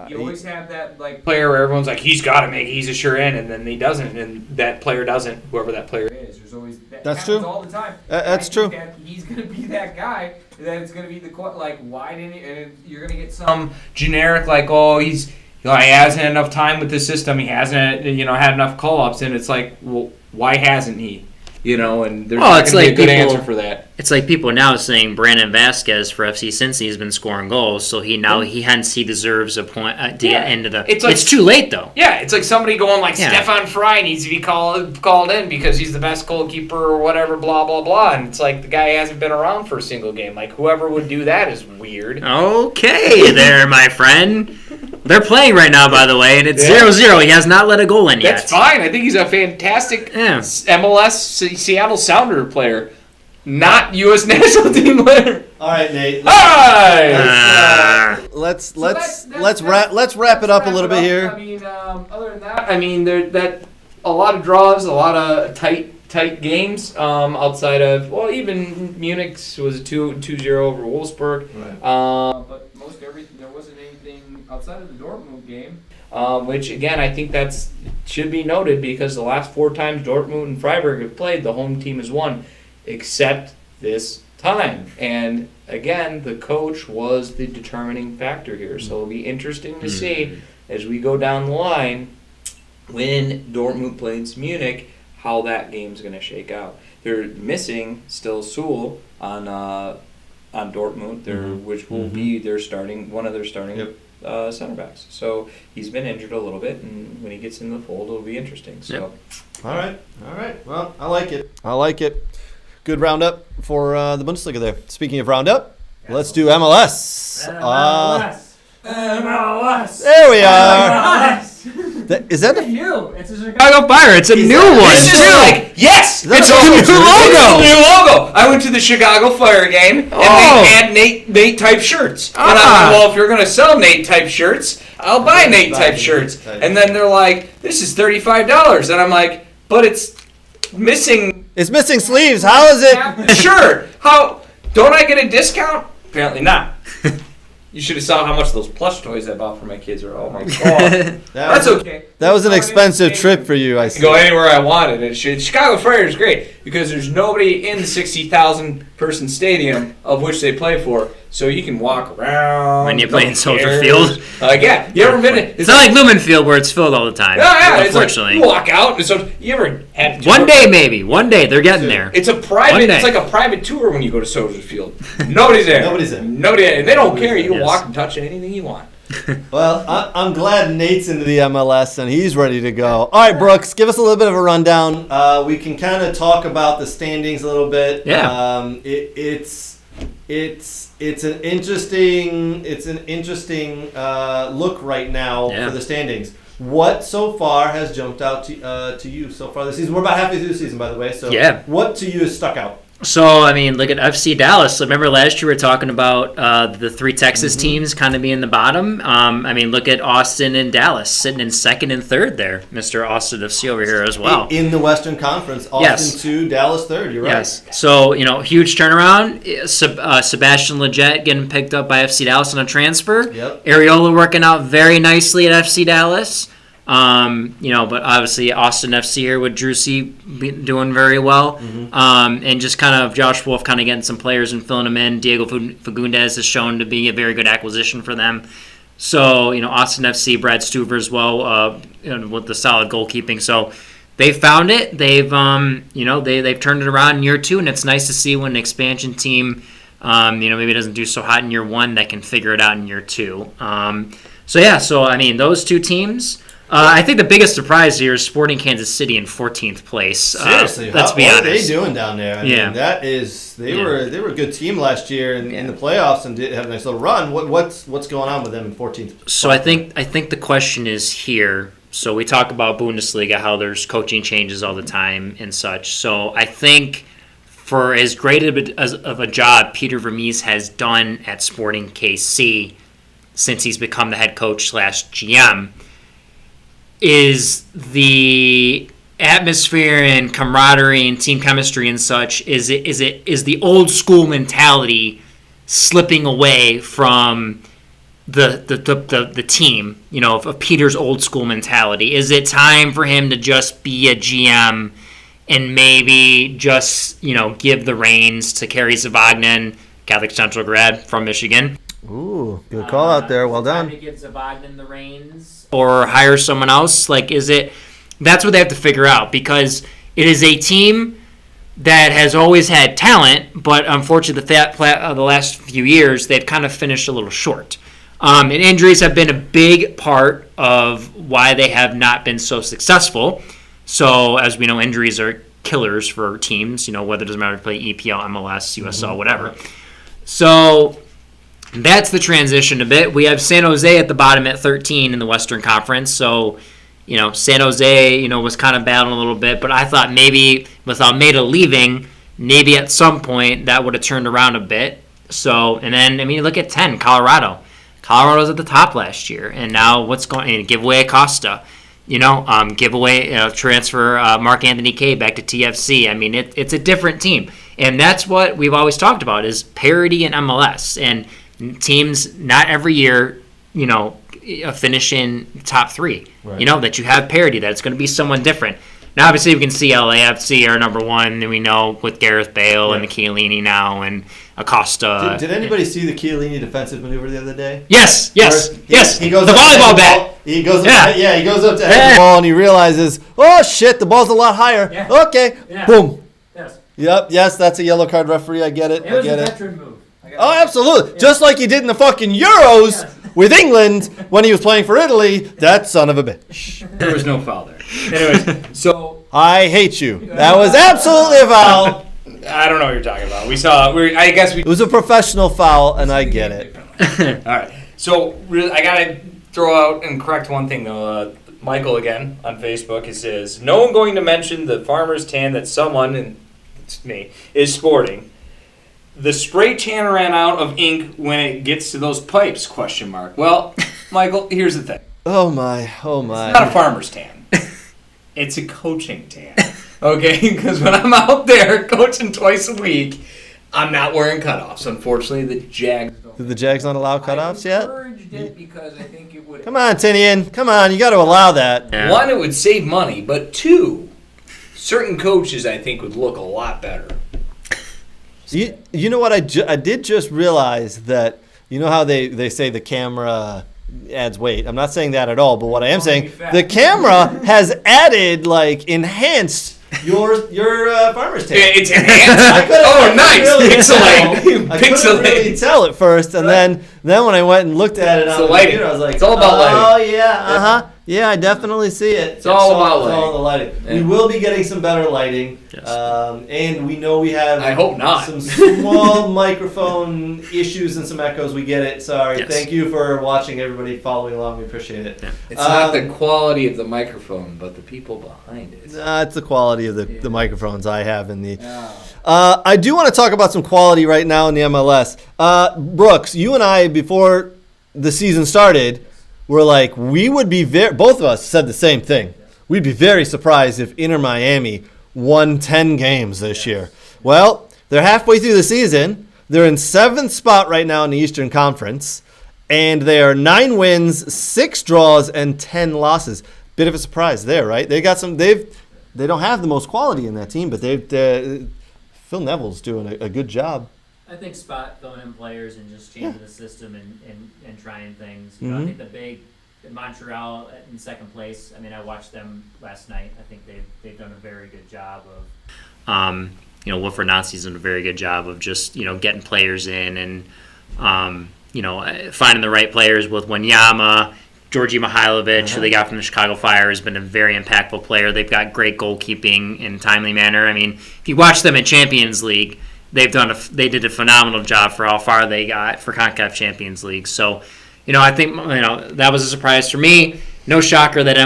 You always have that player where everyone's like, he's got to make it, he's a sure in, and then he doesn't, and that player doesn't, whoever that player is. There's always That's happens true. all the time. That's true. That he's going to be that guy. That it's going to be why didn't he? And you're going to get some generic he hasn't had enough time with the system. He hasn't had enough call-ups, and it's like, well, why hasn't he? And there's not going to be a good answer for that. It's like people now saying Brandon Vasquez for FC Cincy has been scoring goals, so he hence he deserves a point to get into the. It's too late though. Yeah, it's like somebody going Stefan Fry needs to be called in because he's the best goalkeeper or whatever, blah blah blah, and it's like the guy hasn't been around for a single game. Like whoever would do that is weird. Okay, there, my friend. They're playing right now, by the way, and it's 0-0. He has not let a goal in yet. That's fine. I think he's a fantastic MLS Seattle Sounder player, not U.S. national team player. All right, Nate. Hi. Let's wrap it up a little bit here. I mean, other than that, there a lot of draws, a lot of tight games. Outside of even Munich's was a 2-0 over Wolfsburg. Right. But most everything there wasn't anything outside of the Dortmund game. Which again, I think that's should be noted because the last 4 times Dortmund and Freiburg have played, the home team has won, except this time. And again, the coach was the determining factor here. So it'll be interesting to see as we go down the line when Dortmund plays Munich how that game's going to shake out. They're missing still Sewell on Dortmund, which will be one of their starting center backs. So he's been injured a little bit, and when he gets in the fold, it'll be interesting. So, all right. Well, I like it. Good roundup for the Bundesliga there. Speaking of roundup, let's do MLS. MLS. There we are. MLS. Is that the new? It's a Chicago Fire. It's a new one It's just too. yes, Is that it's a a new new logo. jersey? New logo. I went to the Chicago Fire game, and they had Nate type shirts. And I'm like, well, if you're gonna sell Nate type shirts, I'll buy Nate type shirts. And then they're like, this is $35, and I'm like, but it's missing. It's missing sleeves. How is it? Sure. How don't I get a discount? Apparently not. You should have saw how much those plush toys I bought for my kids are. Oh my god. That's okay. That was an expensive trip for you, I see. Go anywhere I wanted. And Chicago Fire is great because there's nobody in the 60,000 person stadium of which they play for, so you can walk around. When you play in Soldier cares. Field. Yeah. You ever been? It's not like Lumen Field where it's filled all the time. Yeah. Unfortunately. It's like you walk out. And so you ever had One day maybe. One day they're getting there. It's a private. It's like a private tour when you go to Soldier Field. Nobody's there. Nobody. And they don't care. You can walk and touch anything you want. Well, I'm glad Nate's into the MLS and he's ready to go. All right, Brooks, give us a little bit of a rundown. We can kind of talk about the standings a little bit. Yeah. It's an interesting look right now for the standings. What so far has jumped out to you so far this season? We're about halfway through the season, by the way. So what to you has stuck out? So, I mean, look at FC Dallas. Remember last year we were talking about the 3 Texas teams kind of being the bottom. I mean, look at Austin and Dallas sitting in 2nd and 3rd there. Mr. Austin FC over here as well. In the Western Conference, Austin 2, Dallas 3rd. You're right. Yes. So, huge turnaround. Sebastian Lletget getting picked up by FC Dallas on a transfer. Yep. Areola working out very nicely at FC Dallas. But obviously Austin FC here with Drusy doing very well. And just kind of Josh Wolf kind of getting some players and filling them in. Diego Fagundes has shown to be a very good acquisition for them. So, Austin FC, Brad Stuver as well, with the solid goalkeeping. So they found it. They've turned it around in year 2, and it's nice to see when an expansion team, maybe doesn't do so hot in year 1, that can figure it out in year 2. Those 2 teams. I think the biggest surprise here is Sporting Kansas City in 14th place. Seriously, let's be honest. honest. What are they doing down there? I mean, they were a good team last year in the playoffs and did have a nice little run. What's going on with them in 14th? So I think the question is here. So we talk about Bundesliga, how there's coaching changes all the time and such. So I think for as great of a job Peter Vermees has done at Sporting KC since he's become the head coach / GM, is the atmosphere and camaraderie and team chemistry and such, is the old school mentality slipping away from the team, of Peter's old school mentality? Is it time for him to just be a GM and maybe just, give the reins to Kerry Zavagnin, Catholic Central grad from Michigan? Ooh, good call out there. Well done. Time to give Zavagnin the reins. Or hire someone else? That's what they have to figure out, because it is a team that has always had talent, but unfortunately the last few years they've kind of finished a little short. And injuries have been a big part of why they have not been so successful. So as we know, injuries are killers for teams, whether it doesn't matter if you play EPL, MLS, USL, whatever. So that's the transition a bit. We have San Jose at the bottom at 13 in the Western Conference. So, San Jose, was kind of battling a little bit, but I thought maybe with Almeida leaving, maybe at some point that would have turned around a bit. So, and then, look at 10, Colorado. Colorado was at the top last year, and now what's going on? Give away Acosta, give away, transfer Mark Anthony Kaye back to TFC. It's a different team. And that's what we've always talked about is parity in MLS. And teams, not every year, finish in top 3. Right. That you have parity, that it's going to be someone different. Now, obviously, we can see LAFC are number 1, and we know with Gareth Bale and Chiellini now and Acosta. Did anybody see the Chiellini defensive maneuver the other day? Yes. He goes the volleyball bat. He goes up, he goes up to head the ball, and he realizes, oh, shit, the ball's a lot higher. Yeah. Okay, boom. Yes. Yep, yes, that's a yellow card referee. I get it. It was a veteran move. Oh, absolutely. Yeah. Just like he did in the fucking Euros with England when he was playing for Italy. That son of a bitch. There was no foul there. Anyways, so I hate you. That was absolutely a foul. I don't know what you're talking about. It was a professional foul, and I get it. All right. So I gotta throw out and correct one thing though. Michael again on Facebook. He says, "No one going to mention the farmer's tan that someone, and it's me, is sporting. The spray tan ran out of ink when it gets to those pipes, ? Well, Michael, here's the thing. Oh my. It's not a farmer's tan. It's a coaching tan. Okay? Because when I'm out there coaching twice a week, I'm not wearing cutoffs. Unfortunately, the Jags don't. Do the Jags not allow cutoffs yet? I encouraged it because I think it would. Come on, Tinian. Come on, you got to allow that. Yeah. 1, it would save money, but 2, certain coaches I think would look a lot better. You know what? I did just realize that, how they say the camera adds weight. I'm not saying that at all, but what I am saying, the camera has added, enhanced your farmer's tan. It's enhanced? Nice. I couldn't really tell at first, and then when I went and looked at it on the computer, I was like, it's all about lighting. Oh, yeah, Yeah, I definitely see it. It's all about lighting. It's all the lighting. Yeah. We will be getting some better lighting. Yes. And we know we have I hope not. Some small microphone issues and some echoes. We get it. Sorry. Yes. Thank you for watching, everybody following along. We appreciate it. Yeah. It's not the quality of the microphone, but the people behind it. It's the quality of the microphones I have in the... I do want to talk about some quality right now in the MLS. Brooks, you and I, before the season started... We're like, we would be both of us said the same thing. We'd be very surprised if Inter Miami won 10 games this year. Well, they're halfway through the season. They're in 7th spot right now in the Eastern Conference. And they are 9 wins, 6 draws, and 10 losses. Bit of a surprise there, right? They don't have the most quality in that team, but Phil Neville's doing a good job. I think spot filling in players and just changing the system and trying things. I think the big Montreal in 2nd place. I watched them last night. I think they've done a very good job of. Wilfred Nancy's done a very good job of just getting players in and finding the right players with Wanyama. Georgi Mihailovic, who they got from the Chicago Fire, has been a very impactful player. They've got great goalkeeping in a timely manner. If you watch them in Champions League. They did a phenomenal job for how far they got for CONCACAF Champions League. So, I think that was a surprise for me. No shocker that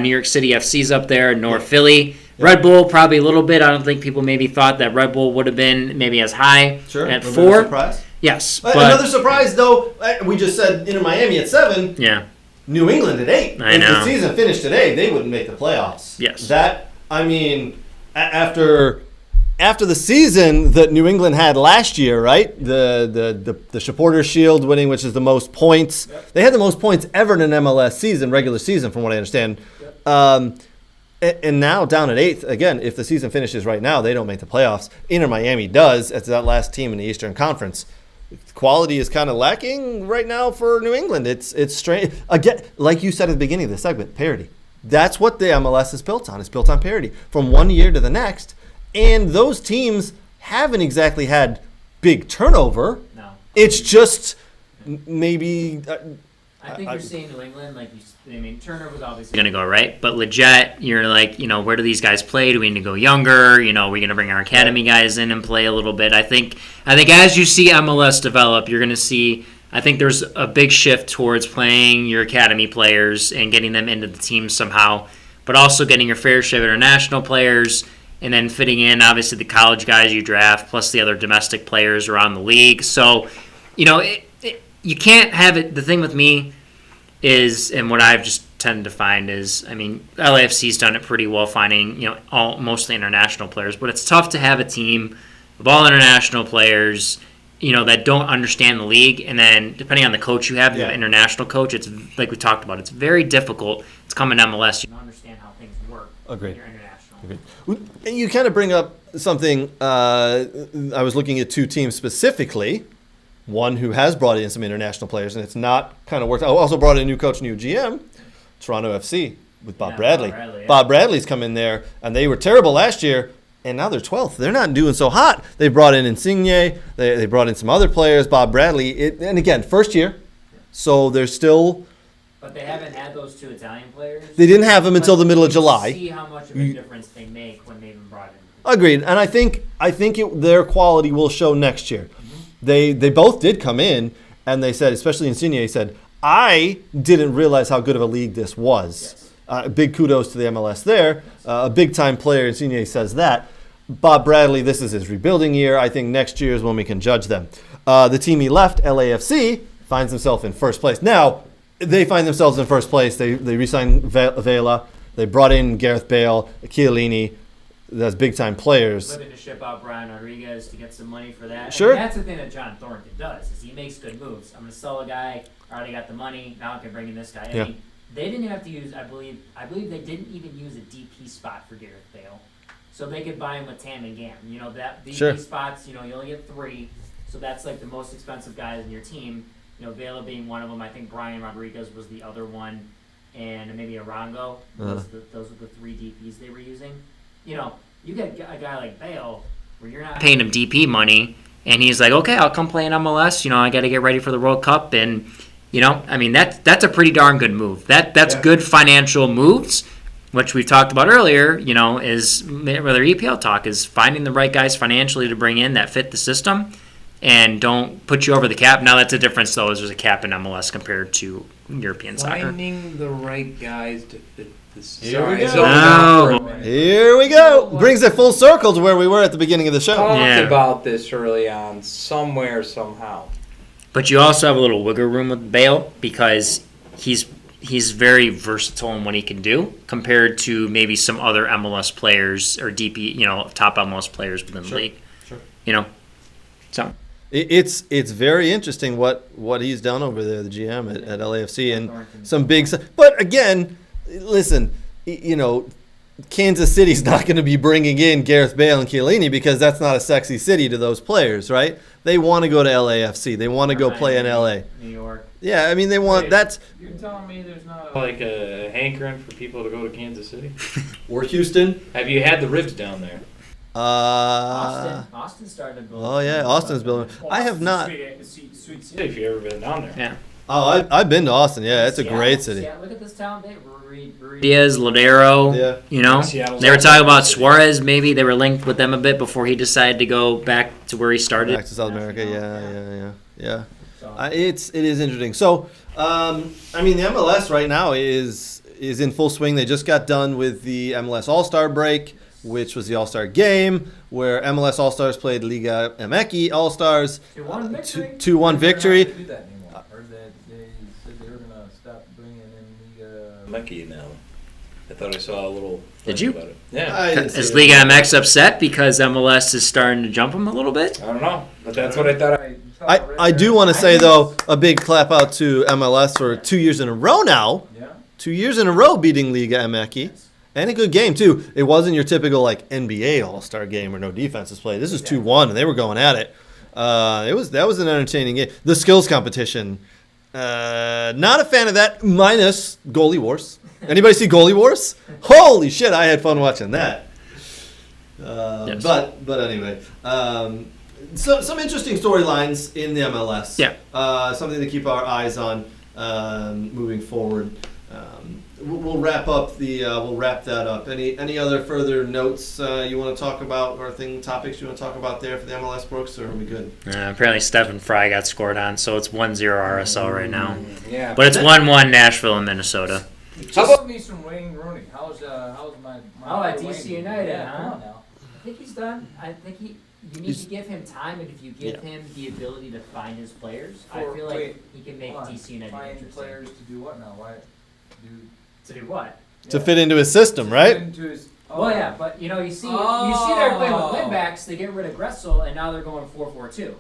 New York City FC's up there, nor Philly. Yeah. Red Bull probably a little bit. I don't think people maybe thought that Red Bull would have been maybe as high at 4. Surprise. Yes, but another surprise though. We just said Inter Miami at 7. Yeah. New England at 8. I know. If the season finished today, they wouldn't make the playoffs. Yes. That after after the season that New England had last year, right? The Supporters Shield winning, which is the most points. Yep. They had the most points ever in an MLS season, regular season, from what I understand. And now down at 8th. Again, if the season finishes right now, they don't make the playoffs. Inter Miami does. It's that last team in the Eastern Conference. Quality is kind of lacking right now for New England. It's strange. Again, like you said at the beginning of the segment, parity. That's what the MLS is built on. It's built on parity from one year to the next. And those teams haven't exactly had big turnover. No. It's just maybe. I think you're seeing New England, like Turner was obviously Going to go right, but legit, you're like, where do these guys play? Do we need to go younger? We're going to bring our academy guys in and play a little bit. I think as you see MLS develop, you're going to see. I think there's a big shift towards playing your academy players and getting them into the team somehow, but also getting your fair share of international players. And then fitting in, obviously, the college guys you draft, plus the other domestic players around the league. So, you can't have it. The thing with me is, and what I've just tended to find is, LAFC's done it pretty well finding, mostly international players. But it's tough to have a team of all international players, that don't understand the league. And then, depending on the coach you have, you have an international coach. It's like we talked about. It's very difficult to come in MLS. you don't understand how things work. Agreed. When you're international. And you kind of bring up something. I was looking at two teams specifically. One who has brought in some international players, and it's not kind of worked out. Also brought in a new coach, new GM, Toronto FC, with Bob Bradley. Bob Bradley's come in there, and they were terrible last year, and now they're 12th. They're not doing so hot. They brought in Insigne. They brought in some other players, Bob Bradley. And again, first year, so they're still. But they haven't had those two Italian players. They didn't have them until the middle of July. See how much of a difference they make when they've been brought in. Agreed, and I think their quality will show next year. They both did come in, and they said, especially Insigne, said, I didn't realize how good of a league this was. Yes. Big kudos to the MLS there. A big-time player, Insigne says that. Bob Bradley, this is his rebuilding year. I think next year is when we can judge them. The team he left, LAFC, finds himself in first place. Now, they find themselves in first place. They re-signed Vela. They brought in Gareth Bale, Chiellini. That's big-time players. Looking to ship out Brian Rodriguez to get some money for that. Sure. And that's the thing that John Thornton does, is he makes good moves. I'm going to sell a guy. I already got the money. Now I can bring in this guy. Yeah. I mean, they didn't have to use, I believe they didn't even use a DP spot for Gareth Bale. So they could buy him with Tam and Gam. That DP Sure. spots, you only get 3. So that's like the most expensive guys in your team. Vela being one of them. I think Brian Rodriguez was the other one. And maybe Arango. Those were the 3 DPs they were using. You get a guy like Bale where you're not Paying him DP money, and he's like, okay, I'll come play in MLS. I got to get ready for the World Cup, and that's a pretty darn good move. That's good financial moves, which we talked about earlier. Is whether EPL talk is finding the right guys financially to bring in that fit the system, and don't put you over the cap. Now that's a difference though, is there's a cap in MLS compared to European soccer. Finding the right guys to fit this. Here we go. Here we go. Brings it full circle to where we were at the beginning of the show. Talked Yeah. about this early on, somewhere, somehow. But you also have a little wiggle room with Bale because he's very versatile in what he can do compared to maybe some other MLS players or DP, top MLS players within the league. Sure. So It's very interesting what he's done over there, the GM at LAFC, and some big. But again, listen, Kansas City's not going to be bringing in Gareth Bale and Chiellini because that's not a sexy city to those players, right? They want to go to LAFC. They want to go play in LA. New York. Yeah, they want that's. You're telling me there's not Like a hankering for people to go to Kansas City? Or Houston. Have you had the Ribs down there? Austin started building. Oh yeah, Austin's building. I have not. Sweet city. If you ever been down there. yeah. Oh, I've been to Austin. Yeah, it's a great city. Yeah, look at this town. Diaz, Ladero, Yeah. Seattle's they were talking about awesome. Suarez. Maybe they were linked with them a bit before he decided to go back to where he started. Back to South America. Yeah. So, It is interesting. So, the MLS right now is in full swing. They just got done with the MLS All-Star break, which was the All-Star game, where MLS All-Stars played Liga MX All-Stars. 2-1 victory. 2-1 victory. They're not gonna do that anymore. I heard that they said they were gonna stop bringing in Liga. Lucky now. I thought I saw a little. Did thing you? About it. Yeah. I didn't see Is it. Liga MX upset because MLS is starting to jump them a little bit? I don't know, but that's what I thought. I do want to say, though, a big clap out to MLS for 2 years in a row now. Yeah. 2 years in a row beating Liga MX. And a good game, too. It wasn't your typical, like, NBA All-Star game where no defense is played. This is 2-1, and they were going at it. That was an entertaining game. The skills competition, not a fan of that, minus Goalie Wars. Anybody see Goalie Wars? Holy shit, I had fun watching that. Yes. But anyway, so some interesting storylines in the MLS. Yeah. Something to keep our eyes on moving forward. We'll wrap up we'll wrap that up. Any other further notes you want to talk about, or topics you want to talk about there for the MLS, Brooks, or are we good? Apparently Stephen Fry got scored on, so it's 1-0 RSL right now. Yeah. But it's 1-1 Nashville and Minnesota. How about me some Wayne Rooney? How's my Oh, at boy DC Wayne? United, Yeah, huh? come on now. I think he's done. I think you need He's- to give him time, and if you give him the ability to find his players, I For- feel like wait, he can make Hold on. DC United Find interesting. players to do what now? Why? To do what? To fit into his system, right? Into his, Well, yeah, but you know, you see they're playing with winbacks. They get rid of Gressel, and now they're going 4-4-2.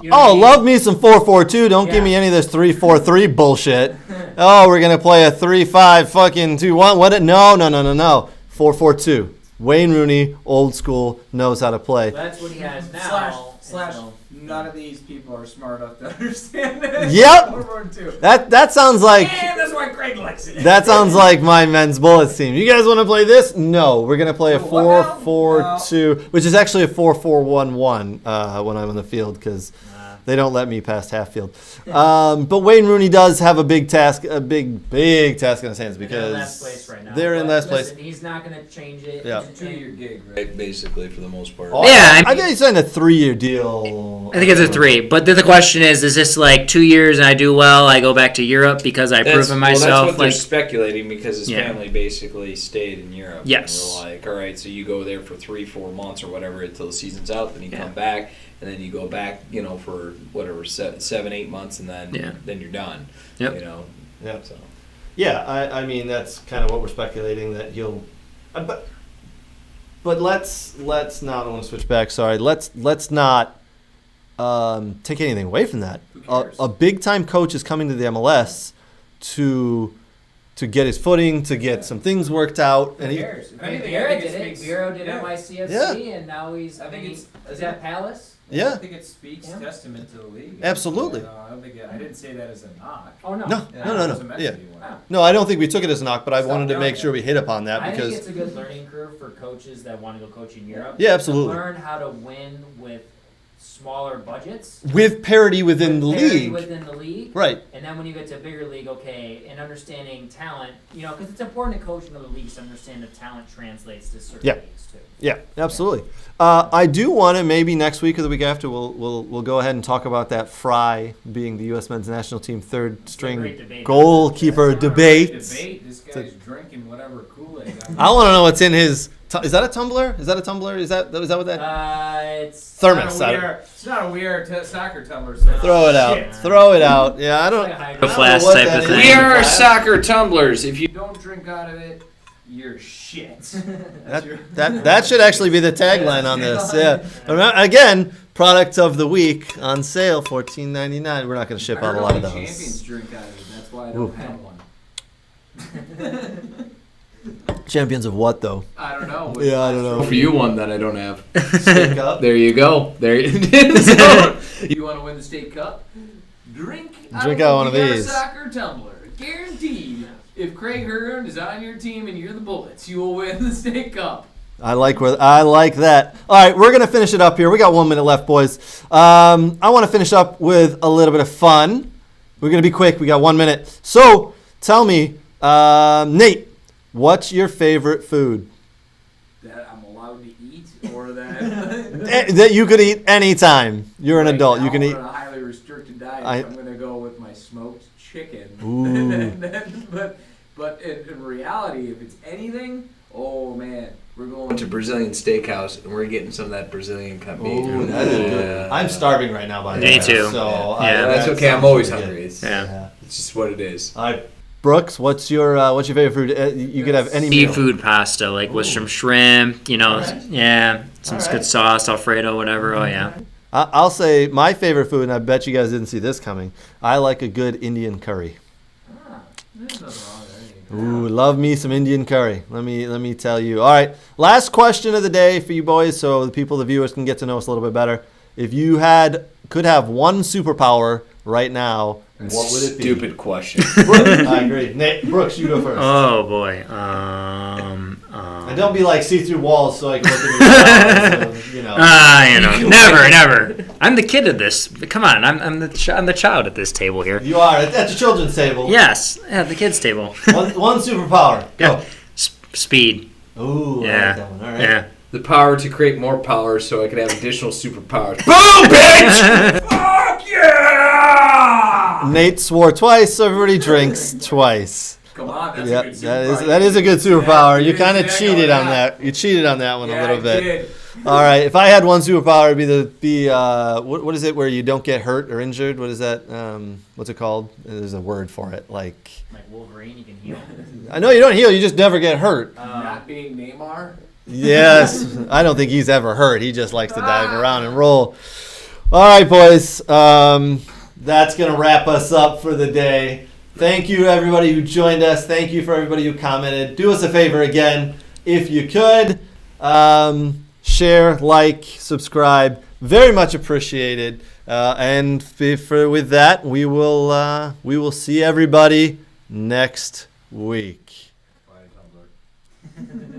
You know what I Oh, mean? love me some 4-4-2. Don't give Yeah. me any of this 3-4-3 bullshit. Oh, we're gonna play a 3-5 fucking 2-1. What? No. 4-4-2. Wayne Rooney, old school, knows how to play. That's what he has now. slash. and so- None of these people are smart enough to understand it. Yep. 4-4-2. That sounds like And that's why Craig likes it. that sounds like my men's bullets team. You guys want to play this? No, we're gonna play a What now? 4-4-2, which is actually a 4-4-1-1 when I'm on the field because they don't let me past half field. But Wayne Rooney does have a big task, a big task in his hands They're in because last place right now. they're in But last place. listen, he's not going to change it. Yeah. It's a 2-year gig, right? Right, basically for the most part. Oh, Yeah, I think he signed a 3-year deal. I think it's a 3. But then the question is this like 2 years and I do well, I go back to Europe because I've proven myself? Well, that's what they're Like, speculating because his Yeah. family basically stayed in Europe. Yes. And we're like, all right, so you go there for 3-4 months or whatever until the season's out, then you Yeah. come back, and then you go back, for whatever 7-8 months, and then you're done. Yep. You know. Yeah. So. Yeah, I mean that's kind of what we're speculating that he'll, but let's not. I want to switch back. Sorry, let's not take anything away from that. Who cares? A big time coach is coming to the MLS to get his footing, to get some things worked out, and Who he. cares? If I mean, anything, I Bureau think did it it. speaks. Bureau did yeah. NYCFC, and now he's. I think is that Palace? Yeah. I think it speaks Yeah. testament to the league. Absolutely. I don't think I didn't say that as a knock. Oh no. No, Yeah, no, it no, wasn't no. meant Yeah. to be one. Wow. No, I don't think we took it as a knock, but I Stop wanted to doing make it. sure we hit upon that I think because. it's a good learning curve for coaches that want to go coach in Europe. Yeah, absolutely. To learn how to win with smaller budgets. With parity within the with parity league. Within the league. Right. And then when you get to a bigger league, okay, and understanding talent, because it's important to coach in other leagues to understand if talent translates to certain Yeah. leagues too. Yeah, absolutely. I do want to maybe next week or the week after we'll go ahead and talk about that Fry being the U.S. men's national team third Great string debate. goalkeeper That's not a debate. Debate. This guy's drinking whatever Kool-Aid. I want to know what's in his. Is that a tumbler? Is that a tumbler? Is that what that? It's Thermos. It's not a weird soccer tumbler. So Throw it out. Shit. Throw it out. Yeah, I like a don't. hydro- A I don't flask know what type that of is. thing. We are Flask? soccer tumblers. If If you you don't drink out of it, you're shit. That should actually be the tagline on this. Yeah. Again, product of the week on sale, $14.99. We're not going to ship out a lot of Champions those. drink out of it. That's why I Ooh. don't have one. Champions of what though? I don't know. Yeah, I don't know. for you one that I don't have. Stick up. There you go. There it is. You want to win the state cup? Drink Drink out one of your these. Soccer tumbler, guaranteed. If Craig Hearn is on your team and you're the Bullets, you will win the state cup. I like that. All right, we're gonna finish it up here. We got 1 minute left, boys. I want to finish up with a little bit of fun. We're gonna be quick. We got 1 minute. So tell me, Nate, what's your favorite food That I'm allowed to eat, or that that you could eat anytime? You're an Right adult. now You can I'm eat. on a highly restricted diet. I- So I'm gonna go with my smoked chicken. Ooh. but in reality, if it's anything, oh man, we're going Went to Brazilian steakhouse and we're getting some of that Brazilian cut meat. Ooh, that is good. Yeah. I'm starving right now, by the Me way. too. So Yeah. That's that okay. I'm sounds always pretty hungry. good. It's, Yeah. it's just what it is. I Brooks, what's your favorite food? You could have any meal. Seafood pasta, like with some shrimp, yeah, some good sauce, Alfredo, whatever. Oh, yeah. I'll say my favorite food, and I bet you guys didn't see this coming. I like a good Indian curry. There's nothing wrong with that. Ooh, love me some Indian curry. Let me tell you. All right, last question of the day for you boys, so the viewers can get to know us a little bit better. If you could have one superpower right now, what would it be? Stupid question. Brooks, I agree. Nate, Brooks, you go first. Oh, boy. And don't be like see through walls so I can look at your never. I'm the kid of this. Come on, I'm the child at this table here. You are at the children's table. Yes, at the kids' table. One superpower. Go. Yeah. Speed. Ooh, Yeah. I like that one. All right. Yeah. The power to create more power so I could have additional superpowers. Boom, bitch! Fuck yeah! Nate swore twice, so everybody drinks twice. Come on, that's Yep, a good superpower. that is a good superpower. Yeah, You kind of yeah, cheated go on with that. You cheated on that one Yeah, a little I bit. did. All right, if I had one superpower, it'd be what is it where you don't get hurt or injured? What is that? What's it called? There's a word for it. Like Wolverine, you can heal. I know you don't heal, you just never get hurt. Not being Neymar. Yes, I don't think he's ever hurt. He just likes to dive around and roll. All right, boys. That's going to wrap us up for the day. Thank you to everybody who joined us. Thank you for everybody who commented. Do us a favor again, if you could. Share, like, subscribe. Very much appreciated. And with that, we will see everybody next week. Bye, Tumblr.